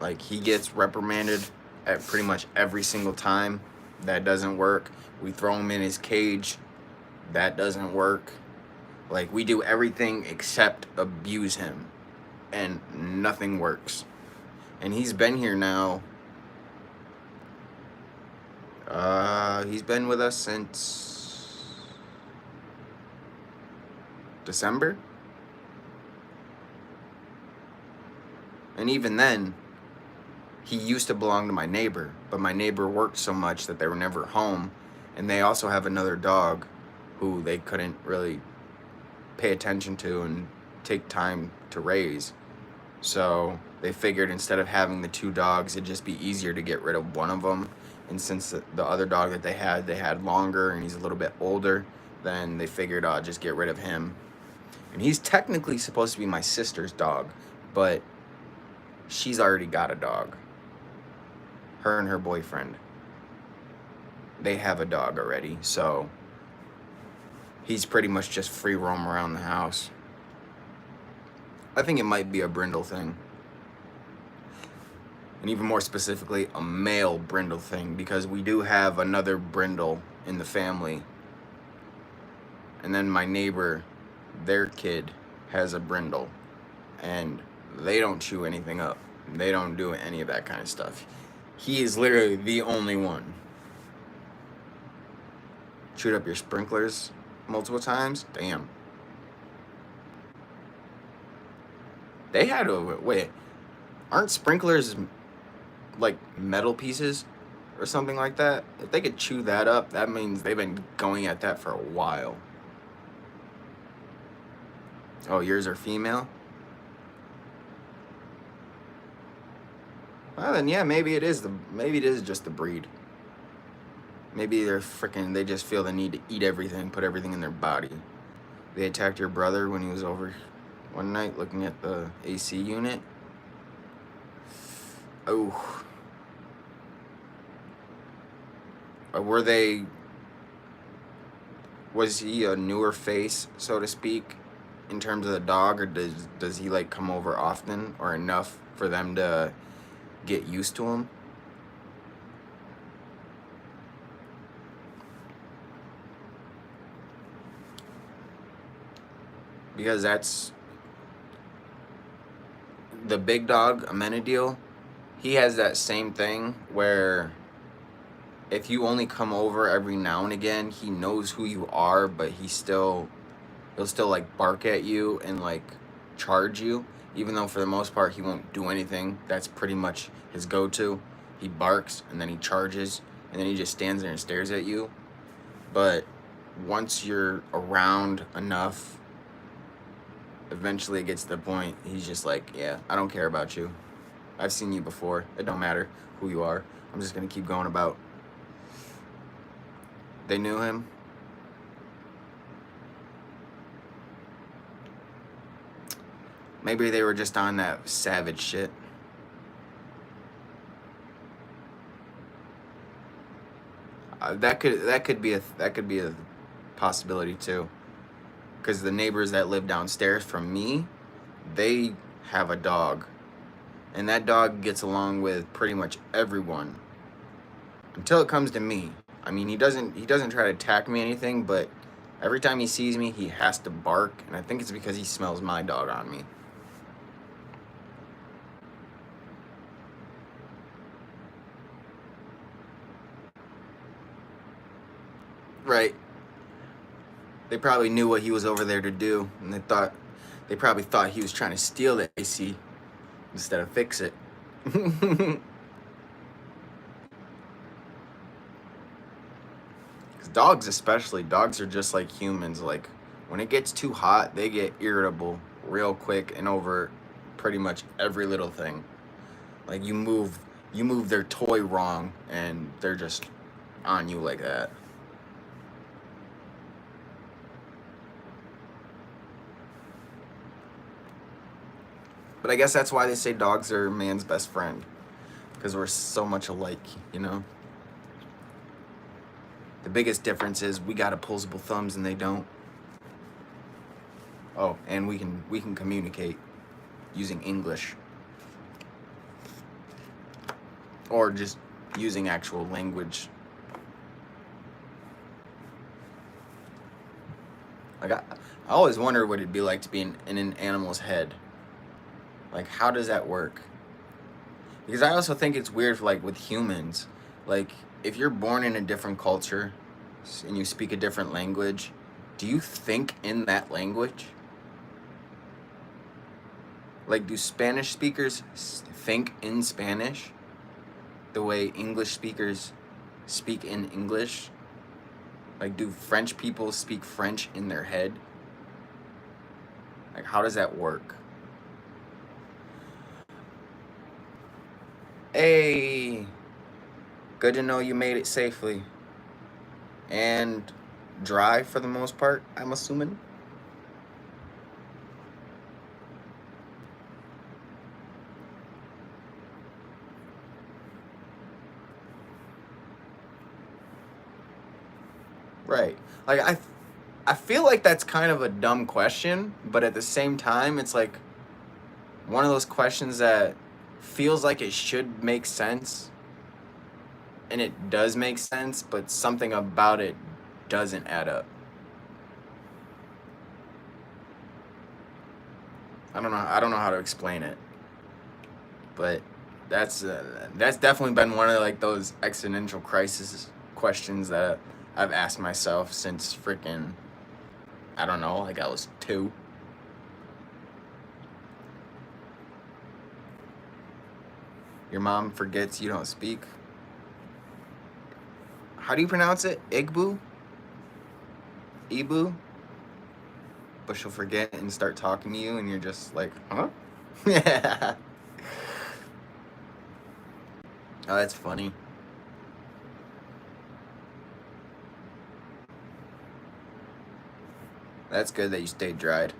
Speaker 3: Like, he gets reprimanded at pretty much every single time. That doesn't work. We throw him in his cage. That doesn't work. Like, we do everything except abuse him, and nothing works. And he's been here now. He's been with us since December. And even then, he used to belong to my neighbor, but my neighbor worked so much that they were never home. And they also have another dog who they couldn't really pay attention to and take time to raise. So they figured instead of having the 2 dogs, it'd just be easier to get rid of one of them. And since the other dog that they had longer and he's a little bit older, then they figured I'd just get rid of him. And he's technically supposed to be my sister's dog, but she's already got a dog. Her and her boyfriend. They have a dog already, so he's pretty much just free roam around the house. I think it might be a brindle thing. And even more specifically, a male brindle thing, because we do have another brindle in the family. And then my neighbor, their kid, has a brindle. And they don't chew anything up. They don't do any of that kind of stuff. He is literally the only one. Chewed up your sprinklers multiple times? Damn. They had to, wait, aren't sprinklers like metal pieces or something like that? If they could chew that up, that means they've been going at that for a while. Oh, yours are female? Well then, yeah, maybe it is just the breed. Maybe they just feel the need to eat everything, put everything in their body. They attacked your brother when he was over one night looking at the AC unit. Oh. Was he a newer face, so to speak, in terms of the dog, or does he like come over often or enough for them to get used to him? Because that's the big dog, Amenadiel. He has that same thing where if you only come over every now and again, he knows who you are, but he'll still like bark at you and like charge you, even though for the most part he won't do anything. That's pretty much his go-to. He barks and then he charges, and then he just stands there and stares at you. But once you're around enough, eventually it gets to the point he's just like, yeah, I don't care about you. I've seen you before. It don't matter who you are. I'm just gonna keep going about. They knew him. Maybe they were just on that savage shit. That could be a possibility too. Because the neighbors that live downstairs from me, they have a dog, and that dog gets along with pretty much everyone. Until it comes to me. I mean, he doesn't try to attack me or anything, but every time he sees me, he has to bark, and I think it's because he smells my dog on me. Right. They probably knew what he was over there to do, and they probably thought he was trying to steal the AC instead of fix it. Because dogs especially, dogs are just like humans. Like, when it gets too hot, they get irritable real quick and over pretty much every little thing. Like, you move their toy wrong, and they're just on you like that. But I guess that's why they say dogs are man's best friend. Because we're so much alike, you know? The biggest difference is we got opposable thumbs and they don't. Oh, and we can communicate using English. Or just using actual language. Like, I always wonder what it'd be like to be in an animal's head. Like, how does that work? Because I also think it's weird, like, with humans. Like, if you're born in a different culture and you speak a different language, do you think in that language? Like, do Spanish speakers think in Spanish the way English speakers speak in English? Like, do French people speak French in their head? Like, how does that work? Hey, good to know you made it safely. And dry for the most part, I'm assuming. Right. Like, I feel like that's kind of a dumb question, but at the same time, it's like one of those questions that feels like it should make sense, and it does make sense, but something about it doesn't add up. I don't know how to explain it, but that's definitely been one of like those existential crisis questions that I've asked myself since freaking, I don't know, like I was 2. Your mom forgets you don't speak. How do you pronounce it? Igbo? Ibu? But she'll forget and start talking to you and you're just like, huh? Yeah. Oh, that's funny. That's good that you stayed dried.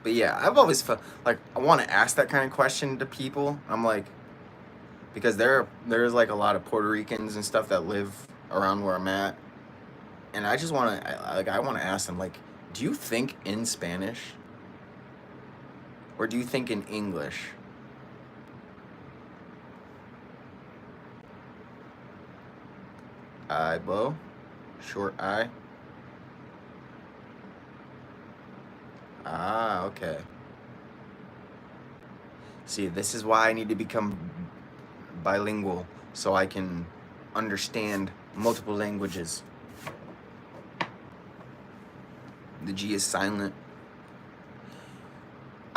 Speaker 3: But yeah, I've always felt like I want to ask that kind of question to people. I'm like, because there's like a lot of Puerto Ricans and stuff that live around where I'm at, and I just want to I want to ask them, like, do you think in Spanish or do you think in English? Ibo, short I. Ah, okay. See, this is why I need to become bilingual, so I can understand multiple languages. The G is silent.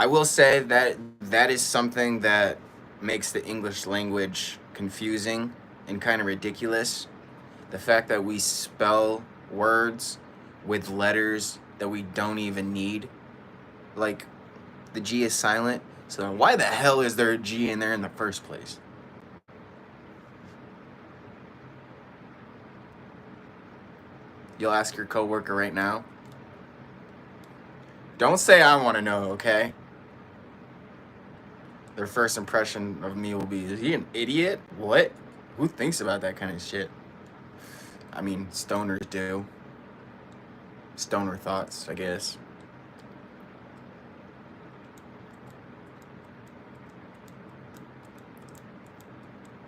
Speaker 3: I will say that that is something that makes the English language confusing and kind of ridiculous. The fact that we spell words with letters that we don't even need. Like, the G is silent, so then why the hell is there a G in there in the first place? You'll ask your coworker right now. Don't say I want to know, okay? Their first impression of me will be, is he an idiot? What? Who thinks about that kind of shit? I mean, stoners do. Stoner thoughts, I guess.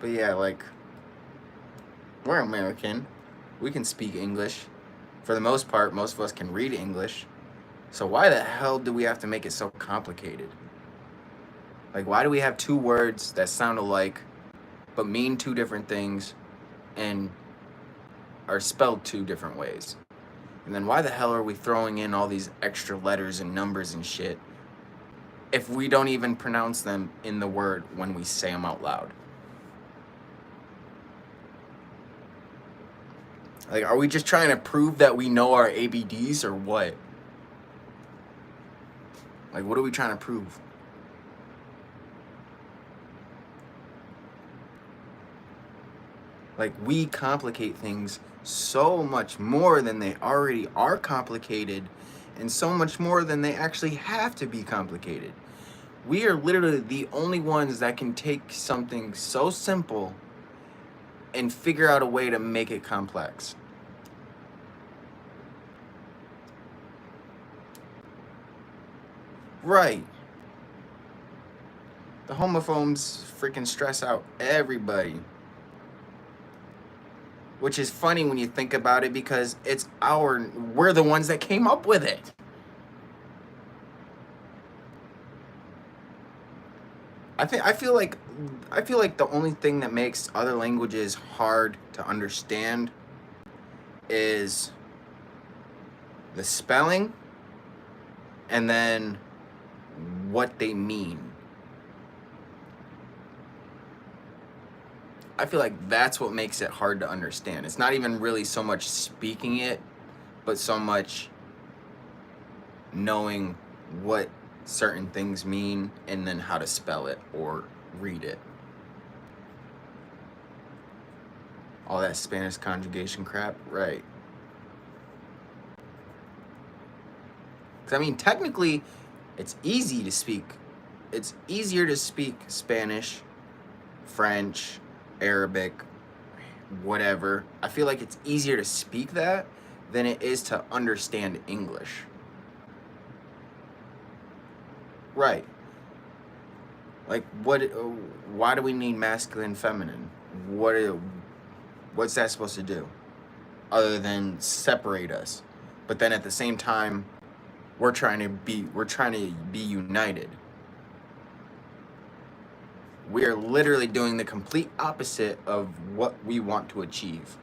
Speaker 3: But yeah, like, we're American. We can speak English. For the most part, most of us can read English. So why the hell do we have to make it so complicated? Like, why do we have two words that sound alike but mean two different things and are spelled two different ways? And then why the hell are we throwing in all these extra letters and numbers and shit if we don't even pronounce them in the word when we say them out loud? Like, are we just trying to prove that we know our ABDs or what? Like, what are we trying to prove? Like, we complicate things so much more than they already are complicated, and so much more than they actually have to be complicated. We are literally the only ones that can take something so simple and figure out a way to make it complex. Right. The homophobes freaking stress out everybody. Which is funny when you think about it, because we're the ones that came up with it. I feel like the only thing that makes other languages hard to understand is the spelling and then what they mean. I feel like that's what makes it hard to understand. It's not even really so much speaking it, but so much knowing what certain things mean and then how to spell it or read it. All that Spanish conjugation crap, right? Because, I mean, technically, it's easy to speak. It's easier to speak Spanish, French, Arabic, whatever. I feel like it's easier to speak that than it is to understand English. Right. Like, why do we need masculine, feminine? What's that supposed to do? Other than separate us. But then at the same time, we're trying to be united. We are literally doing the complete opposite of what we want to achieve.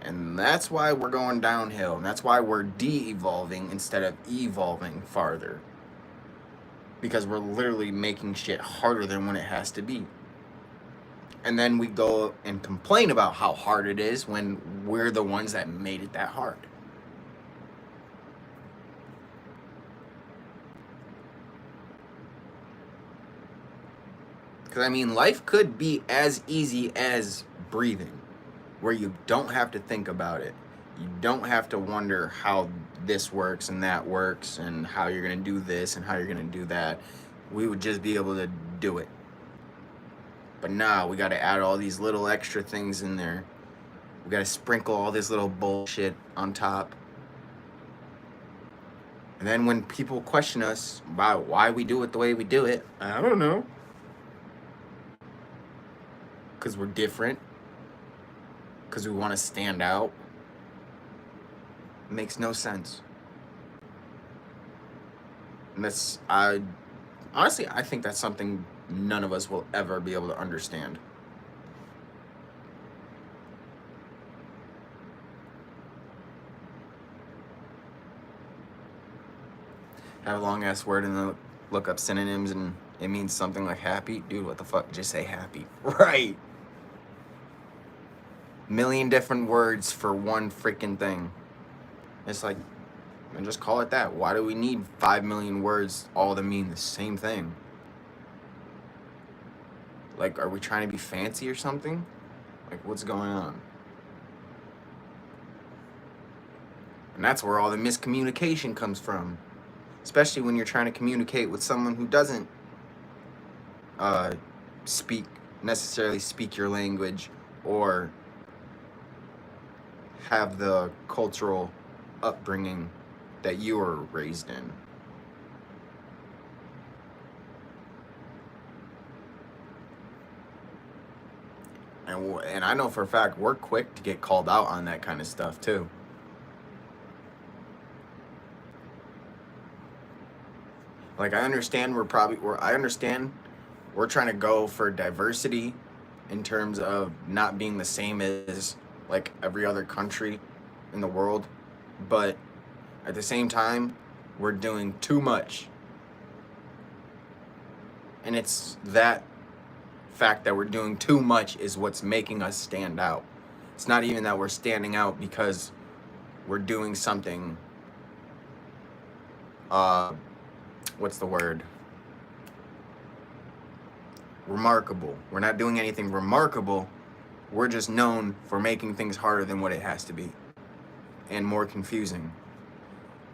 Speaker 3: And that's why we're going downhill. And that's why we're de-evolving instead of evolving farther. Because we're literally making shit harder than when it has to be. And then we go and complain about how hard it is when we're the ones that made it that hard. Because, I mean, life could be as easy as breathing, where you don't have to think about it. You don't have to wonder how this works and that works and how you're going to do this and how you're going to do that. We would just be able to do it. But now we got to add all these little extra things in there. We got to sprinkle all this little bullshit on top. And then when people question us about why we do it the way we do it, I don't know. Because we're different. Because we want to stand out. It makes no sense. And honestly, I think that's something none of us will ever be able to understand. have a long ass word and then look up synonyms and it means something like happy. Dude, what the fuck? Just say happy. Right. Million different words for one freaking thing. It's like, and just call it that. Why do we need 5 million words all to mean the same thing? Like, are we trying to be fancy or something? Like, what's going on? And that's where all the miscommunication comes from. Especially when you're trying to communicate with someone who doesn't necessarily speak your language or have the cultural upbringing that you were raised in. And I know for a fact we're quick to get called out on that kind of stuff too. Like, I understand we're trying to go for diversity in terms of not being the same as like every other country in the world, but at the same time we're doing too much. And it's that fact that we're doing too much is what's making us stand out. It's not even that we're standing out because we're doing something what's the word? Remarkable. We're not doing anything remarkable. We're just known for making things harder than what it has to be and more confusing.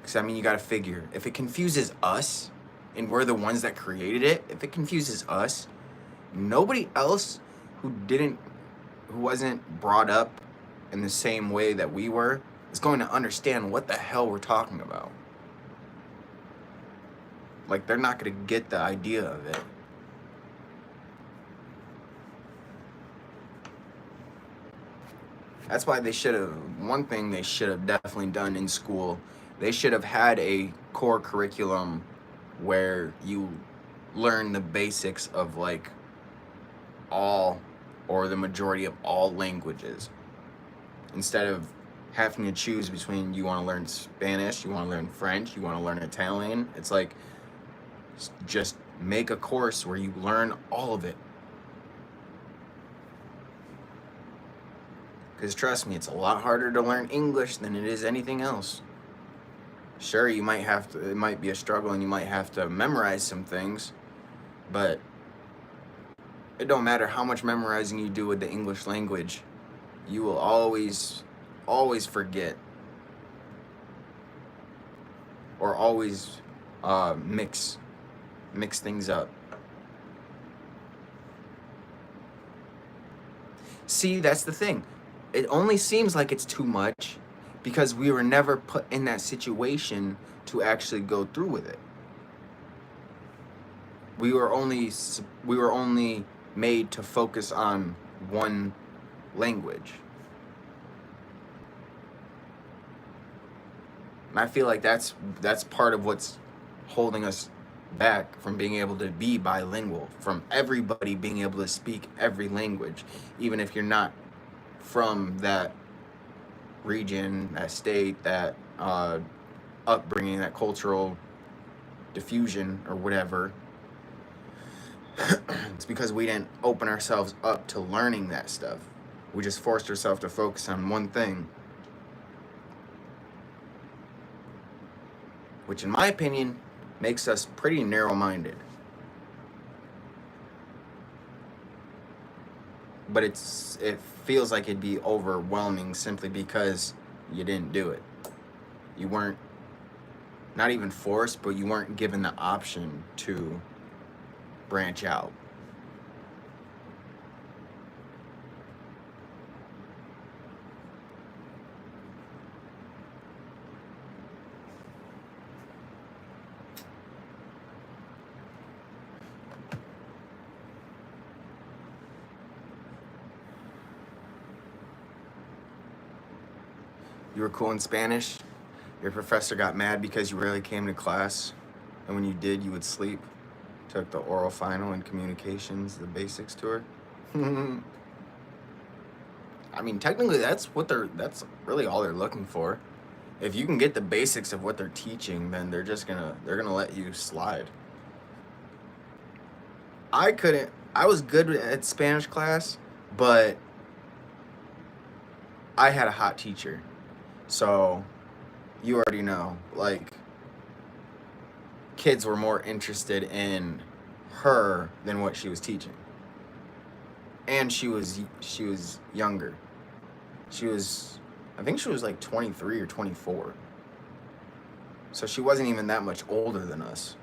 Speaker 3: Because, I mean, you got to figure, if it confuses us and we're the ones that created it, if it confuses us, nobody else who wasn't brought up in the same way that we were is going to understand what the hell we're talking about. Like, they're not going to get the idea of it. That's why one thing they should have definitely done in school, they should have had a core curriculum where you learn the basics of like all or the majority of all languages. Instead of having to choose between you want to learn Spanish, you want to learn French, you want to learn Italian. It's like, just make a course where you learn all of it. Because trust me, it's a lot harder to learn English than it is anything else. Sure, it might be a struggle and you might have to memorize some things, but it don't matter how much memorizing you do with the English language, you will always forget or always mix things up. See, that's the thing. It only seems like it's too much because we were never put in that situation to actually go through with it. We were only made to focus on one language. And I feel like that's part of what's holding us back from being able to be bilingual, from everybody being able to speak every language, even if you're not from that region, that state, that upbringing, that cultural diffusion or whatever. It's because we didn't open ourselves up to learning that stuff. We just forced ourselves to focus on one thing, which in my opinion makes us pretty narrow-minded. But it feels like it'd be overwhelming simply because you didn't do it. You weren't, not even forced, but you weren't given the option to branch out. You were cool in Spanish. Your professor got mad because you rarely came to class. And when you did, you would sleep. Took the oral final and communications, the basics to her. I mean, technically, that's really all they're looking for. If you can get the basics of what they're teaching, then they're gonna let you slide. I was good at Spanish class, but I had a hot teacher. So you already know, like, kids were more interested in her than what she was teaching. And she was younger. I think she was like 23 or 24. So she wasn't even that much older than us.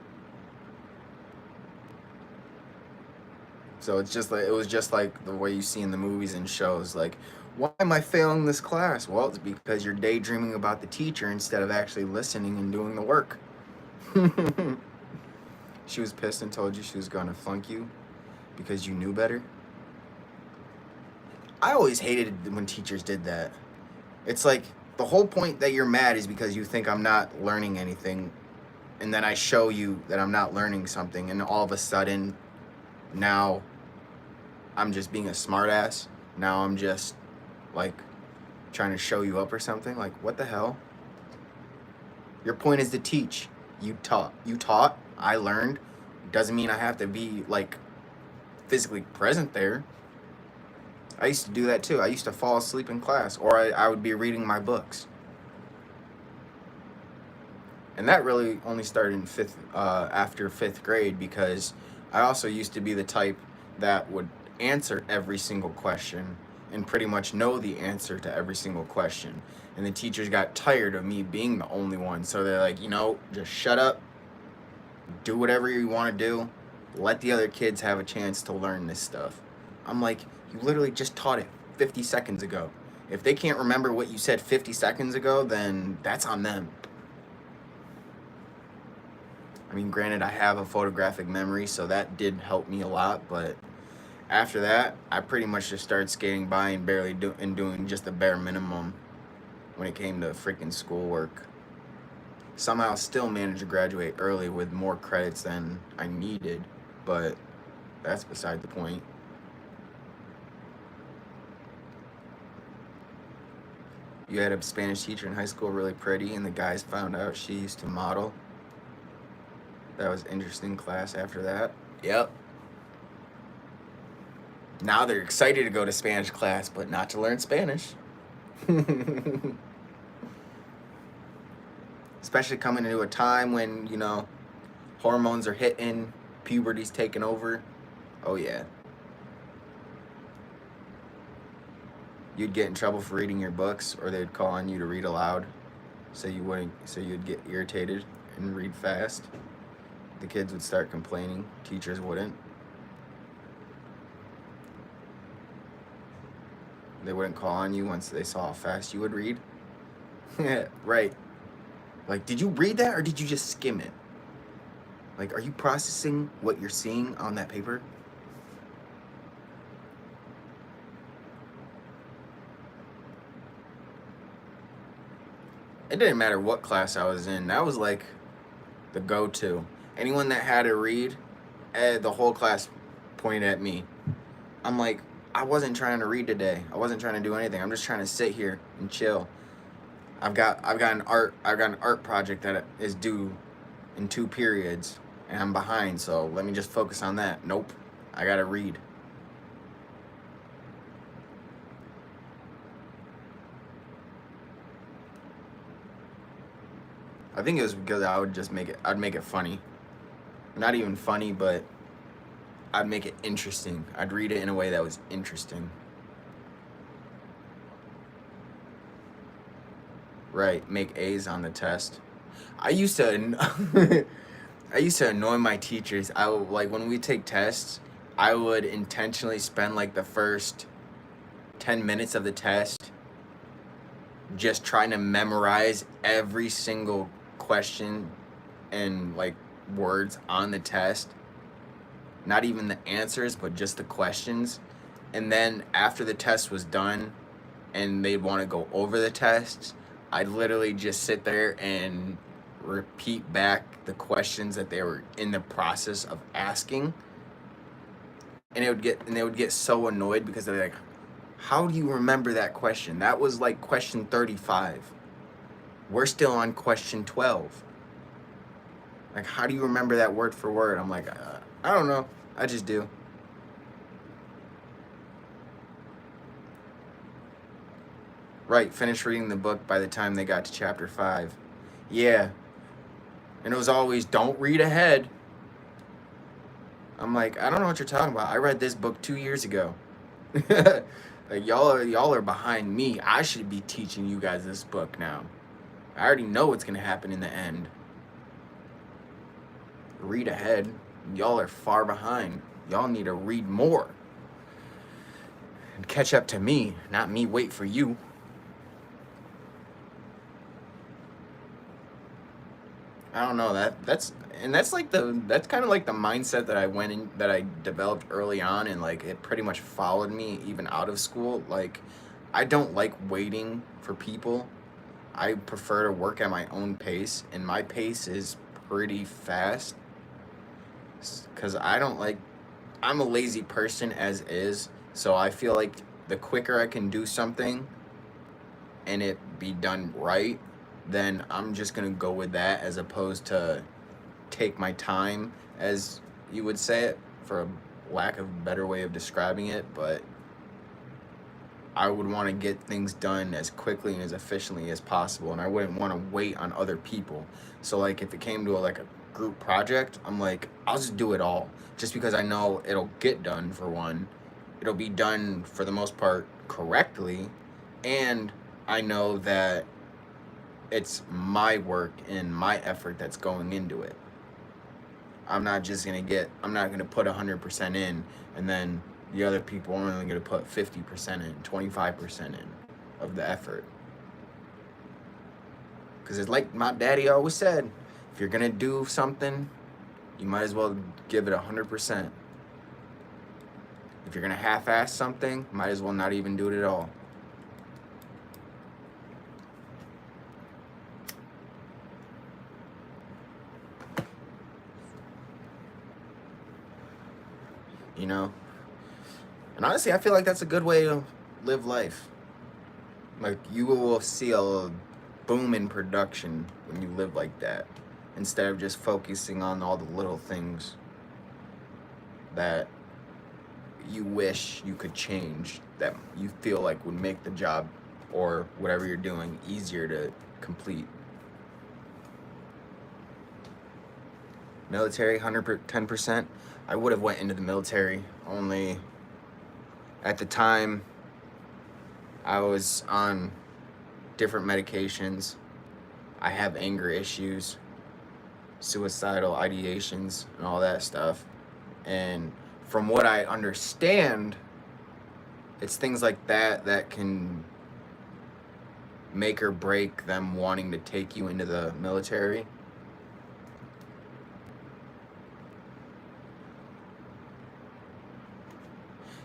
Speaker 3: So it was just like the way you see in the movies and shows, like, why am I failing this class? Well, it's because you're daydreaming about the teacher instead of actually listening and doing the work. She was pissed and told you she was gonna flunk you because you knew better. I always hated when teachers did that. It's like the whole point that you're mad is because you think I'm not learning anything, and then I show you that I'm not learning something, and all of a sudden, now I'm just being a smartass. Now I'm just like trying to show you up or something. Like, what the hell? Your point is to teach. You taught. I learned. Doesn't mean I have to be like physically present there. I used to do that too. I used to fall asleep in class, or I would be reading my books. And that really only started in after fifth grade, because I also used to be the type that would answer every single question and pretty much know the answer to every single question. And the teachers got tired of me being the only one. So they're like, just shut up, do whatever you want to do, let the other kids have a chance to learn this stuff. I'm like, you literally just taught it 50 seconds ago. If they can't remember what you said 50 seconds ago, then that's on them. I mean, granted, I have a photographic memory, so that did help me a lot, but after that, I pretty much just started skating by and doing just the bare minimum when it came to freaking schoolwork. Somehow still managed to graduate early with more credits than I needed, but that's beside the point. You had a Spanish teacher in high school, really pretty, and the guys found out she used to model. That was interesting class after that.
Speaker 1: Yep.
Speaker 3: Now they're excited to go to Spanish class, but not to learn Spanish. Especially coming into a time when, hormones are hitting, puberty's taking over. Oh yeah. You'd get in trouble for reading your books, or they'd call on you to read aloud, so you'd get irritated and read fast. The kids would start complaining, teachers wouldn't. They wouldn't call on you once they saw how fast you would read. Right. Like, did you read that or did you just skim it? Like, are you processing what you're seeing on that paper? It didn't matter what class I was in. That was like the go-to. Anyone that had to read, the whole class pointed at me. I'm like, I wasn't trying to read today. I wasn't trying to do anything. I'm just trying to sit here and chill. I've got an art project that is due in 2 periods, and I'm behind. So let me just focus on that. Nope, I gotta read. I think it was because I'd make it funny. Not even funny, but I'd make it interesting. I'd read it in a way that was interesting. Right, make A's on the test. I used to annoy my teachers. I would, like, when we take tests, I would intentionally spend like the first 10 minutes of the test just trying to memorize every single question and like words on the test. Not even the answers, but just the questions. And then after the test was done and they'd want to go over the tests, I'd literally just sit there and repeat back the questions that they were in the process of asking. And they would get so annoyed because they're like, how do you remember that question? That was like question 35. We're still on question 12. Like, how do you remember that word for word? I'm like, I don't know. I just do. Right, finished reading the book by the time they got to chapter 5. Yeah. And it was always, don't read ahead. I'm like, I don't know what you're talking about. I read this book 2 years ago. Like, y'all are behind me. I should be teaching you guys this book now. I already know what's gonna happen in the end. Read ahead. Y'all are far behind. Y'all need to read more and catch up to me, not me wait for you. I don't know, that's kind of like the mindset that I developed early on, and like it pretty much followed me even out of school. Like, I don't like waiting for people. I prefer to work at my own pace, and my pace is pretty fast because I'm a lazy person as is, so I feel like the quicker I can do something and it be done right, then I'm just gonna go with that, as opposed to take my time, as you would say it, for a lack of a better way of describing it. But I would want to get things done as quickly and as efficiently as possible, and I wouldn't want to wait on other people. So like, if it came to a group project, I'm like, I'll just do it all, just because I know it'll get done. For one, it'll be done for the most part correctly, and I know that it's my work and my effort that's going into it. I'm not gonna put 100% in, and then the other people are only gonna put 50% in, 25% in of the effort. Because it's like my daddy always said, if you're gonna do something, you might as well give it 100%. If you're gonna half-ass something, might as well not even do it at all. You know? And honestly, I feel like that's a good way to live life. Like, you will see a boom in production when you live like that, instead of just focusing on all the little things that you wish you could change, that you feel like would make the job or whatever you're doing easier to complete. Military, 110%. I would have went into the military, only at the time I was on different medications. I have anger issues, suicidal ideations, and all that stuff. And from what I understand, it's things like that that can make or break them wanting to take you into the military.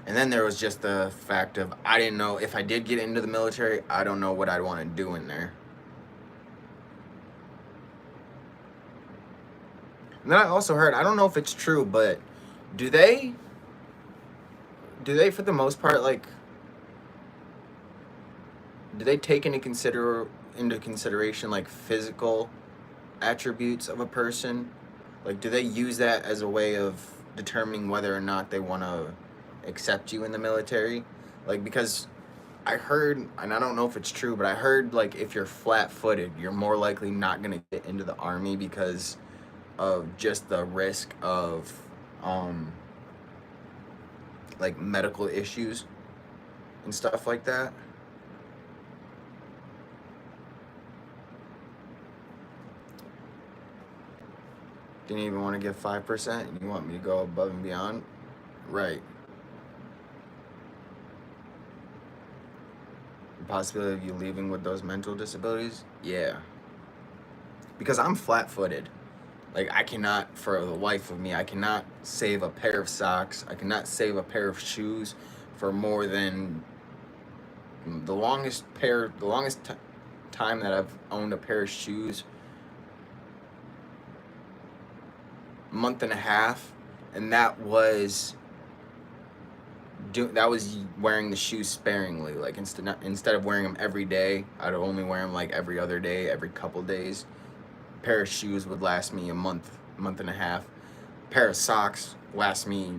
Speaker 3: And then there was just the fact of, I didn't know if I did get into the military, I don't know what I'd want to do in there. And then I also heard, I don't know if it's true, but do they for the most part, like, do they take into consideration like physical attributes of a person? Like, do they use that as a way of determining whether or not they want to accept you in the military? Like, because I heard, and I don't know if it's true, but I heard, like, if you're flat-footed, you're more likely not going to get into the army because of just the risk of like medical issues and stuff like that. Didn't even want to give 5%. You want me to go above and beyond? Right. The possibility of you leaving with those mental disabilities? Yeah. Because I'm flat-footed. Like, I cannot, for the life of me, I cannot save a pair of socks. I cannot save a pair of shoes for more than the longest time that I've owned a pair of shoes, month and a half, and that was that was wearing the shoes sparingly. Like instead of wearing them every day, I'd only wear them like every other day, every couple days. A pair of shoes would last me a month and a half. A pair of socks last me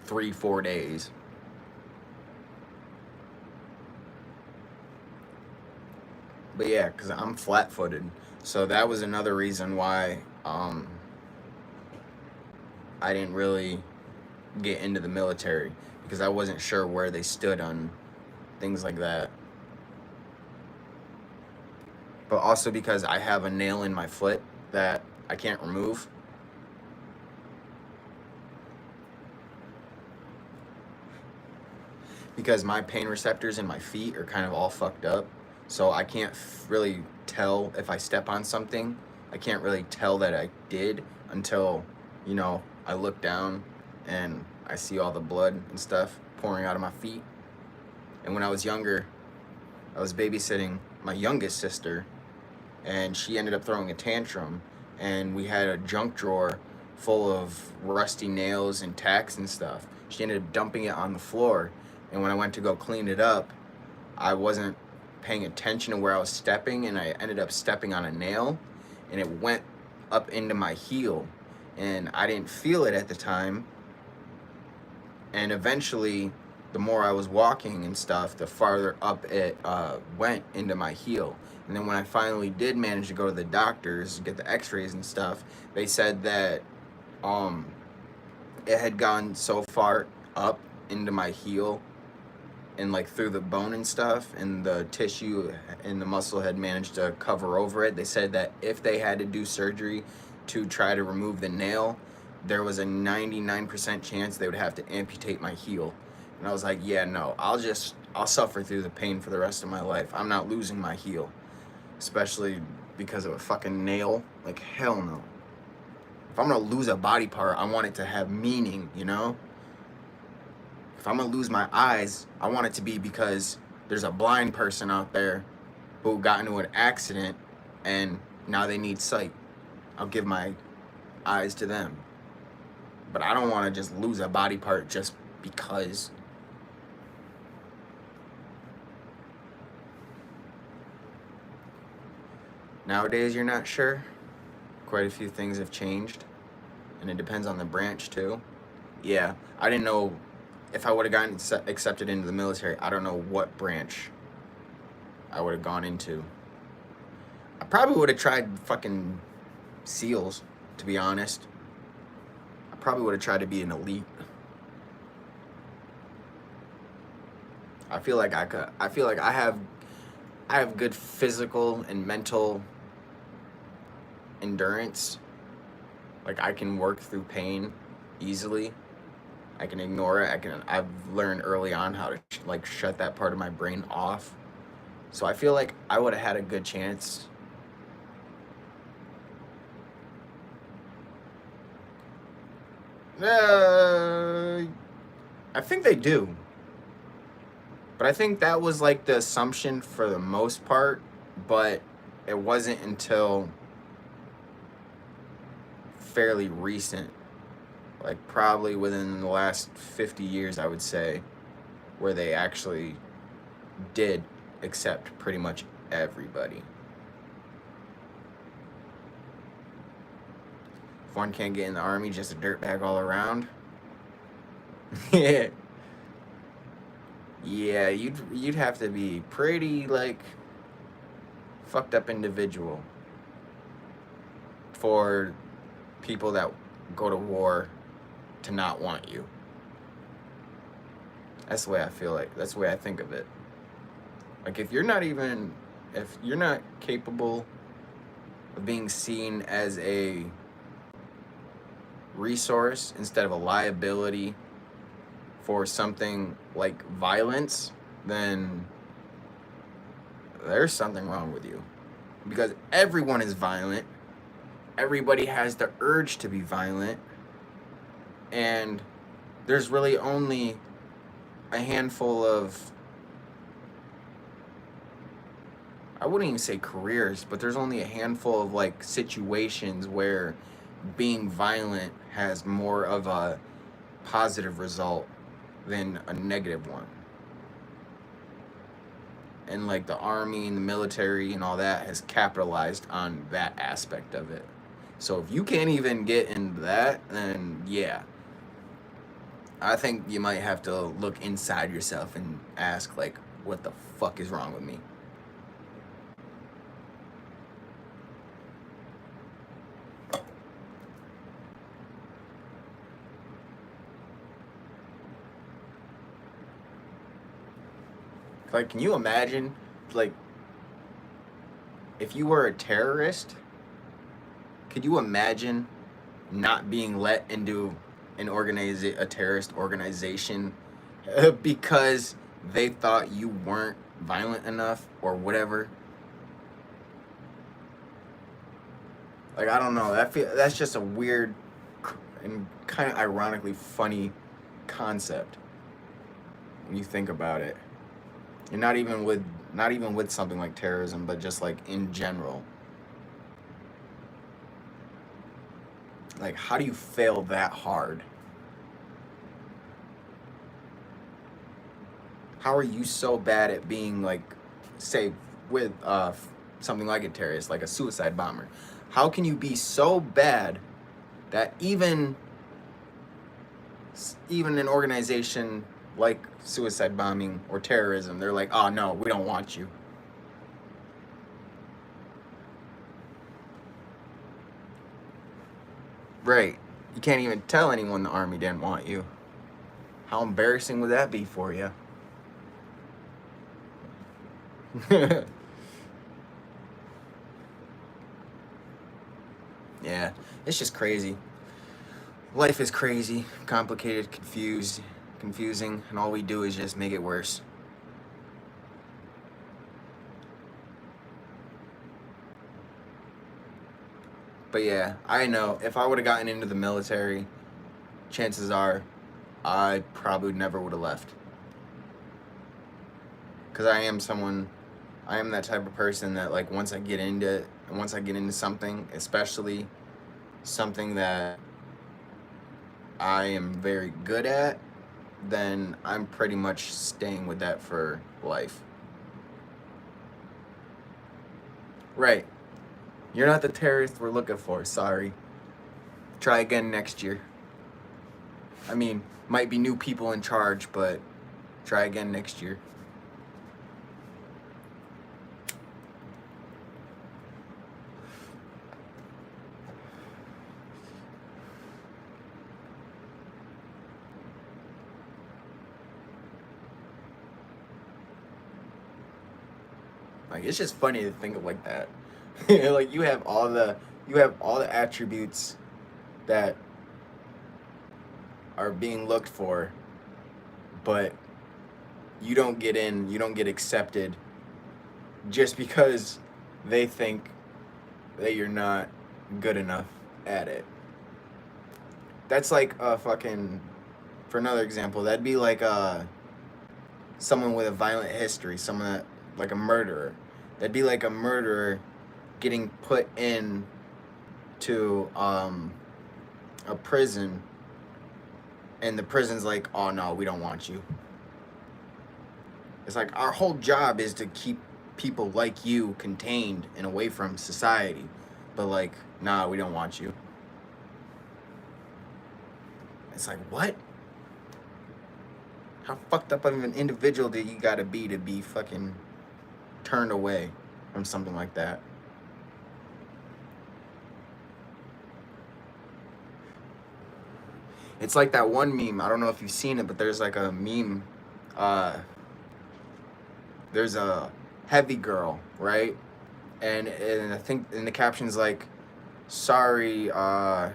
Speaker 3: 3-4 days. But yeah, because I'm flat-footed, so that was another reason why I didn't really get into the military, because I wasn't sure where they stood on things like that. But also because I have a nail in my foot that I can't remove. Because my pain receptors in my feet are kind of all fucked up. So I can't really tell if I step on something. I can't really tell that I did until, I look down and I see all the blood and stuff pouring out of my feet. And when I was younger, I was babysitting my youngest sister, and she ended up throwing a tantrum, and we had a junk drawer full of rusty nails and tacks and stuff. She ended up dumping it on the floor, and when I went to go clean it up, I wasn't paying attention to where I was stepping, and I ended up stepping on a nail, and it went up into my heel, and I didn't feel it at the time. And eventually, the more I was walking and stuff, the farther up it went into my heel. And then when I finally did manage to go to the doctors, get the x-rays and stuff, they said that it had gone so far up into my heel and like through the bone and stuff, and the tissue and the muscle had managed to cover over it. They said that if they had to do surgery to try to remove the nail, there was a 99% chance they would have to amputate my heel. And I was like, yeah, no, I'll suffer through the pain for the rest of my life. I'm not losing my heel, especially because of a fucking nail. Like, hell no. If I'm gonna lose a body part, I want it to have meaning, If I'm gonna lose my eyes, I want it to be because there's a blind person out there who got into an accident and now they need sight. I'll give my eyes to them. But I don't want to just lose a body part just because. Nowadays, you're not sure. Quite a few things have changed. And it depends on the branch, too. Yeah, I didn't know if I would have gotten accepted into the military. I don't know what branch I would have gone into. I probably would have tried fucking SEALs, to be honest. I probably would have tried to be an elite. I feel like I have good physical and mental endurance. Like, I can work through pain easily. I can ignore it. I've learned early on how to shut that part of my brain off. So I feel like I would have had a good chance. I think they do. But I think that was like the assumption for the most part, but it wasn't until fairly recent, like probably within the last 50 years, I would say, where they actually did accept pretty much everybody. If one can't get in the army, just a dirtbag all around. Yeah. Yeah, you'd have to be pretty fucked up individual for people that go to war to not want you. That's the way I feel like. That's the way I think of it. Like, if you're not capable of being seen as a resource instead of a liability for something like violence, then there's something wrong with you. Because everyone is violent. Everybody has the urge to be violent. And there's really only a handful of, I wouldn't even say careers, but there's only a handful of situations where being violent has more of a positive result than a negative one. And like the army and the military and all that has capitalized on that aspect of it. So if you can't even get into that, then yeah, I think you might have to look inside yourself and ask, like, what the fuck is wrong with me? Like, can you imagine, like, if you were a terrorist, could you imagine not being let into a terrorist organization because they thought you weren't violent enough or whatever? Like, I don't know. That's just a weird and kind of ironically funny concept when you think about it. And not even with something like terrorism, but just like in general. Like, how do you fail that hard? How are you so bad at being, like, say, with something like a terrorist, like a suicide bomber? How can you be so bad that even an organization like suicide bombing or terrorism, they're like, oh no, we don't want you? Right. You can't even tell anyone the army didn't want you. How embarrassing would that be for you? Yeah, it's just crazy. Life is crazy, complicated, confusing, and all we do is just make it worse. But yeah, I know if I would have gotten into the military, chances are I probably never would have left. Because I am that type of person that, like, once I get into something, especially something that I am very good at, then I'm pretty much staying with that for life. Right. You're not the terrorist we're looking for, sorry. Try again next year. I mean, might be new people in charge, but try again next year. Like, it's just funny to think of like that. Like, you have all the attributes that are being looked for, but you don't get in, you don't get accepted just because they think that you're not good enough at it. That's like a fucking, for another example, that'd be like someone with a violent history, someone that, like a murderer. That'd be like a murderer getting put in to a prison, and the prison's like, oh no, we don't want you. It's like, our whole job is to keep people like you contained and away from society, but like, nah, we don't want you. It's like, what? How fucked up of an individual do you gotta be fucking turned away from something like that? It's like that one meme. I don't know if you've seen it, but there's like a meme. There's a heavy girl, right? And I think in the caption's like, sorry, I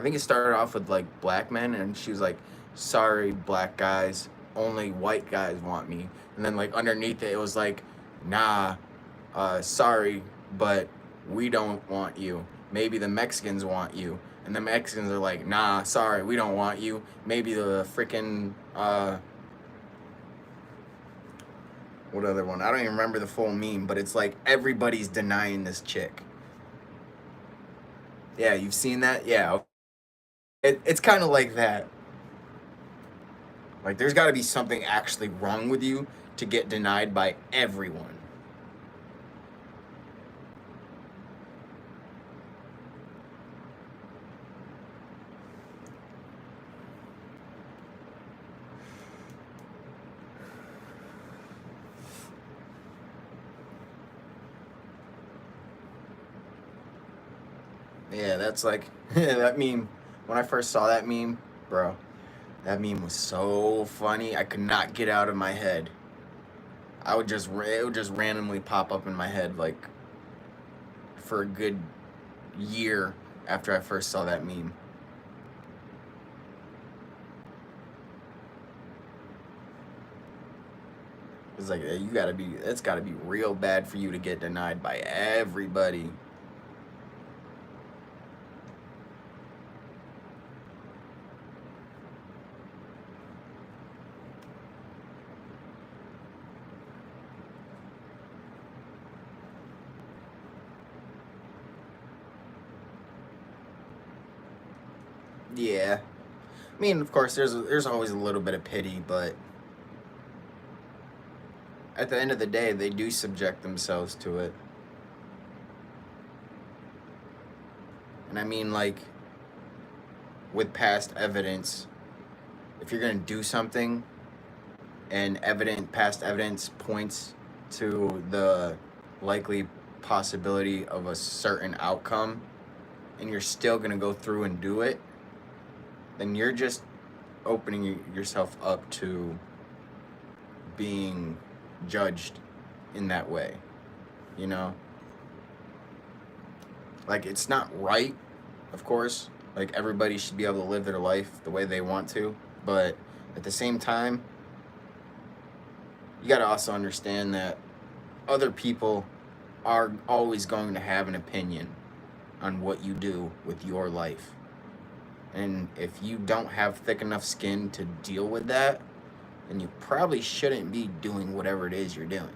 Speaker 3: think it started off with like black men, and she was like, sorry, black guys, only white guys want me. And then like underneath it, it was like, nah, sorry, but we don't want you. Maybe the Mexicans want you. And the Mexicans are like, nah, sorry, we don't want you. Maybe the freaking, what other one? I don't even remember the full meme, but it's like everybody's denying this chick. Yeah, you've seen that? Yeah. It's kind of like that. Like, there's got to be something actually wrong with you to get denied by everyone. Yeah, that's like that meme. When I first saw that meme, bro, that meme was so funny. I could not get out of my head. It would just randomly pop up in my head like for a good year after I first saw that meme. It's like it's gotta be real bad for you to get denied by everybody. Yeah, I mean, of course, there's always a little bit of pity, but at the end of the day, they do subject themselves to it. And I mean, like, with past evidence, if you're gonna do something and past evidence points to the likely possibility of a certain outcome, and you're still gonna go through and do it, then you're just opening yourself up to being judged in that way, you know? Like, it's not right, of course. Like, everybody should be able to live their life the way they want to, but at the same time, you gotta also understand that other people are always going to have an opinion on what you do with your life. And if you don't have thick enough skin to deal with that, then you probably shouldn't be doing whatever it is you're doing.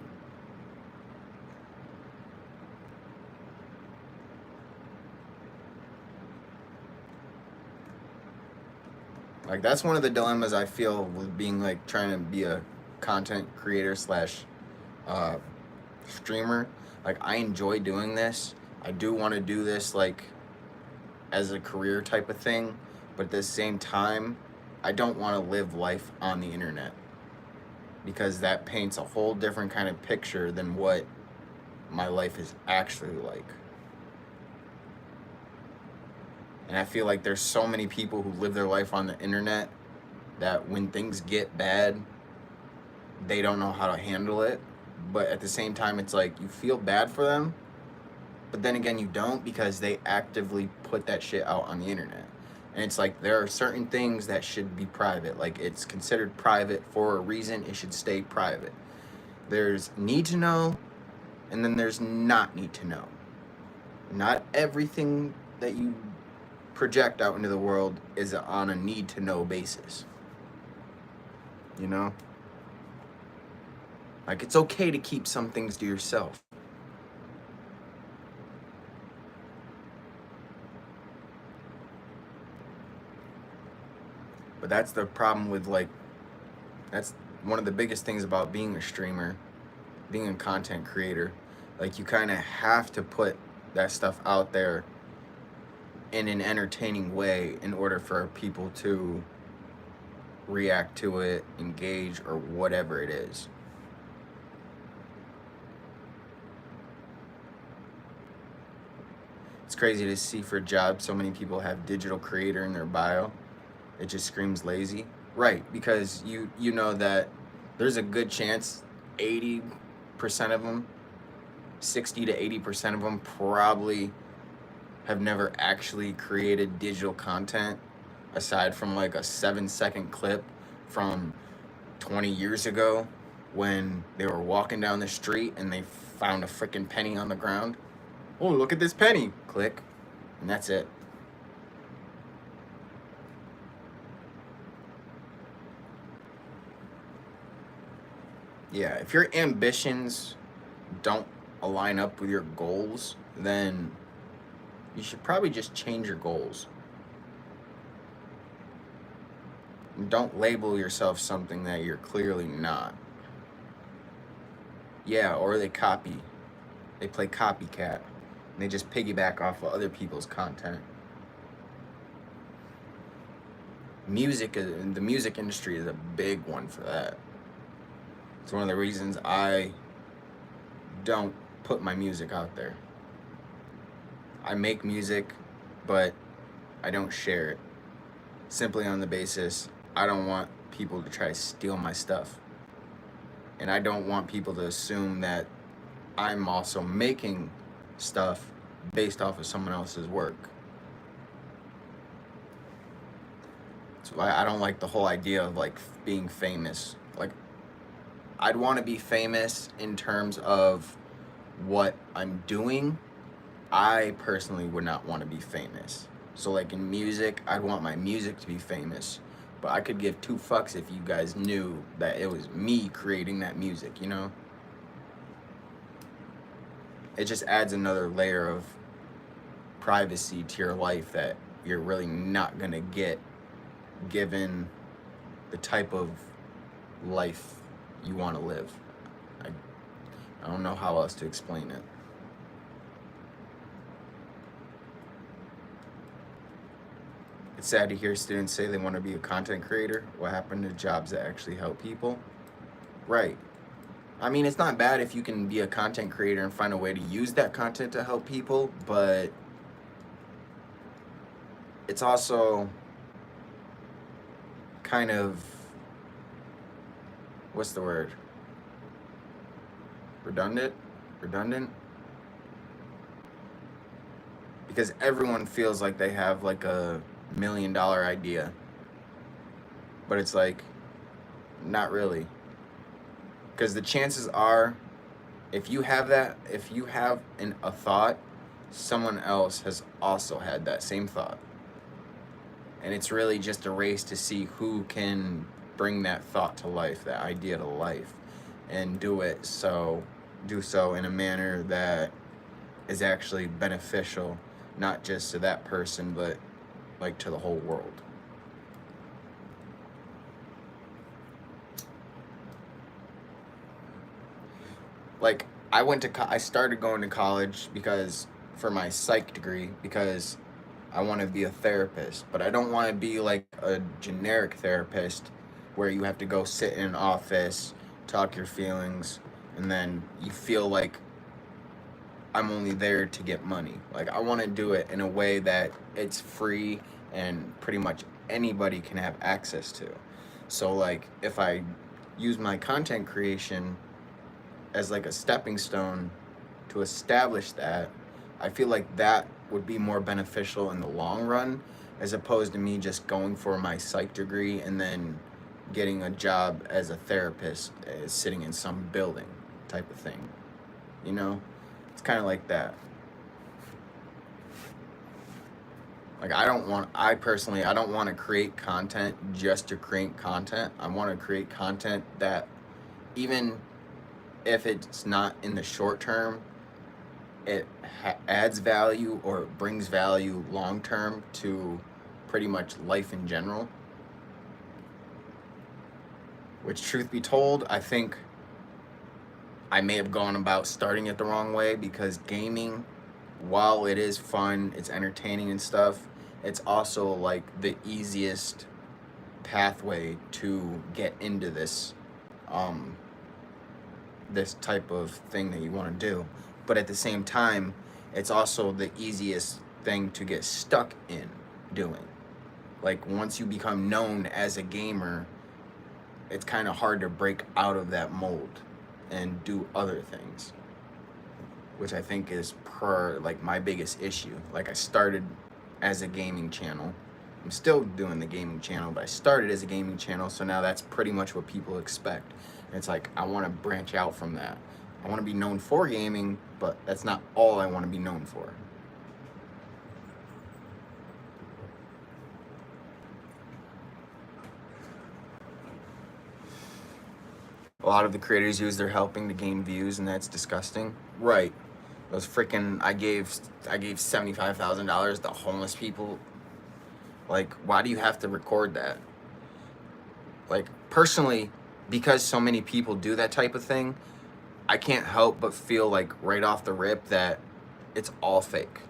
Speaker 3: Like, that's one of the dilemmas I feel with being like trying to be a content creator slash streamer. Like, I enjoy doing this. I do want to do this like as a career type of thing, but at the same time, I don't want to live life on the internet, because that paints a whole different kind of picture than what my life is actually like. And I feel like there's so many people who live their life on the internet that when things get bad, they don't know how to handle it. But at the same time, it's like you feel bad for them, but then again, you don't, because they actively put that shit out on the internet. And it's like, there are certain things that should be private. Like, it's considered private for a reason. It should stay private. There's need to know, and then there's not need to know. Not everything that you project out into the world is on a need to know basis. You know? Like, it's okay to keep some things to yourself. But that's the problem with, like, that's one of the biggest things about being a streamer, being a content creator. Like, you kind of have to put that stuff out there in an entertaining way in order for people to react to it, engage, or whatever it is. It's crazy to see for jobs so many people have digital creator in their bio. It just screams lazy. Right, because you know that there's a good chance 80% of them, 60 to 80% of them probably have never actually created digital content aside from like a 7-second clip from 20 years ago when they were walking down the street and they found a freaking penny on the ground. Oh, look at this penny. Click. And that's it. Yeah, if your ambitions don't align up with your goals, then you should probably just change your goals. Don't label yourself something that you're clearly not. Yeah, or they copy. They play copycat. And they just piggyback off of other people's content. The music industry is a big one for that. It's one of the reasons I don't put my music out there. I make music, but I don't share it. Simply on the basis, I don't want people to try to steal my stuff. And I don't want people to assume that I'm also making stuff based off of someone else's work. That's why I don't like the whole idea of like being famous. Like, I'd want to be famous in terms of what I'm doing. I personally would not want to be famous. So like in music, I'd want my music to be famous. But I could give two fucks if you guys knew that it was me creating that music, you know? It just adds another layer of privacy to your life that you're really not gonna get given the type of life you want to live. I don't know how else to explain it. It's sad to hear students say they want to be a content creator. What happened to jobs that actually help people? Right. I mean, it's not bad if you can be a content creator and find a way to use that content to help people, but it's also kind of, what's the word? Redundant? Because everyone feels like they have like a $1 million idea, but it's like, not really. Because the chances are, if you have a thought, someone else has also had that same thought. And it's really just a race to see who can bring that thought to life, that idea to life, and do so in a manner that is actually beneficial, not just to that person, but like to the whole world. Like, I started going to college for my psych degree, because I want to be a therapist, but I don't want to be like a generic therapist where you have to go sit in an office, talk your feelings, and then you feel like I'm only there to get money. Like, I want to do it in a way that it's free and pretty much anybody can have access to. So like, if I use my content creation as like a stepping stone to establish that, I feel like that would be more beneficial in the long run, as opposed to me just going for my psych degree and then getting a job as a therapist, sitting in some building type of thing. You know? It's kind of like that. Like, I personally don't want to create content just to create content. I want to create content that, even if it's not in the short term, it adds value or brings value long term to pretty much life in general. Which, truth be told, I think I may have gone about starting it the wrong way, because gaming, while it is fun, it's entertaining and stuff, it's also like the easiest pathway to get into this this type of thing that you want to do. But at the same time, it's also the easiest thing to get stuck in doing. Like, once you become known as a gamer, it's kind of hard to break out of that mold and do other things, which I think is my biggest issue. Like, I started as a gaming channel. I'm still doing the gaming channel, but I started as a gaming channel, so now that's pretty much what people expect. And it's like, I want to branch out from that. I want to be known for gaming, but that's not all I want to be known for. A lot of the creators use their helping to gain views, and that's disgusting. Right. Those freaking, I gave $75,000 to homeless people. Like, why do you have to record that? like personally, because so many people do that type of thing, I can't help but feel like right off the rip that it's all fake.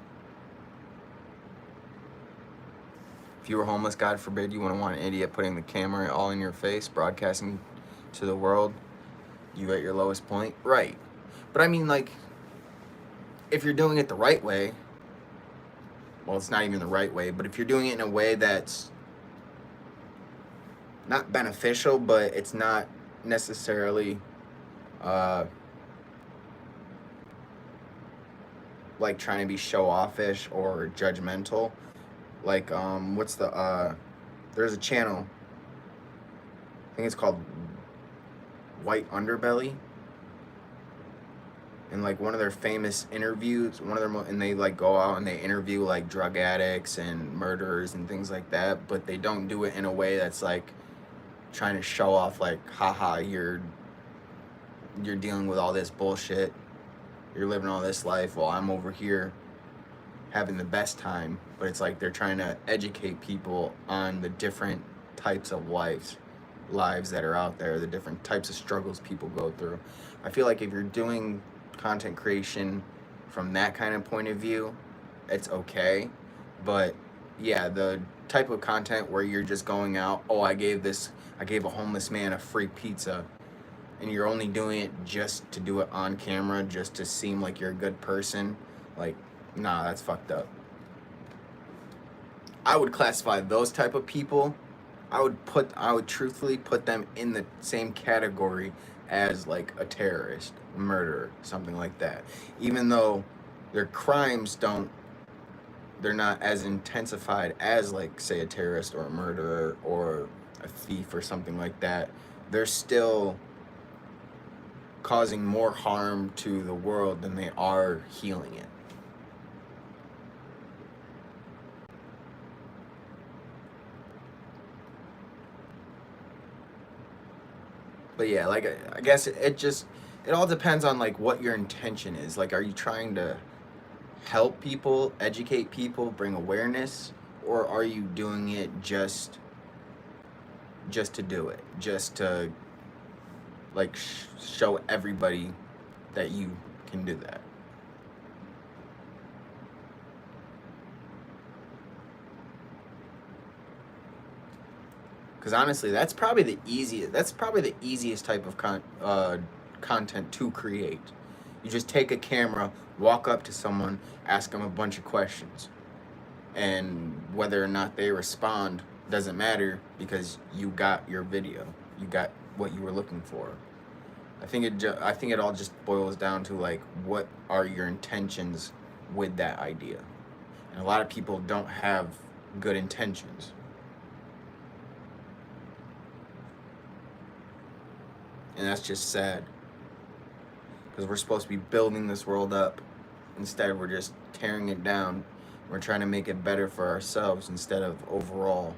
Speaker 3: If you were homeless, God forbid, you wouldn't want an idiot putting the camera all in your face, broadcasting to the world, you at your lowest point. Right. But I mean, like, if you're doing it the right way, well, it's not even the right way, but if you're doing it in a way that's not beneficial, but it's not necessarily like trying to be show-offish or judgmental. Like, what's the, there's a channel, I think it's called White Underbelly. And like one of their famous interviews, and they like go out and they interview like drug addicts and murderers and things like that, but they don't do it in a way that's like trying to show off like, haha, you're dealing with all this bullshit, you're living all this life while I'm over here having the best time. But it's like they're trying to educate people on the different types of lives that are out there, the different types of struggles people go through. I feel like if you're doing content creation from that kind of point of view, it's okay. But yeah, the type of content where you're just going out, oh, I gave a homeless man a free pizza, and you're only doing it just to do it on camera, just to seem like you're a good person, like, nah, that's fucked up. I would classify those type of people, I would truthfully put them in the same category as like a terrorist, murderer, something like that. Even though their crimes they're not as intensified as like, say, a terrorist or a murderer or a thief or something like that, they're still causing more harm to the world than they are healing it. But yeah, like, I guess it all depends on like what your intention is. Like, are you trying to help people, educate people, bring awareness, or are you doing it just to do it, just to like show everybody that you can do that? Because honestly, that's probably the easiest type of content to create. You just take a camera, walk up to someone, ask them a bunch of questions, and whether or not they respond doesn't matter, because you got your video, you got what you were looking for. I think it all just boils down to like, what are your intentions with that idea? And a lot of people don't have good intentions. And that's just sad, because we're supposed to be building this world up. Instead, we're just tearing it down. We're trying to make it better for ourselves instead of overall.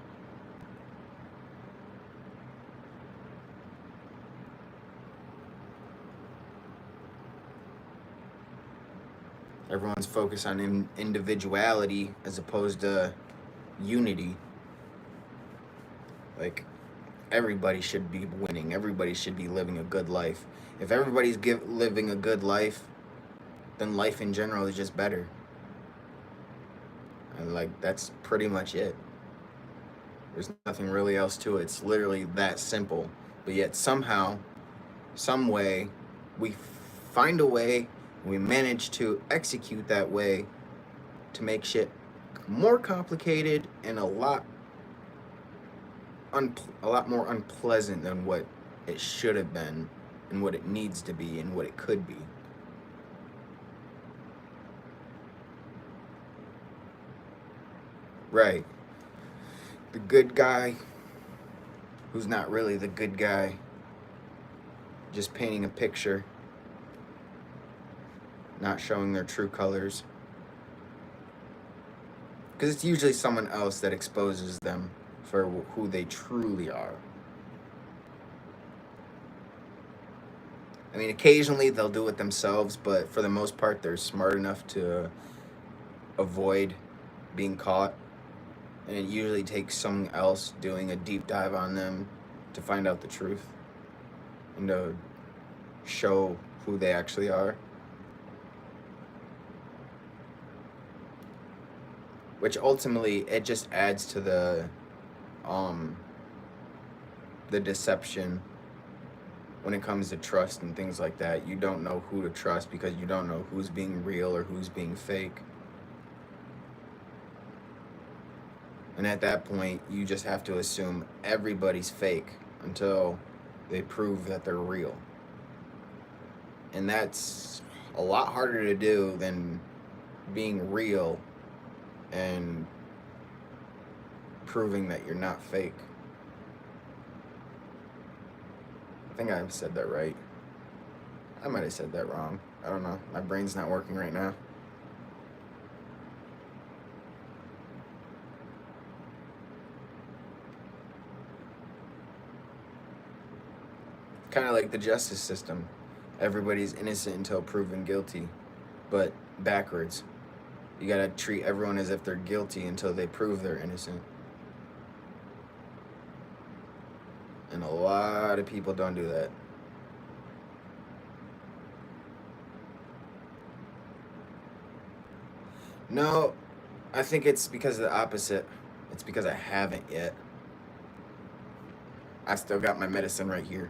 Speaker 3: Everyone's focused on individuality as opposed to unity. Like, everybody should be winning. Everybody should be living a good life. If everybody's living a good life, then life in general is just better. And like, that's pretty much it. There's nothing really else to it. It's literally that simple. But yet somehow, some way, we find a way, we manage to execute that way to make shit more complicated and a lot more unpleasant than what it should have been, and what it needs to be, and what it could be. Right. The good guy who's not really the good guy, just painting a picture, not showing their true colors. Because it's usually someone else that exposes them for who they truly are. I mean, occasionally they'll do it themselves, but for the most part, they're smart enough to avoid being caught. And it usually takes someone else doing a deep dive on them to find out the truth and to show who they actually are. Which ultimately it just adds to the deception when it comes to trust and things like that. You don't know who to trust because you don't know who's being real or who's being fake. And at that point, you just have to assume everybody's fake until they prove that they're real. And that's a lot harder to do than being real and proving that you're not fake. I think I said that right. I might have said that wrong. I don't know. My brain's not working right now. Kind of like the justice system. Everybody's innocent until proven guilty, but backwards. You gotta treat everyone as if they're guilty until they prove they're innocent. And a lot of people don't do that. No, I think it's because of the opposite. It's because I haven't yet. I still got my medicine right here.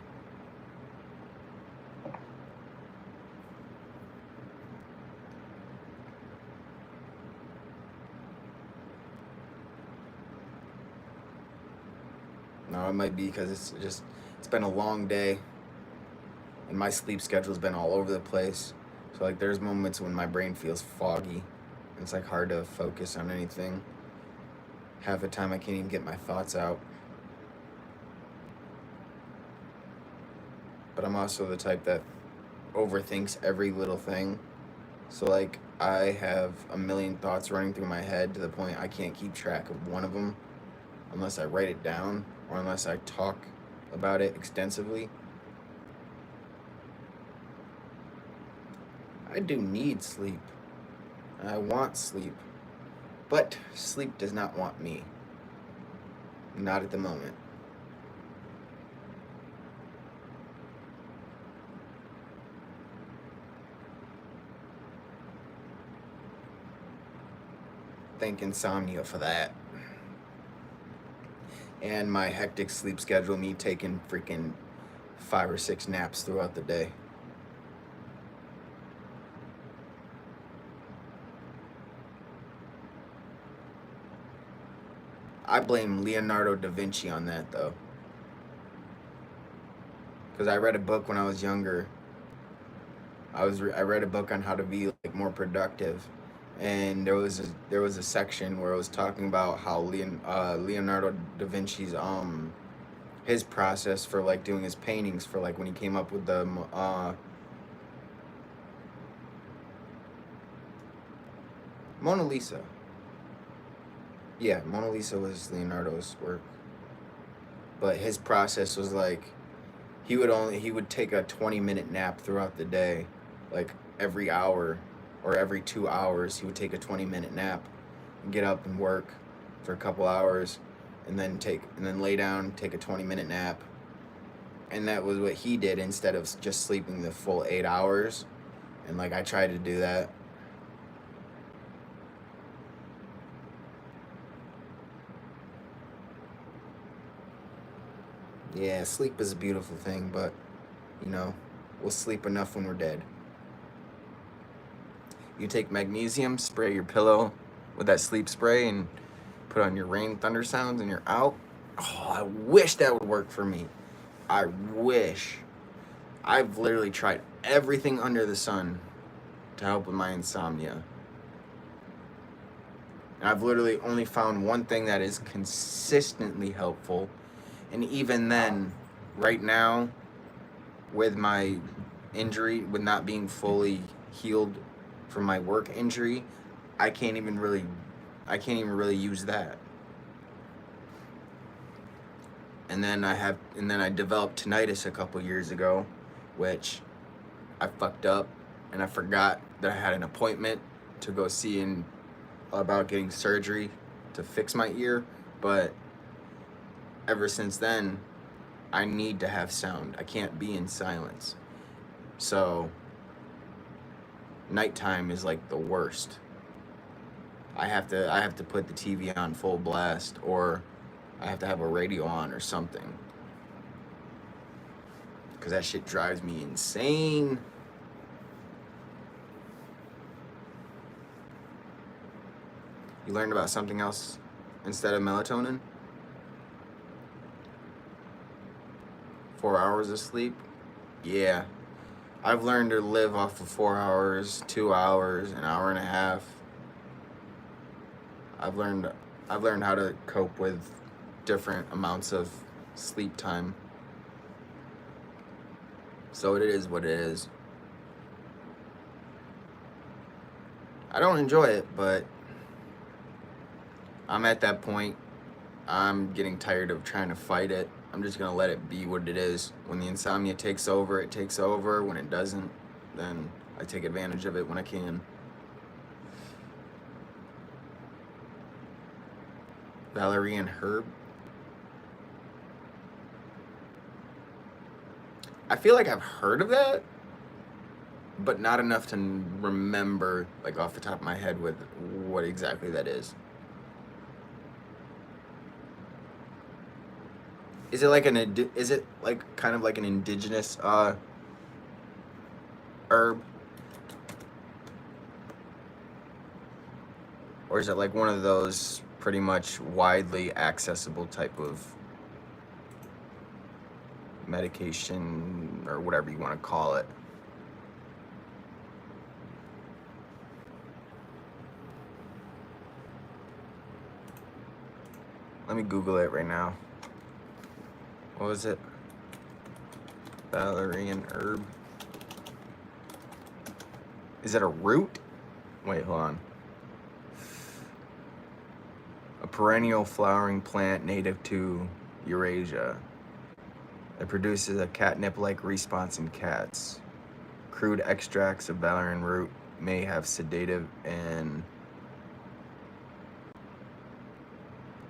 Speaker 3: No, it might be because it's been a long day and my sleep schedule's been all over the place. So like there's moments when my brain feels foggy. It's like hard to focus on anything. Half the time I can't even get my thoughts out. But I'm also the type that overthinks every little thing. So like I have a million thoughts running through my head to the point I can't keep track of one of them unless I write it down or unless I talk about it extensively. I do need sleep. I want sleep. But sleep does not want me. Not at the moment. Thank insomnia for that. And my hectic sleep schedule, me taking freaking 5 or 6 naps throughout the day. I blame Leonardo da Vinci on that though. Because I read a book when I was younger. I read a book on how to be like more productive. And there was a section where it was talking about how Leonardo da Vinci's his process for like doing his paintings, for like when he came up with the Mona Lisa. Yeah, Mona Lisa was Leonardo's work. But his process was like he would take a 20-minute nap throughout the day, like every hour or every 2 hours he would take a 20-minute nap and get up and work for a couple hours and then lay down, take a 20-minute nap. And that was what he did instead of just sleeping the full 8 hours. And like I tried to do that. Yeah, sleep is a beautiful thing, but you know, we'll sleep enough when we're dead. You take magnesium, spray your pillow with that sleep spray, and put on your rain thunder sounds, and you're out. Oh, I wish that would work for me. I wish. I've literally tried everything under the sun to help with my insomnia. And I've literally only found one thing that is consistently helpful. And even then, right now, with my injury, with not being fully healed from my work injury, I can't even really use that. And then I developed tinnitus a couple years ago, which I fucked up, and I forgot that I had an appointment to go see about getting surgery to fix my ear. But ever since then, I need to have sound. I can't be in silence. So nighttime is like the worst. I have to put the TV on full blast, or I have to have a radio on or something. Cause that shit drives me insane. You learned about something else instead of melatonin? 4 hours of sleep? Yeah. I've learned to live off of 4 hours, 2 hours, an hour and a half. I've learned how to cope with different amounts of sleep time. So it is what it is. I don't enjoy it, but I'm at that point. I'm getting tired of trying to fight it. I'm just gonna let it be what it is. When the insomnia takes over, it takes over. When it doesn't, then I take advantage of it when I can. Valerian herb. I feel like I've heard of that, but not enough to remember, like off the top of my head, with what exactly that is. Is it like kind of like an indigenous herb? Or is it like one of those pretty much widely accessible type of medication or whatever you want to call it? Let me Google it right now. What was it? Valerian herb. Is it a root? Wait, hold on. A perennial flowering plant native to Eurasia. It produces a catnip-like response in cats. Crude extracts of valerian root may have sedative and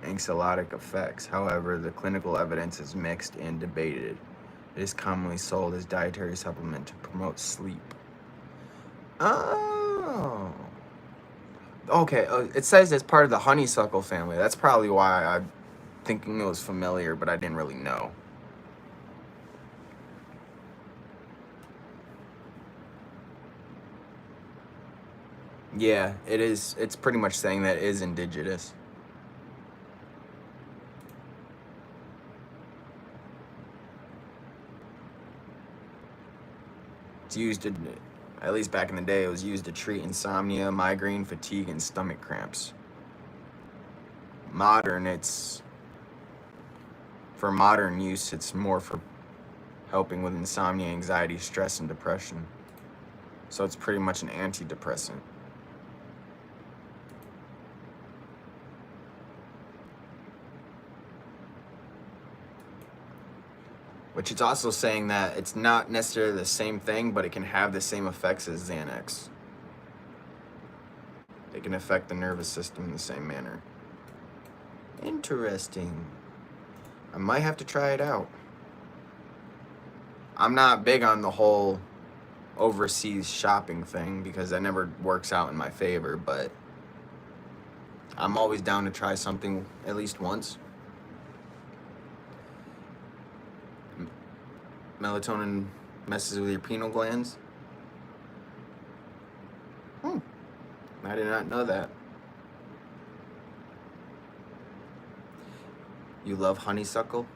Speaker 3: anxiolytic effects. However, the clinical evidence is mixed and debated. It is commonly sold as dietary supplement to promote sleep. Oh. Okay, it says it's part of the honeysuckle family. That's probably why I'm thinking it was familiar, but I didn't really know. Yeah, it is. It's pretty much saying that it is indigenous. It's used to, at least back in the day, it was used to treat insomnia, migraine, fatigue, and stomach cramps. For modern use, it's more for helping with insomnia, anxiety, stress, and depression. So it's pretty much an antidepressant. Which it's also saying that it's not necessarily the same thing, but it can have the same effects as Xanax. It can affect the nervous system in the same manner. Interesting. I might have to try it out. I'm not big on the whole overseas shopping thing because that never works out in my favor, but I'm always down to try something at least once. Melatonin messes with your pineal glands. I did not know that. You love honeysuckle?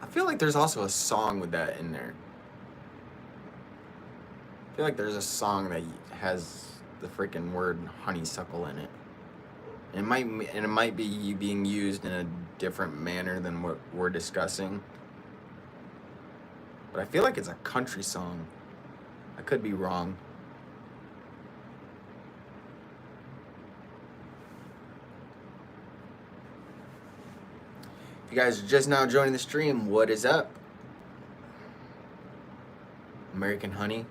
Speaker 3: I feel like there's also a song with that in there. I feel like there's a song that has the freaking word honeysuckle in it. And it might be being used in a different manner than what we're discussing. But I feel like it's a country song. I could be wrong. If you guys are just now joining the stream, what is up? American Honey.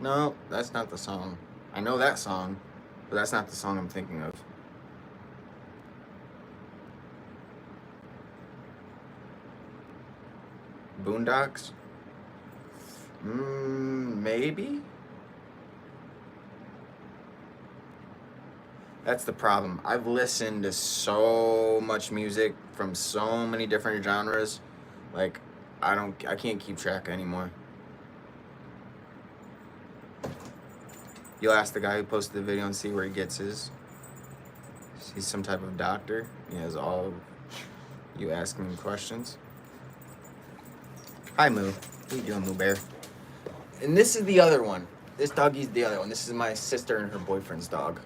Speaker 3: No, that's not the song. I know that song, but that's not the song I'm thinking of. Boondocks? Maybe? That's the problem. I've listened to so much music from so many different genres. Like, I can't keep track anymore. You'll ask the guy who posted the video and see where he gets his. He's some type of doctor. He has all you asking him questions. Hi, Moo. How you doing, Moo Bear? And this is the other one. This doggy's the other one. This is my sister and her boyfriend's dog.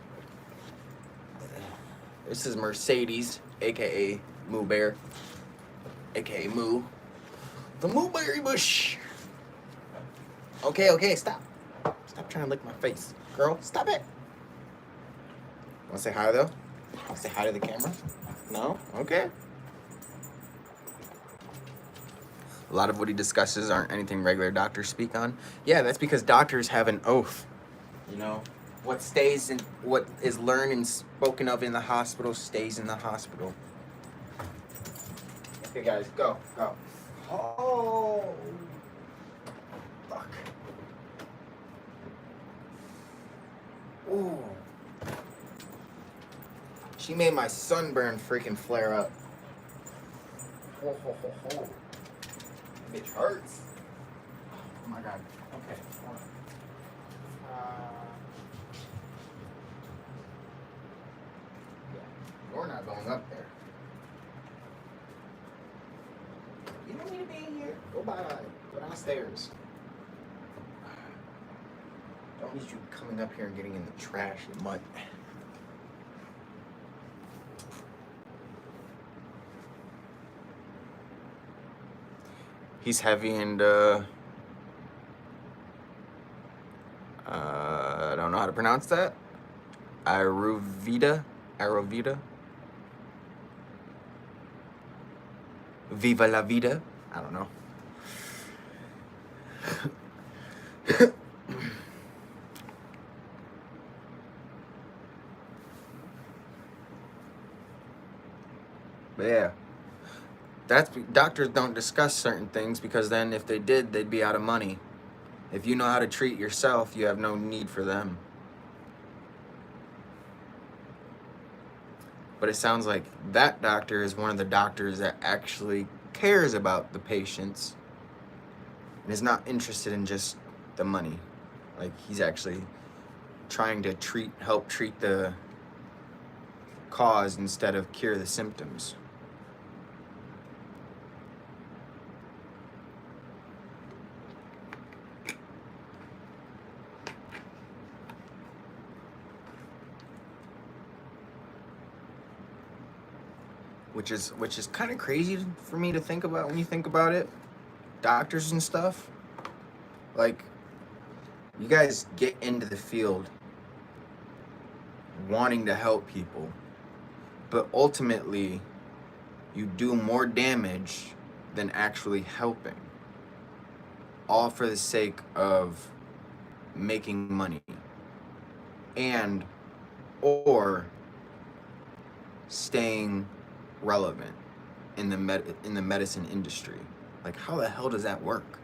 Speaker 3: This is Mercedes, aka Moo Bear, aka Moo. The Mooberry Bush. Okay, stop. Stop trying to lick my face. Girl, stop it. Wanna say hi though? Wanna say hi to the camera? No? Okay. A lot of what he discusses aren't anything regular doctors speak on. Yeah, that's because doctors have an oath. You know, what stays in, what is learned and spoken of in the hospital stays in the hospital. Okay, guys, go. Oh, fuck. Ooh. She made my sunburn freaking flare up. Ho. Bitch hurts. Oh my god. Okay, hold on. Yeah, you're not going up there. You don't need to be in here. Go go downstairs. Don't need you coming up here and getting in the trash and mud. He's heavy and I don't know how to pronounce that. Ayurveda. Viva la vida. I don't know. But yeah. Doctors don't discuss certain things because then if they did, they'd be out of money. If you know how to treat yourself, you have no need for them. But it sounds like that doctor is one of the doctors that actually cares about the patients and is not interested in just the money. Like, he's actually trying to help treat the cause instead of cure the symptoms. Which is kind of crazy for me to think about when you think about it. Doctors and stuff. Like, you guys get into the field wanting to help people, but ultimately you do more damage than actually helping. All for the sake of making money and or staying relevant in the medicine industry. Like, how the hell does that work?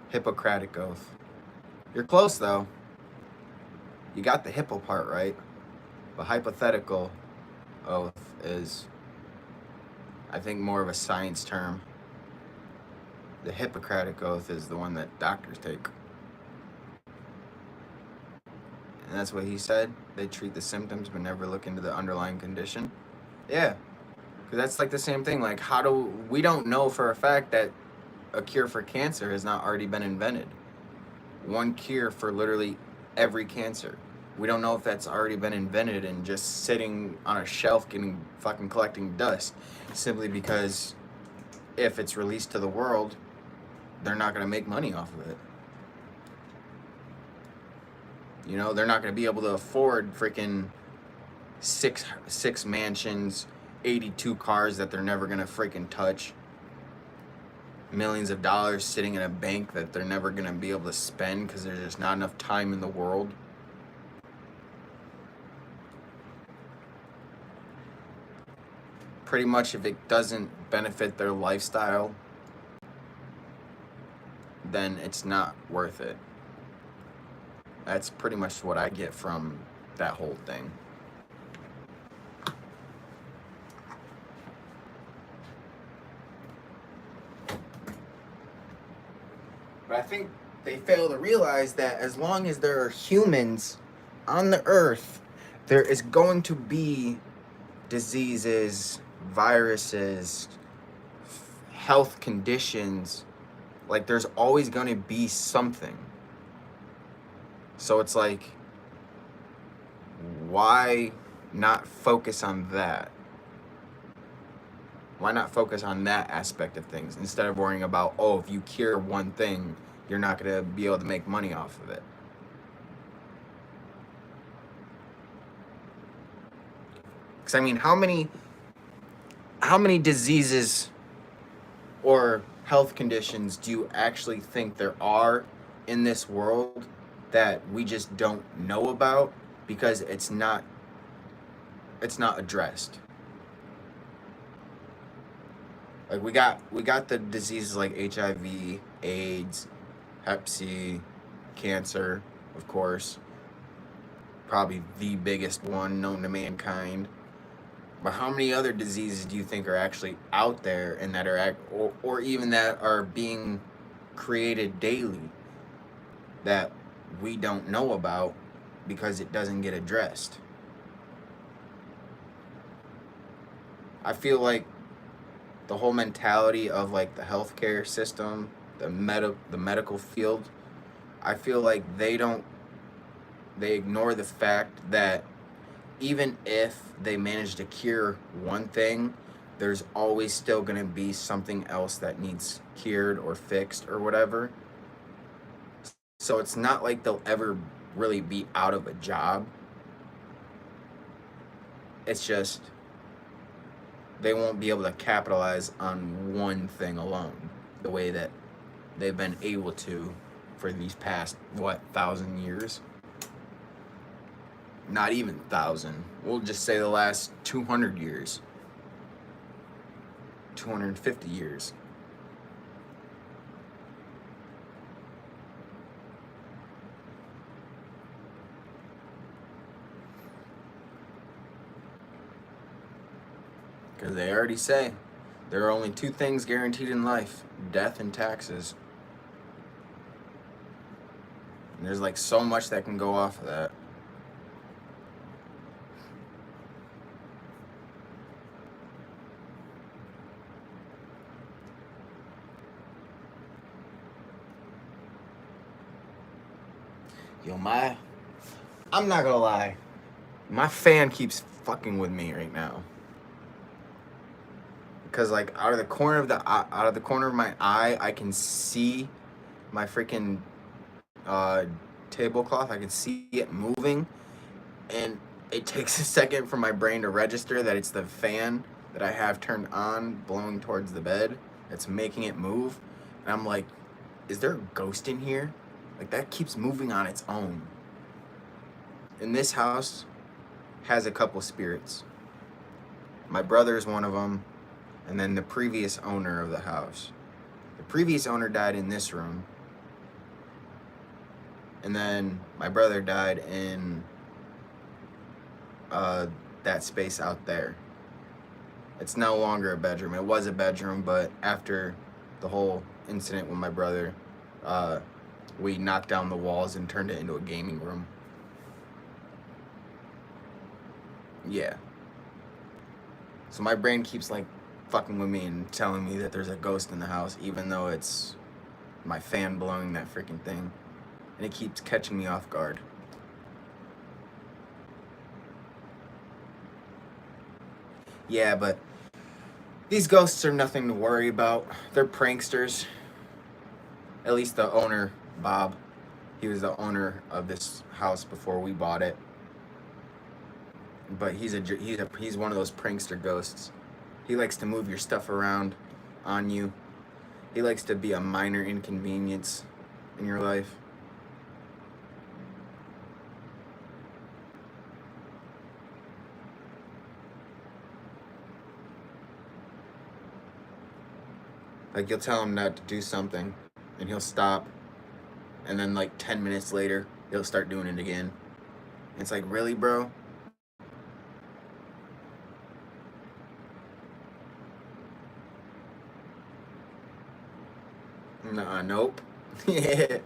Speaker 3: Hippocratic oath. You're close though. You got the hippo part right, but hypothetical oath is, I think, more of a science term. The Hippocratic oath is the one that doctors take. And that's what he said. They treat the symptoms but never look into the underlying condition. Yeah. Because that's like the same thing. Like, we don't know for a fact that a cure for cancer has not already been invented. One cure for literally every cancer. We don't know if that's already been invented and just sitting on a shelf collecting dust. Simply because if it's released to the world, they're not going to make money off of it. You know, they're not going to be able to afford freaking six mansions, 82 cars that they're never going to freaking touch. millions of dollars sitting in a bank that they're never going to be able to spend because there's just not enough time in the world. Pretty much if it doesn't benefit their lifestyle, then it's not worth it. That's pretty much what I get from that whole thing. But I think they fail to realize that as long as there are humans on the earth, there is going to be diseases, viruses, health conditions. Like, there's always going to be something. So it's like, why not focus on that? Why not focus on that aspect of things instead of worrying about, oh, if you cure one thing, you're not going to be able to make money off of it? Because, I mean, how many diseases or health conditions do you actually think there are in this world that we just don't know about because it's not addressed? Like, we got the diseases like HIV, AIDS, Hep C, cancer, of course. Probably the biggest one known to mankind. But how many other diseases do you think are actually out there and that are or even that are being created daily that we don't know about because it doesn't get addressed? I feel like the whole mentality of like the healthcare system, the medical field, I feel like they ignore the fact that even if they manage to cure one thing, there's always still going to be something else that needs cured or fixed or whatever. So it's not like they'll ever really be out of a job. It's just they won't be able to capitalize on one thing alone the way that they've been able to for these past, 1,000 years? Not even 1,000. We'll just say the last 200 years. 250 years. Because they already say there are only two things guaranteed in life: death and taxes. And there's like so much that can go off of that. Yo, I'm not gonna lie, my fan keeps fucking with me right now. Because like out of the corner of my eye, I can see my freaking tablecloth. I can see it moving, and it takes a second for my brain to register that it's the fan that I have turned on blowing towards the bed that's making it move. And I'm like, is there a ghost in here? Like, that keeps moving on its own. And this house has a couple spirits. My brother is one of them, and then the previous owner of the house. The previous owner died in this room, and then my brother died in that space out there. It's no longer a bedroom. It was a bedroom, but after the whole incident with my brother, we knocked down the walls and turned it into a gaming room. Yeah. So my brain keeps like fucking with me and telling me that there's a ghost in the house, even though it's my fan blowing that freaking thing. And it keeps catching me off guard. Yeah, but these ghosts are nothing to worry about. They're pranksters. At least the owner, Bob. He was the owner of this house before we bought it. But he's one of those prankster ghosts. He likes to move your stuff around on you. He likes to be a minor inconvenience in your life. Like, you'll tell him not to do something, and he'll stop, and then like 10 minutes later, he'll start doing it again. It's like, really, bro? Nah, nope. Yeah.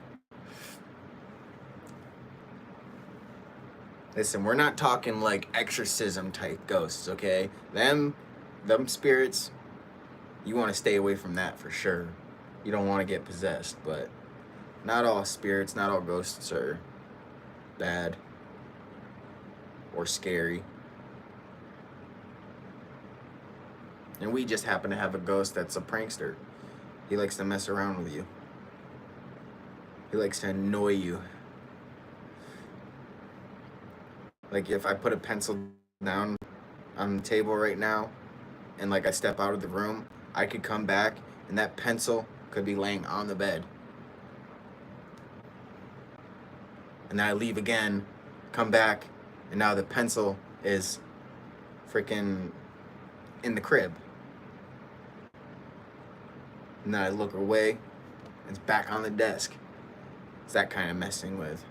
Speaker 3: Listen, we're not talking like exorcism type ghosts, okay? Them spirits, you want to stay away from that for sure. You don't want to get possessed, but not all spirits, not all ghosts are bad or scary. And we just happen to have a ghost that's a prankster. He likes to mess around with you. He likes to annoy you. Like, if I put a pencil down on the table right now and like I step out of the room, I could come back and that pencil could be laying on the bed. And then I leave again, come back, and now the pencil is freaking in the crib. And then I look away, it's back on the desk. It's that kind of messing with.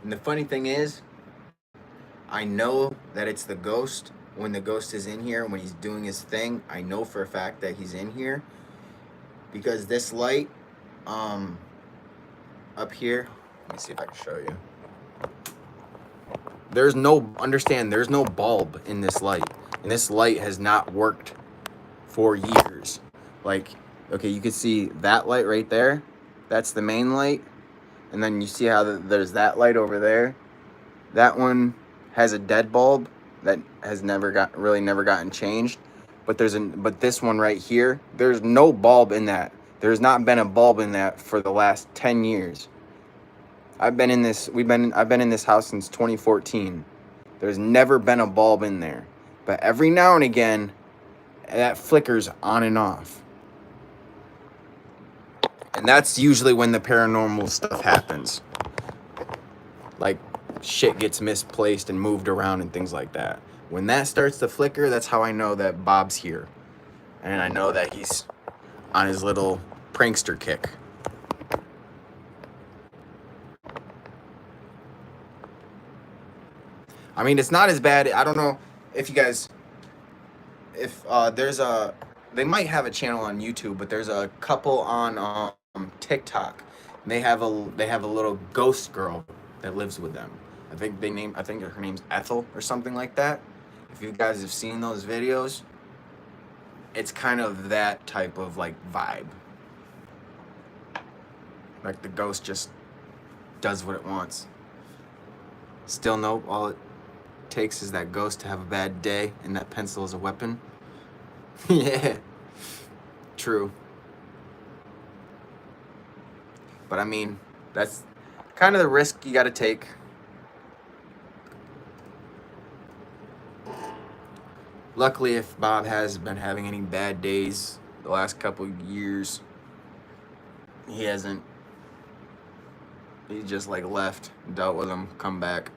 Speaker 3: And the funny thing is, I know that it's the ghost when the ghost is in here, when he's doing his thing. I know for a fact that he's in here because this light up here, let me see if I can show you. There's no bulb in this light. And this light has not worked for years. Like, okay, you can see that light right there. That's the main light. And then you see how there's that light over there. That one has a dead bulb that has never gotten changed. But this one right here, there's no bulb in that. There's not been a bulb in that for the last 10 years. I've been in this house since 2014. There's never been a bulb in there. But every now and again, that flickers on and off. And that's usually when the paranormal stuff happens. Like, shit gets misplaced and moved around and things like that. When that starts to flicker, that's how I know that Bob's here. And I know that he's on his little prankster kick. I mean, it's not as bad. I don't know if you guys, they might have a channel on YouTube, but there's a couple on TikTok. And they have a little ghost girl that lives with them. I think her name's Ethel or something like that. If you guys have seen those videos, it's kind of that type of like vibe. Like the ghost just does what it wants. Still nope, all it takes is that ghost to have a bad day and that pencil is a weapon. Yeah, true. But I mean, that's kind of the risk you got to take. Luckily, if Bob has been having any bad days the last couple years, he hasn't. He just like left, dealt with them, come back.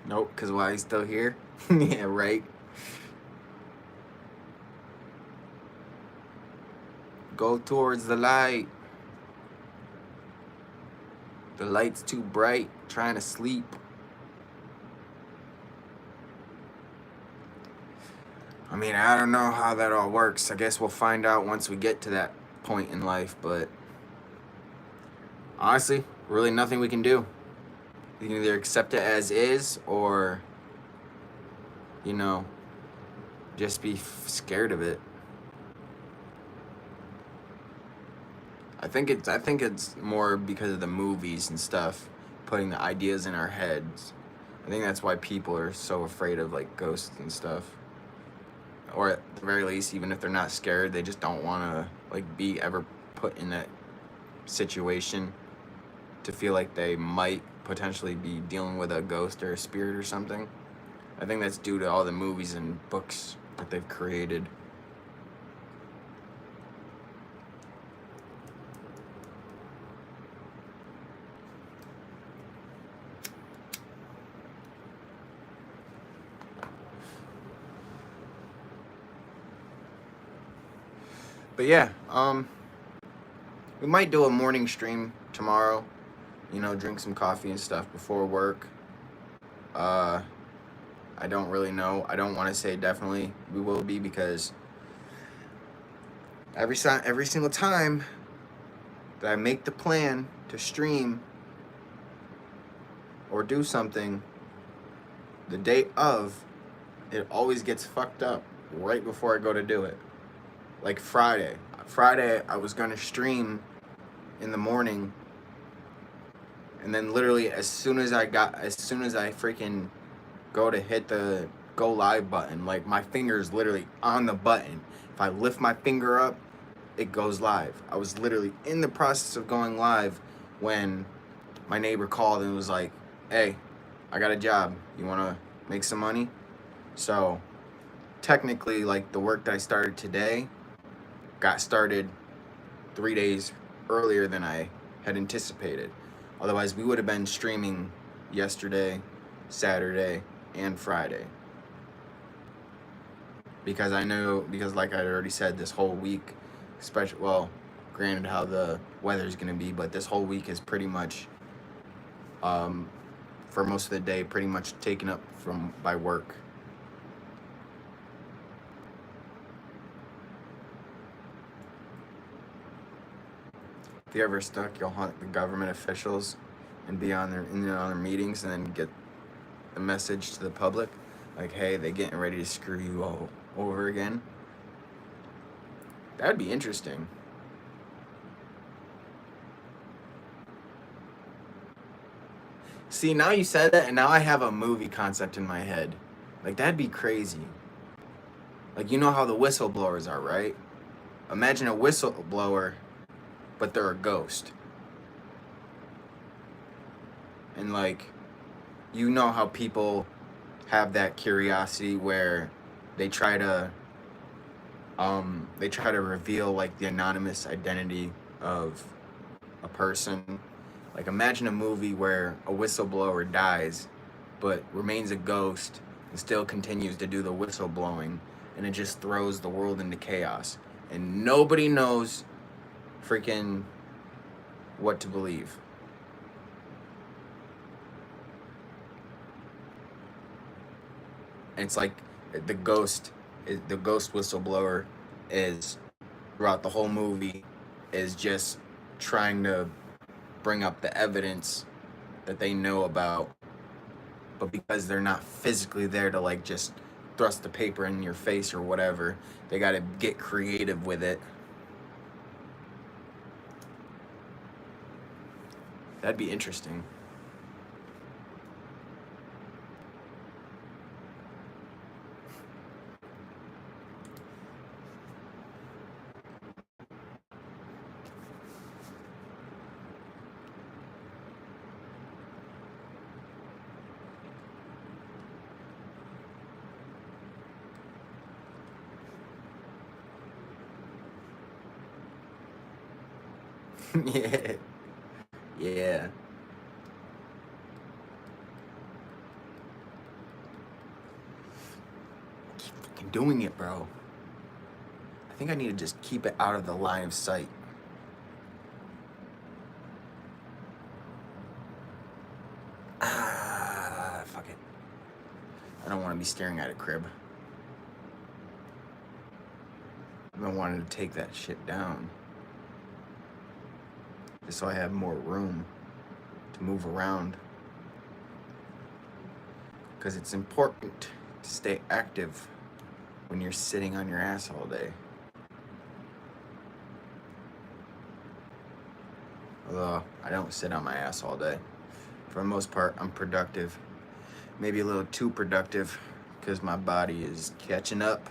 Speaker 3: Nope, because why, he's still here? Yeah, right. Go towards the light. The light's too bright, trying to sleep. I mean, I don't know how that all works. I guess we'll find out once we get to that point in life, but honestly, really nothing we can do. You can either accept it as is or, you know, just be scared of it. I think it's more because of the movies and stuff, putting the ideas in our heads. I think that's why people are so afraid of like ghosts and stuff. or at the very least, even if they're not scared, they just don't want to like be ever put in that situation to feel like they might potentially be dealing with a ghost or a spirit or something. I think that's due to all the movies and books that they've created. But yeah, we might do a morning stream tomorrow. You know, drink some coffee and stuff before work. I don't really know. I don't want to say definitely we will be, because every single time that I make the plan to stream or do something, the day of, it always gets fucked up right before I go to do it. Like Friday, I was gonna stream in the morning, and then literally as soon as I freaking go to hit the go live button, like my finger's literally on the button. If I lift my finger up, it goes live. I was literally in the process of going live when my neighbor called and was like, "Hey, I got a job. You wanna make some money?" So technically, like, the work that I started today got started 3 days earlier than I had anticipated. Otherwise, we would have been streaming yesterday, Saturday, and Friday. Because like I already said, this whole week, especially, well, granted how the weather's gonna be, but this whole week is pretty much, for most of the day, pretty much taken up by work. If you're ever stuck, you'll hunt the government officials and be on their meetings, and then get the message to the public, like, hey, they're getting ready to screw you all over again. That'd be interesting. See, now you said that, and now I have a movie concept in my head. Like, that'd be crazy. Like, you know how the whistleblowers are, right? Imagine a whistleblower, but they're a ghost. And like, you know how people have that curiosity where they try to reveal like the anonymous identity of a person. Like, imagine a movie where a whistleblower dies but remains a ghost and still continues to do the whistleblowing, and it just throws the world into chaos and nobody knows freaking what to believe. And it's like the ghost whistleblower is, throughout the whole movie, is just trying to bring up the evidence that they know about, but because they're not physically there to like just thrust the paper in your face or whatever, they got to get creative with it. That'd be interesting. Yeah. Yeah. Keep fucking doing it, bro. I think I need to just keep it out of the line of sight. Fuck it. I don't want to be staring at a crib. I've been wanting to take that shit down, just so I have more room to move around. Because it's important to stay active when you're sitting on your ass all day. Although I don't sit on my ass all day. For the most part, I'm productive. Maybe a little too productive, because my body is catching up.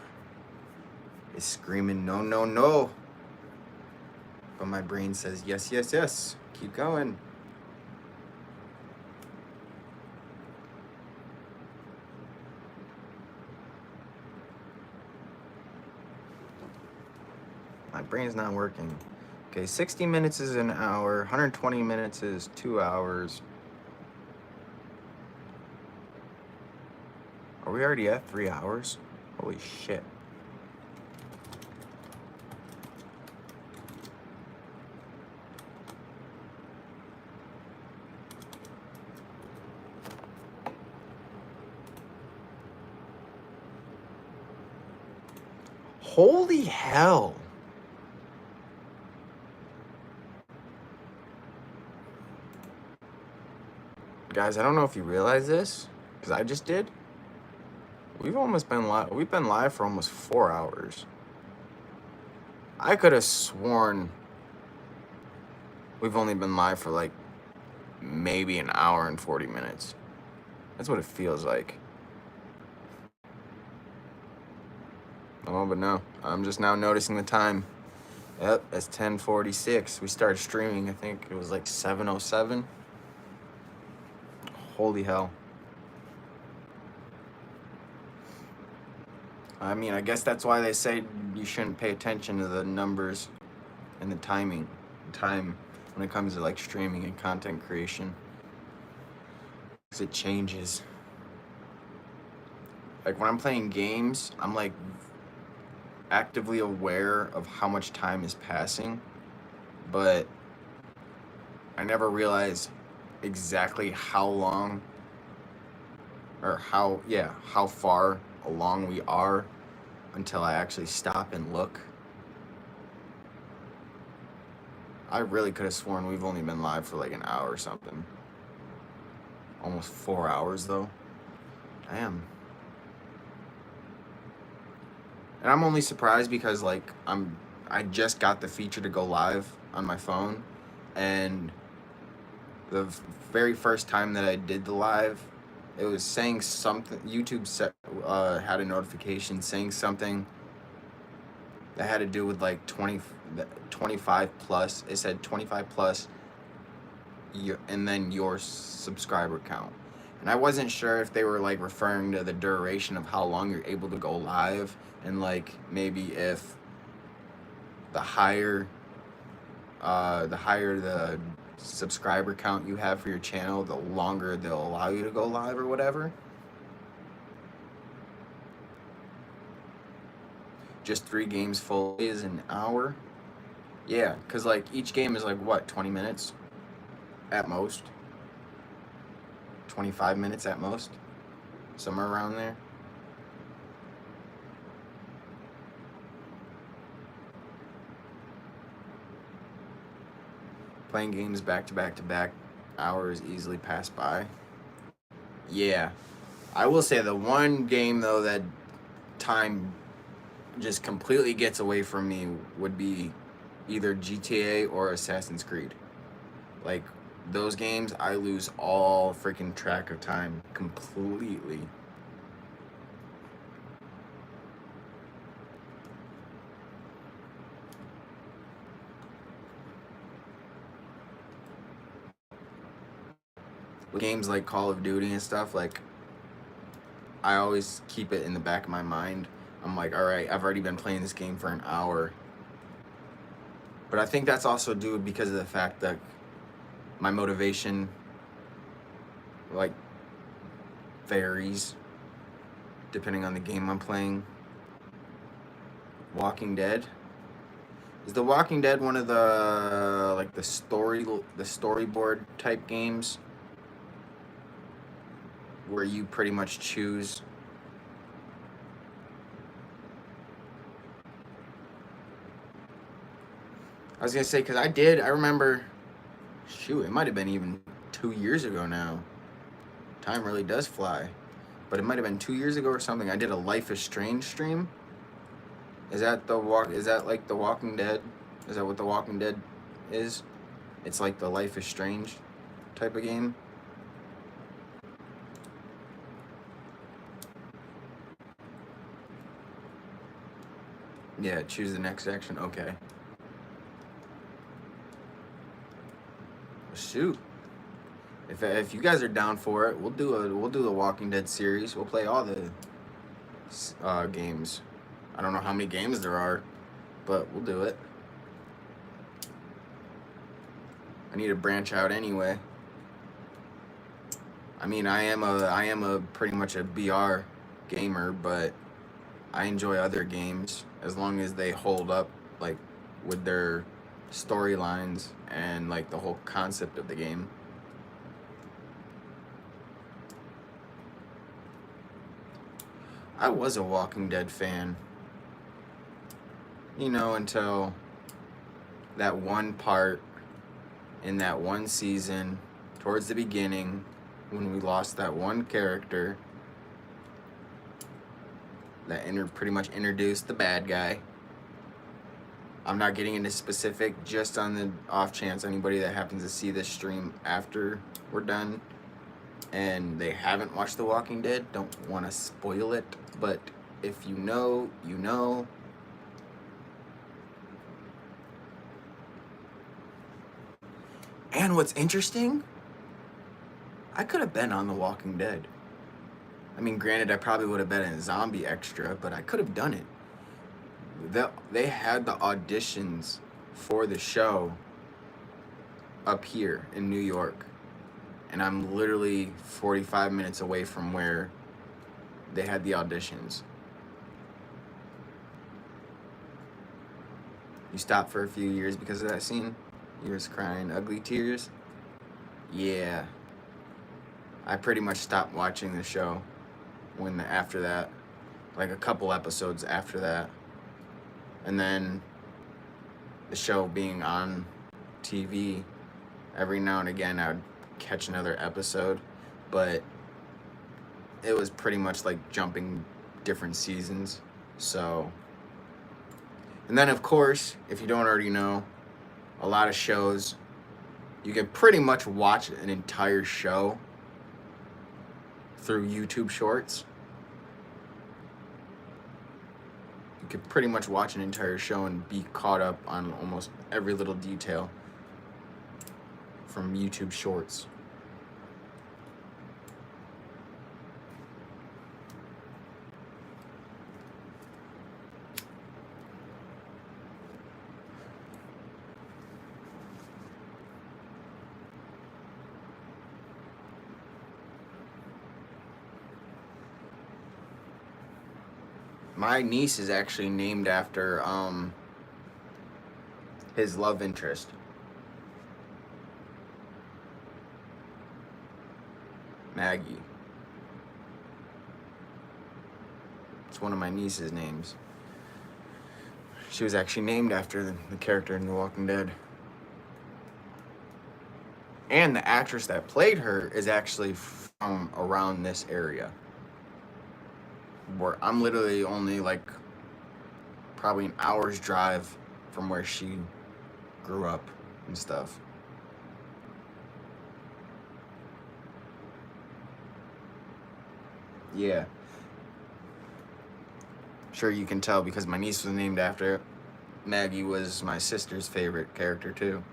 Speaker 3: is screaming, no, no, no. But my brain says, yes, yes, yes. Keep going. My brain's not working. Okay, 60 minutes is an hour. 120 minutes is 2 hours. Are we already at 3 hours? Holy shit. Holy hell. Guys, I don't know if you realize this, because I just did. We've been live for almost 4 hours. I could have sworn we've only been live for like maybe an hour and 40 minutes. That's what it feels like. Oh, but no. I'm just now noticing the time. Yep, that's 10:46. We started streaming, I think it was like 7:07. Holy hell. I mean, I guess that's why they say you shouldn't pay attention to the numbers and the time when it comes to like streaming and content creation. Because it changes. Like when I'm playing games, I'm like actively aware of how much time is passing, but I never realize exactly how long or how far along we are until I actually stop and look. I really could have sworn we've only been live for like an hour or something. Almost 4 hours though. Damn. And I'm only surprised because like I just got the feature to go live on my phone, and the very first time that I did the live, it was saying something. YouTube had a notification saying something that had to do with like 25 plus. It said 25 plus, and then your subscriber count. And I wasn't sure if they were like referring to the duration of how long you're able to go live, and like maybe if the higher the subscriber count you have for your channel, the longer they'll allow you to go live or whatever. Just 3 games full is an hour. Yeah, because like each game is like what, 20 minutes at most? 25 minutes at most? Somewhere around there. Playing games back to back to back, hours easily pass by. Yeah. I will say the one game though that time just completely gets away from me would be either GTA or Assassin's Creed. Like those games, I lose all freaking track of time completely. With games like Call of Duty and stuff, like I always keep it in the back of my mind. I'm like, all right, I've already been playing this game for an hour. But I think that's also due because of the fact that my motivation like varies depending on the game I'm playing. Walking Dead. Is The Walking Dead one of the like the storyboard type games where you pretty much choose? I was gonna say, because I remember, shoot, it might have been even 2 years ago now. Time really does fly. But it might have been 2 years ago or something. I did a Life is Strange stream. Is that like The Walking Dead? Is that what The Walking Dead is? It's like the Life is Strange type of game. Yeah, choose the next section. Okay. Shoot. If you guys are down for it, we'll do the Walking Dead series. We'll play all the games. I don't know how many games there are, but we'll do it. I need to branch out anyway. I mean, I am a pretty much a BR gamer, but I enjoy other games as long as they hold up, like with their storylines and like the whole concept of the game. I was a Walking Dead fan, you know, until that one part in that one season towards the beginning when we lost that one character that pretty much introduced the bad guy. I'm not getting into specific, just on the off chance anybody that happens to see this stream after we're done and they haven't watched The Walking Dead, don't want to spoil it, but if you know, you know. And what's interesting, I could have been on The Walking Dead. I mean, granted, I probably would have been a zombie extra, but I could have done it. They had the auditions for the show up here in New York, and I'm literally 45 minutes away from where they had the auditions. You stopped for a few years because of that scene? You was crying ugly tears? Yeah. I pretty much stopped watching the show after that, like a couple episodes after that. And then the show being on TV, every now and again I would catch another episode, but it was pretty much like jumping different seasons. So, and then of course, if you don't already know, a lot of shows, you can pretty much watch an entire show through YouTube Shorts. You could pretty much watch an entire show and be caught up on almost every little detail from YouTube Shorts. My niece is actually named after his love interest. Maggie. It's one of my niece's names. She was actually named after the character in The Walking Dead. And the actress that played her is actually from around this area. Where I'm literally only like probably an hour's drive from where she grew up and stuff. Yeah. Sure, you can tell because my niece was named after it. Maggie was my sister's favorite character too.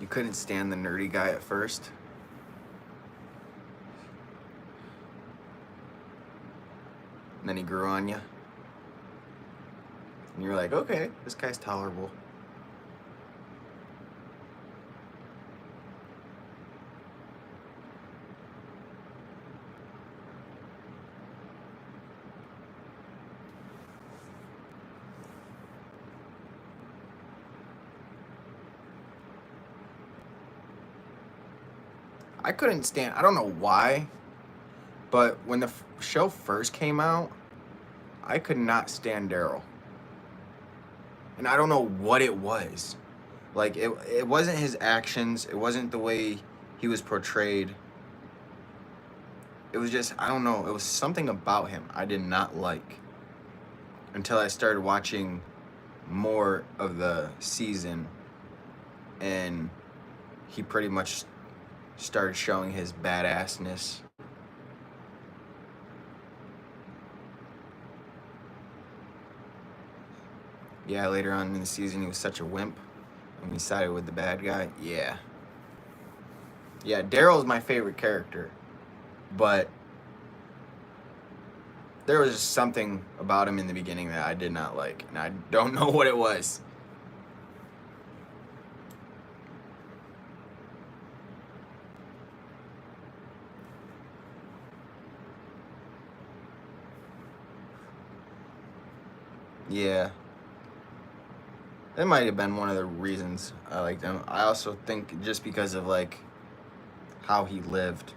Speaker 3: You couldn't stand the nerdy guy at first? And then he grew on you? And you're like, okay, this guy's tolerable. I couldn't stand, I don't know why, But when the show first came out, I could not stand Daryl. And I don't know what it was. Like, it wasn't his actions. It wasn't the way he was portrayed. It was just, I don't know. It was something about him I did not like. Until I started watching more of the season. And he pretty much started showing his badassness. Yeah, later on in the season, he was such a wimp. And we sided with the bad guy. Yeah. Yeah, Daryl is my favorite character. But there was just something about him in the beginning that I did not like. And I don't know what it was. Yeah. That might have been one of the reasons I liked him. I also think just because of, like, how he lived.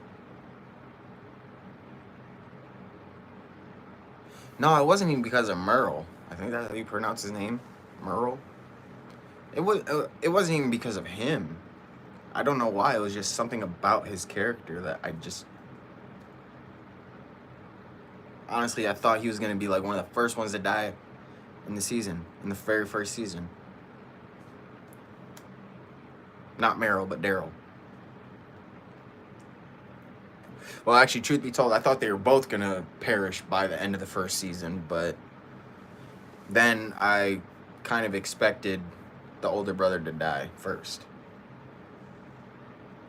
Speaker 3: No, it wasn't even because of Merle. I think that's how you pronounce his name. Merle. It wasn't even because of him. I don't know why. It was just something about his character that I just... Honestly, I thought he was going to be, like, one of the first ones to die in the season. In the very first season. Not Meryl, but Daryl. Well, actually, truth be told, I thought they were both going to perish by the end of the first season, but then I kind of expected the older brother to die first.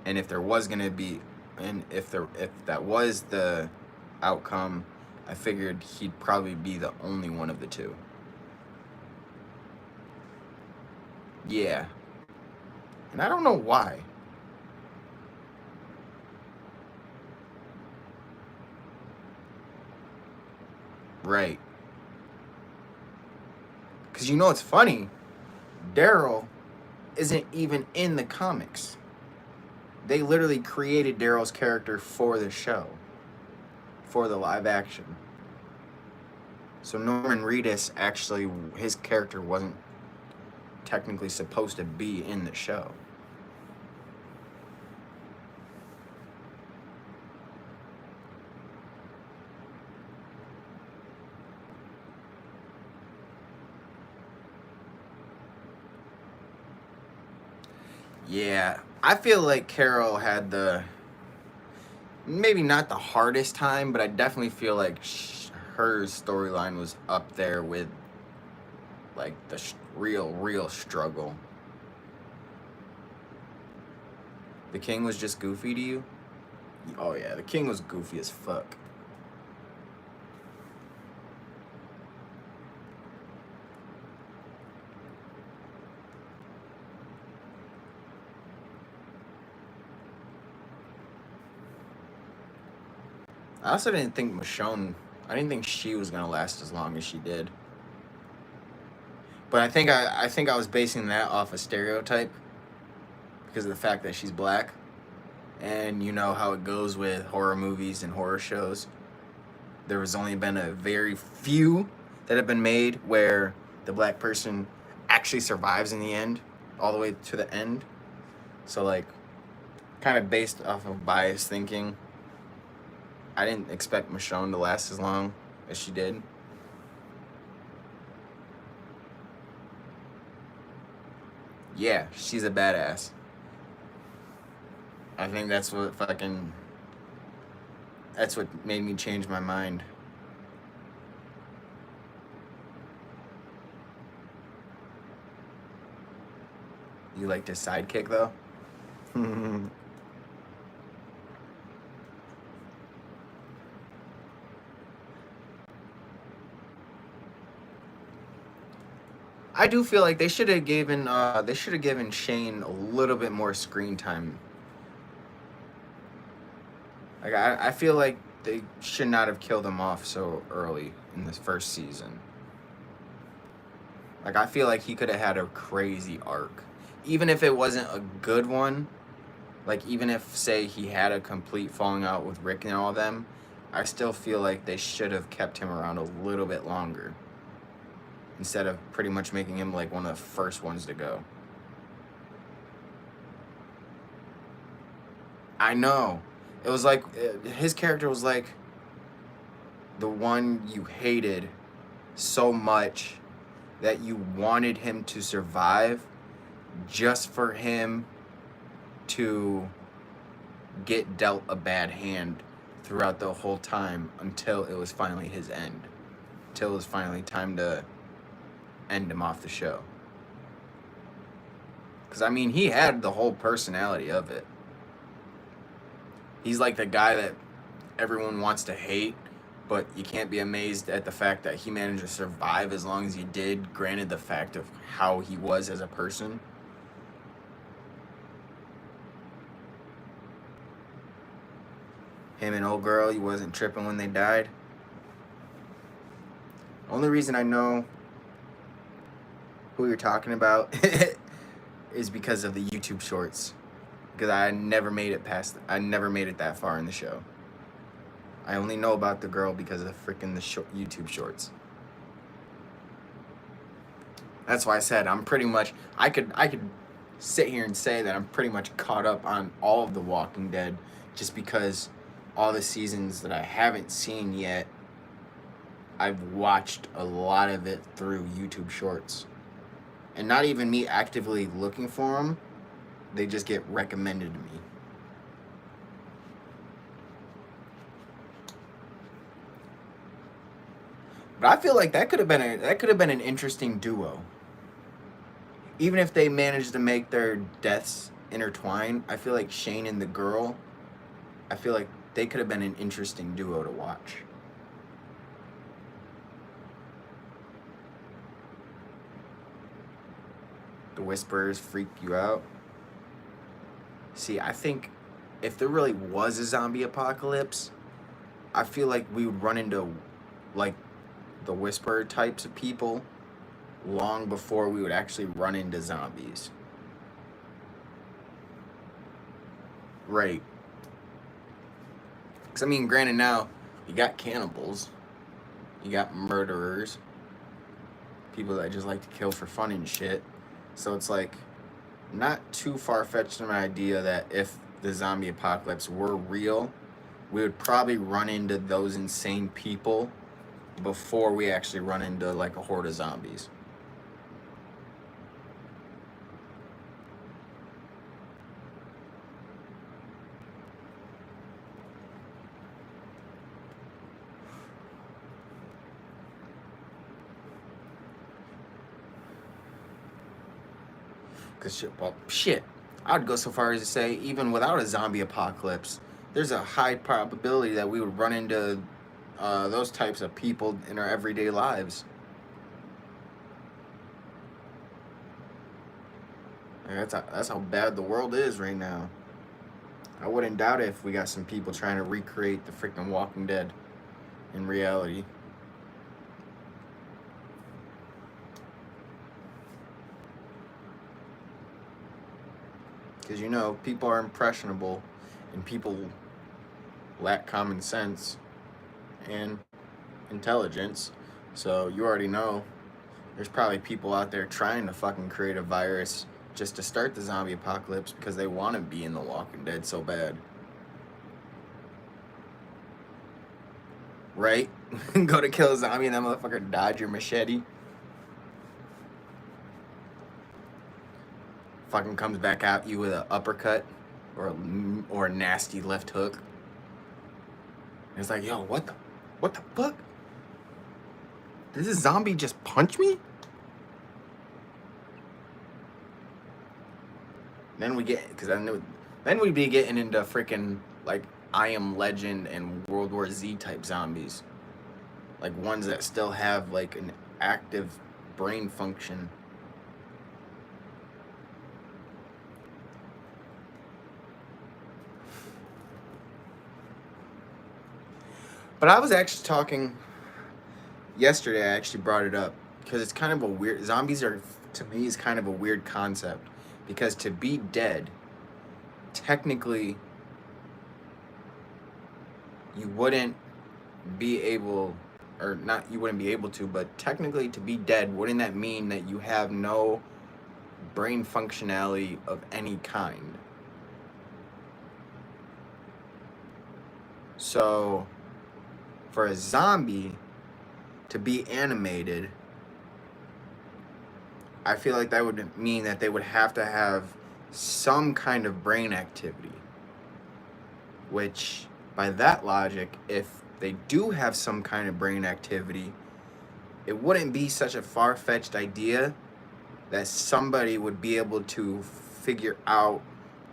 Speaker 3: And if there was going to be, and if that was the outcome, I figured he'd probably be the only one of the two. Yeah. And I don't know why. Right. Because you know what's funny? Daryl isn't even in the comics. They literally created Daryl's character for the show. For the live action. So Norman Reedus actually, his character wasn't technically supposed to be in the show. Yeah, I feel like Carol had the, maybe not the hardest time, but I definitely feel like her storyline was up there with, like, the real struggle. The King was just goofy to you? Oh yeah, the King was goofy as fuck. I also didn't think Michonne, I didn't think she was gonna last as long as she did. But I think I was basing that off a stereotype because of the fact that she's black. And you know how it goes with horror movies and horror shows. There has only been a very few that have been made where the black person actually survives in the end, all the way to the end. So, like, kind of based off of biased thinking, I didn't expect Michonne to last as long as she did. Yeah, she's a badass. I think that's what made me change my mind. You liked his sidekick, though? I do feel like they should have given Shane a little bit more screen time. Like, I feel like they should not have killed him off so early in this first season. Like, I feel like he could have had a crazy arc. Even if it wasn't a good one, like, even if, say, he had a complete falling out with Rick and all of them, I still feel like they should have kept him around a little bit longer instead of pretty much making him like one of the first ones to go. I know. It was like his character was like the one you hated so much that you wanted him to survive just for him to get dealt a bad hand throughout the whole time until it was finally his end. Until it was finally time to end him off the show. Because, I mean, he had the whole personality of it. He's like the guy that everyone wants to hate, but you can't be amazed at the fact that he managed to survive as long as he did, granted the fact of how he was as a person. Him and old girl, he wasn't tripping when they died. Only reason I know who you're talking about is because of the YouTube shorts. Because I never made it that far in the show. I only know about the girl because of freaking the YouTube shorts. That's why I said I'm pretty much, I could sit here and say that I'm pretty much caught up on all of The Walking Dead just because all the seasons that I haven't seen yet, I've watched a lot of it through YouTube shorts. And not even me actively looking for them, they just get recommended to me. But I feel like that could have been an interesting duo. Even if they managed to make their deaths intertwine, I feel like Shane and the girl, I feel like they could have been an interesting duo to watch. The Whisperers freak you out. See, I think if there really was a zombie apocalypse, I feel like we would run into like the Whisperer types of people long before we would actually run into zombies. Right. Because, I mean, granted now, you got cannibals, you got murderers, people that just like to kill for fun and shit. So it's like, not too far-fetched of an idea that if the zombie apocalypse were real, we would probably run into those insane people before we actually run into like a horde of zombies. Cause shit, I'd go so far as to say, even without a zombie apocalypse, there's a high probability that we would run into those types of people in our everyday lives. And that's how bad the world is right now. I wouldn't doubt it if we got some people trying to recreate the freaking Walking Dead in reality. Because, you know, people are impressionable and people lack common sense and intelligence. So you already know there's probably people out there trying to fucking create a virus just to start the zombie apocalypse because they want to be in The Walking Dead so bad. Right? Go to kill a zombie and that motherfucker dodge your machete. Fucking comes back at you with an uppercut or a nasty left hook. And it's like, yo, what the fuck? Did this zombie just punch me? Then we get, because then we'd be getting into freaking like I Am Legend and World War Z type zombies, like ones that still have like an active brain function. But I was actually talking yesterday, I actually brought it up because it's kind of a weird, zombies are, to me, is kind of a weird concept, because to be dead, technically, you wouldn't be able, or not, you wouldn't be able to, but technically to be dead, wouldn't that mean that you have no brain functionality of any kind? So, for a zombie to be animated, I feel like that would mean that they would have to have some kind of brain activity. Which, by that logic, if they do have some kind of brain activity, it wouldn't be such a far-fetched idea that somebody would be able to figure out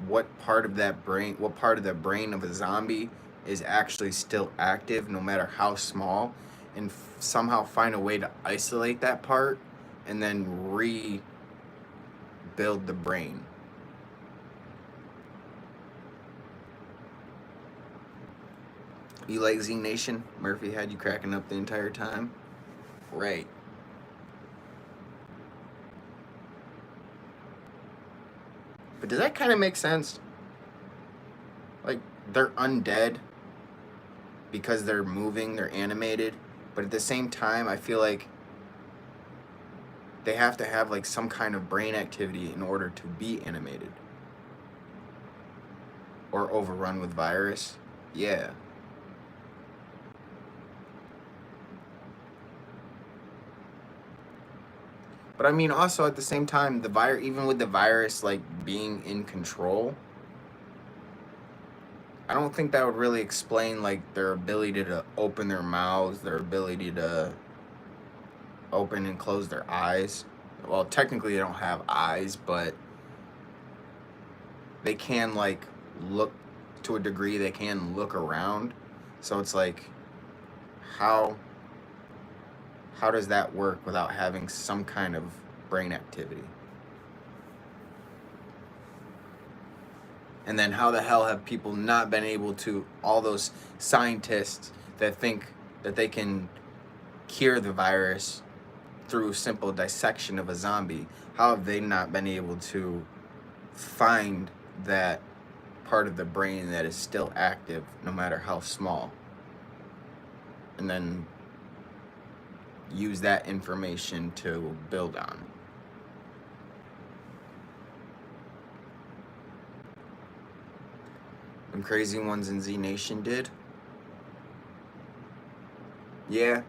Speaker 3: what part of the brain of a zombie is actually still active, no matter how small, and somehow find a way to isolate that part and then rebuild the brain. You like Z Nation? Murphy had you cracking up the entire time? Right. But does that kind of make sense? Like, they're undead because they're moving, they're animated, but at the same time, I feel like they have to have like some kind of brain activity in order to be animated. Or overrun with virus. Yeah. But I mean, also at the same time, even with the virus like being in control, I don't think that would really explain like their ability to open their mouths, their ability to open and close their eyes. Well, technically they don't have eyes, but they can like look to a degree. They can look around. So it's like, how does that work without having some kind of brain activity? And then how the hell have people not been able to, all those scientists that think that they can cure the virus through simple dissection of a zombie, how have they not been able to find that part of the brain that is still active, no matter how small, and then use that information to build on? Them crazy ones in Z Nation did? Yeah,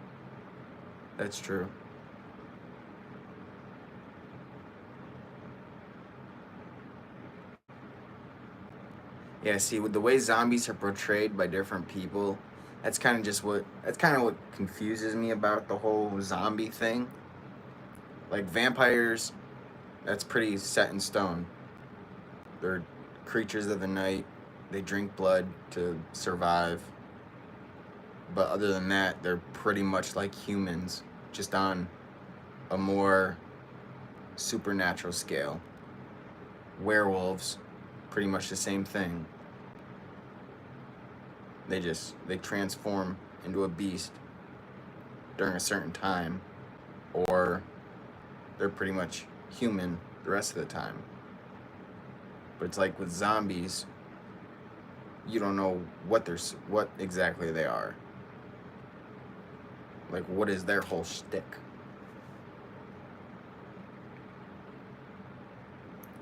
Speaker 3: that's true. Yeah, see, with the way zombies are portrayed by different people, that's kind of what confuses me about the whole zombie thing. Like vampires, that's pretty set in stone. They're creatures of the night. They drink blood to survive. But other than that, they're pretty much like humans, just on a more supernatural scale. Werewolves, pretty much the same thing. They transform into a beast during a certain time, or they're pretty much human the rest of the time. But it's like with zombies, you don't know what exactly they are. Like, what is their whole shtick?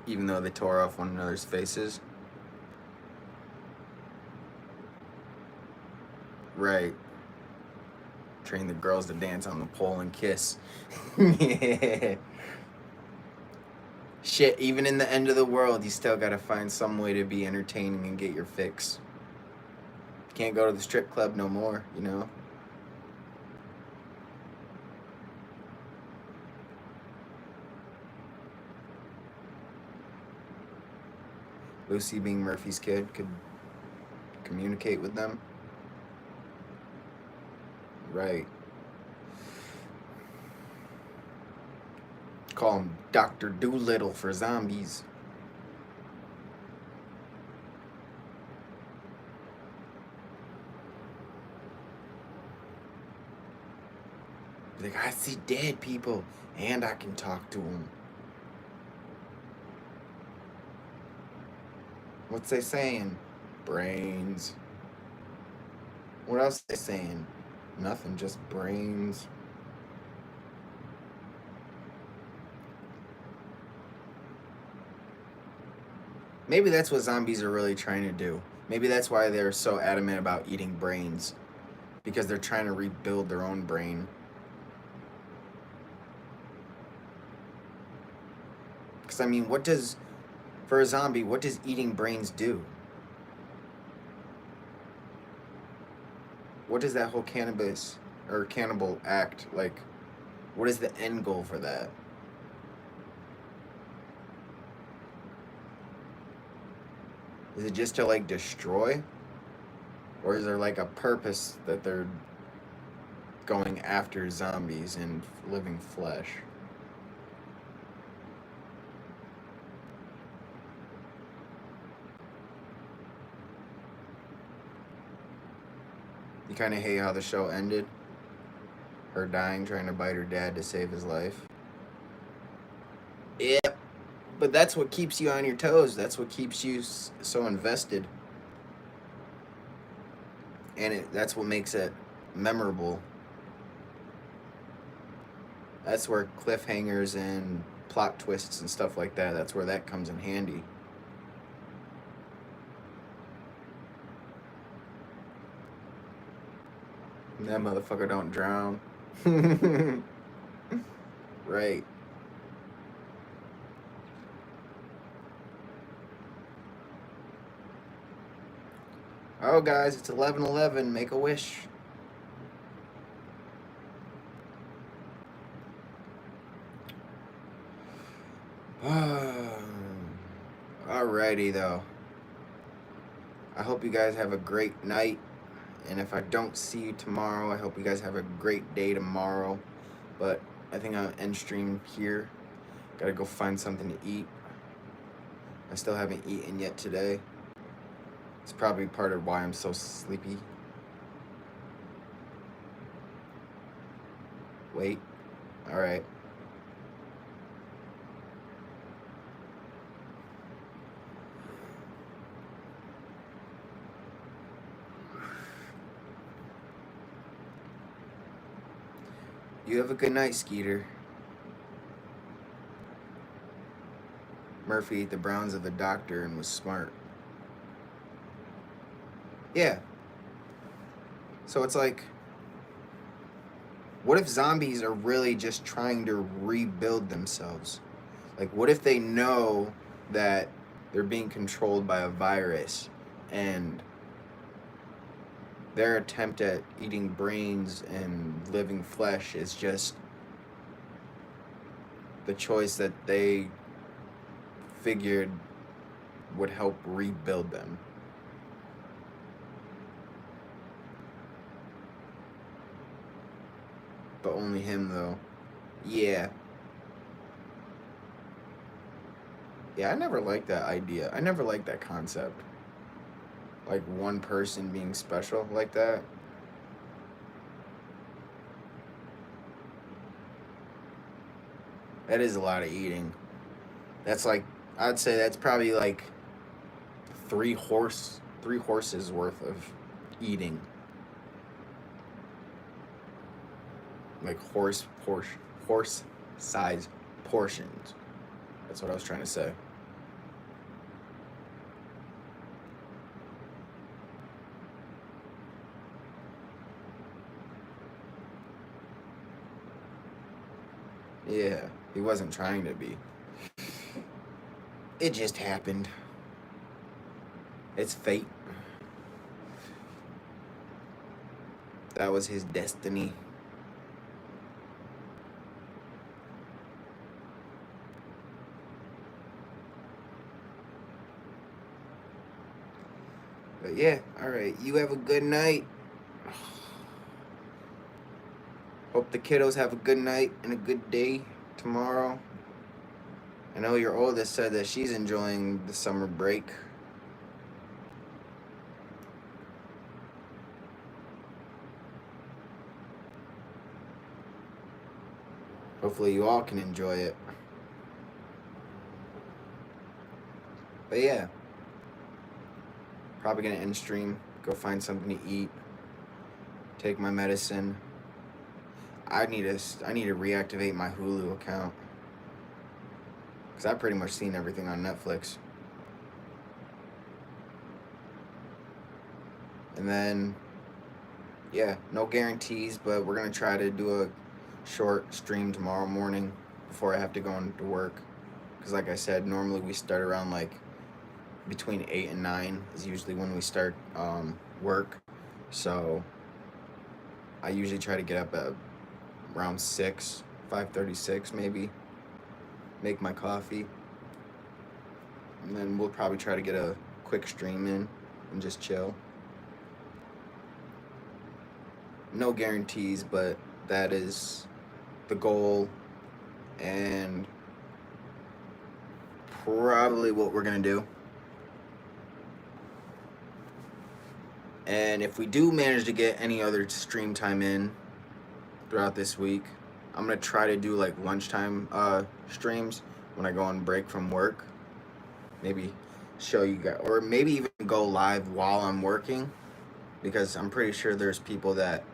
Speaker 3: Even though they tore off one another's faces. Right. Train the girls to dance on the pole and kiss. Yeah. Shit, even in the end of the world, you still gotta find some way to be entertaining and get your fix. Can't go to the strip club no more, you know? Lucy, being Murphy's kid, could communicate with them. Right. Call him Dr. Doolittle for zombies. Like, I see dead people, and I can talk to them. What's they saying? Brains. What else they saying? Nothing, just brains. Maybe that's what zombies are really trying to do. Maybe that's why they're so adamant about eating brains. Because they're trying to rebuild their own brain. Because, I mean, for a zombie, what does eating brains do? What does that whole cannibal act, like, what is the end goal for that? Is it just to, like, destroy? Or is there, like, a purpose that they're going after zombies and living flesh? You kind of hate how the show ended? Her dying, trying to bite her dad to save his life? Yep. But that's what keeps you on your toes. That's what keeps you so invested. And that's what makes it memorable. That's where cliffhangers and plot twists and stuff like that, that's where that comes in handy. That motherfucker don't drown. Right. Oh, guys, it's 11:11. Make a wish. Alrighty, though. I hope you guys have a great night. And if I don't see you tomorrow, I hope you guys have a great day tomorrow. But I think I'll end stream here. Gotta go find something to eat. I still haven't eaten yet today. It's probably part of why I'm so sleepy. Wait. Alright. You have a good night, Skeeter. Murphy ate the browns of a doctor and was smart. Yeah. So it's like, what if zombies are really just trying to rebuild themselves? Like, what if they know that they're being controlled by a virus and their attempt at eating brains and living flesh is just the choice that they figured would help rebuild them? But only him, though. Yeah. Yeah, I never liked that idea. I never liked that concept. Like, one person being special like that. That is a lot of eating. That's like, I'd say that's probably like three horses worth of eating. Like horse size portions. That's what I was trying to say. Yeah, he wasn't trying to be. It just happened. It's fate. That was his destiny. But yeah, alright. You have a good night. Hope the kiddos have a good night and a good day tomorrow. I know your oldest said that she's enjoying the summer break. Hopefully you all can enjoy it. But yeah. Probably gonna end stream. Go find something to eat. take my medicine. I need to reactivate my Hulu account because I've pretty much seen everything on Netflix. And then, yeah, no guarantees, but we're gonna try to do a short stream tomorrow morning before I have to go into work. Because like I said, normally we start around like between 8 and 9 is usually when we start work. So I usually try to get up at around 6, 5:36 maybe, make my coffee, and then we'll probably try to get a quick stream in and just chill. No guarantees, but that is the goal and probably what we're gonna do. And if we do manage to get any other stream time in throughout this week, I'm gonna try to do like lunchtime streams when I go on break from work. Maybe show you guys, or maybe even go live while I'm working, because I'm pretty sure there's people that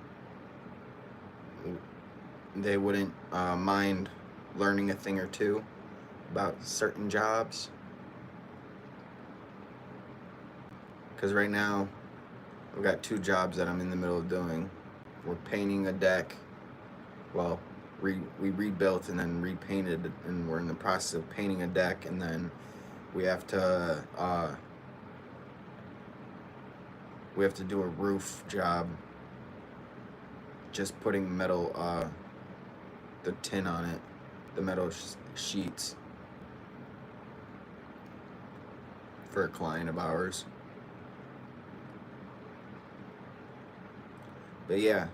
Speaker 3: they wouldn't mind learning a thing or two about certain jobs. Because right now I've got 2 jobs that I'm in the middle of doing. We're painting a deck. Well, we rebuilt and then repainted, and we're in the process of painting a deck, and then we have to do a roof job, just putting metal the tin on it, the metal sheets for a client of ours. But yeah,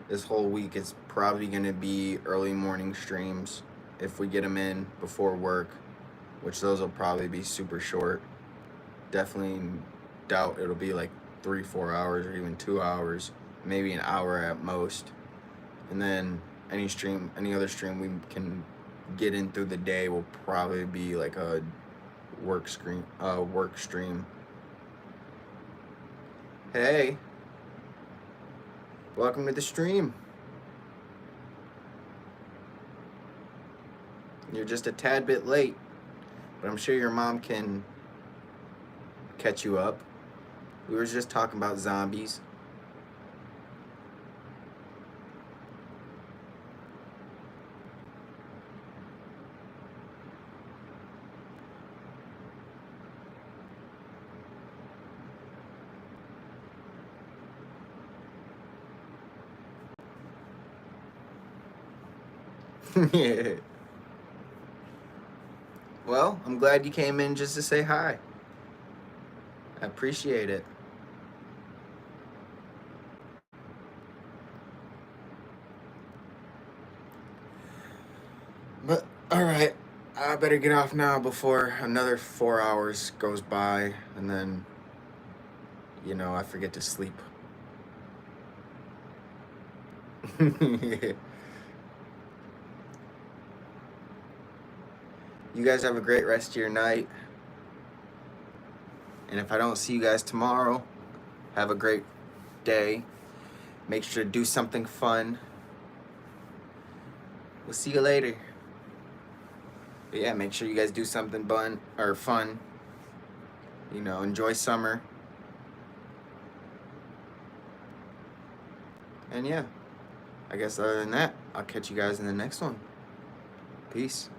Speaker 3: this whole week is probably going to be early morning streams if we get them in before work, which those will probably be super short. Definitely doubt it'll be like 3-4 hours or even 2 hours, maybe an hour at most. And then any other stream we can get in through the day will probably be like a work stream. Hey, welcome to the stream. You're just a tad bit late, but I'm sure your mom can catch you up. We were just talking about zombies. Yeah. Well, I'm glad you came in just to say hi. I appreciate it. But, alright, I better get off now before another 4 hours goes by, and then, I forget to sleep. You guys have a great rest of your night. And if I don't see you guys tomorrow, have a great day. Make sure to do something fun. We'll see you later. But yeah, make sure you guys do something fun. Enjoy summer. And yeah, I guess other than that, I'll catch you guys in the next one. Peace.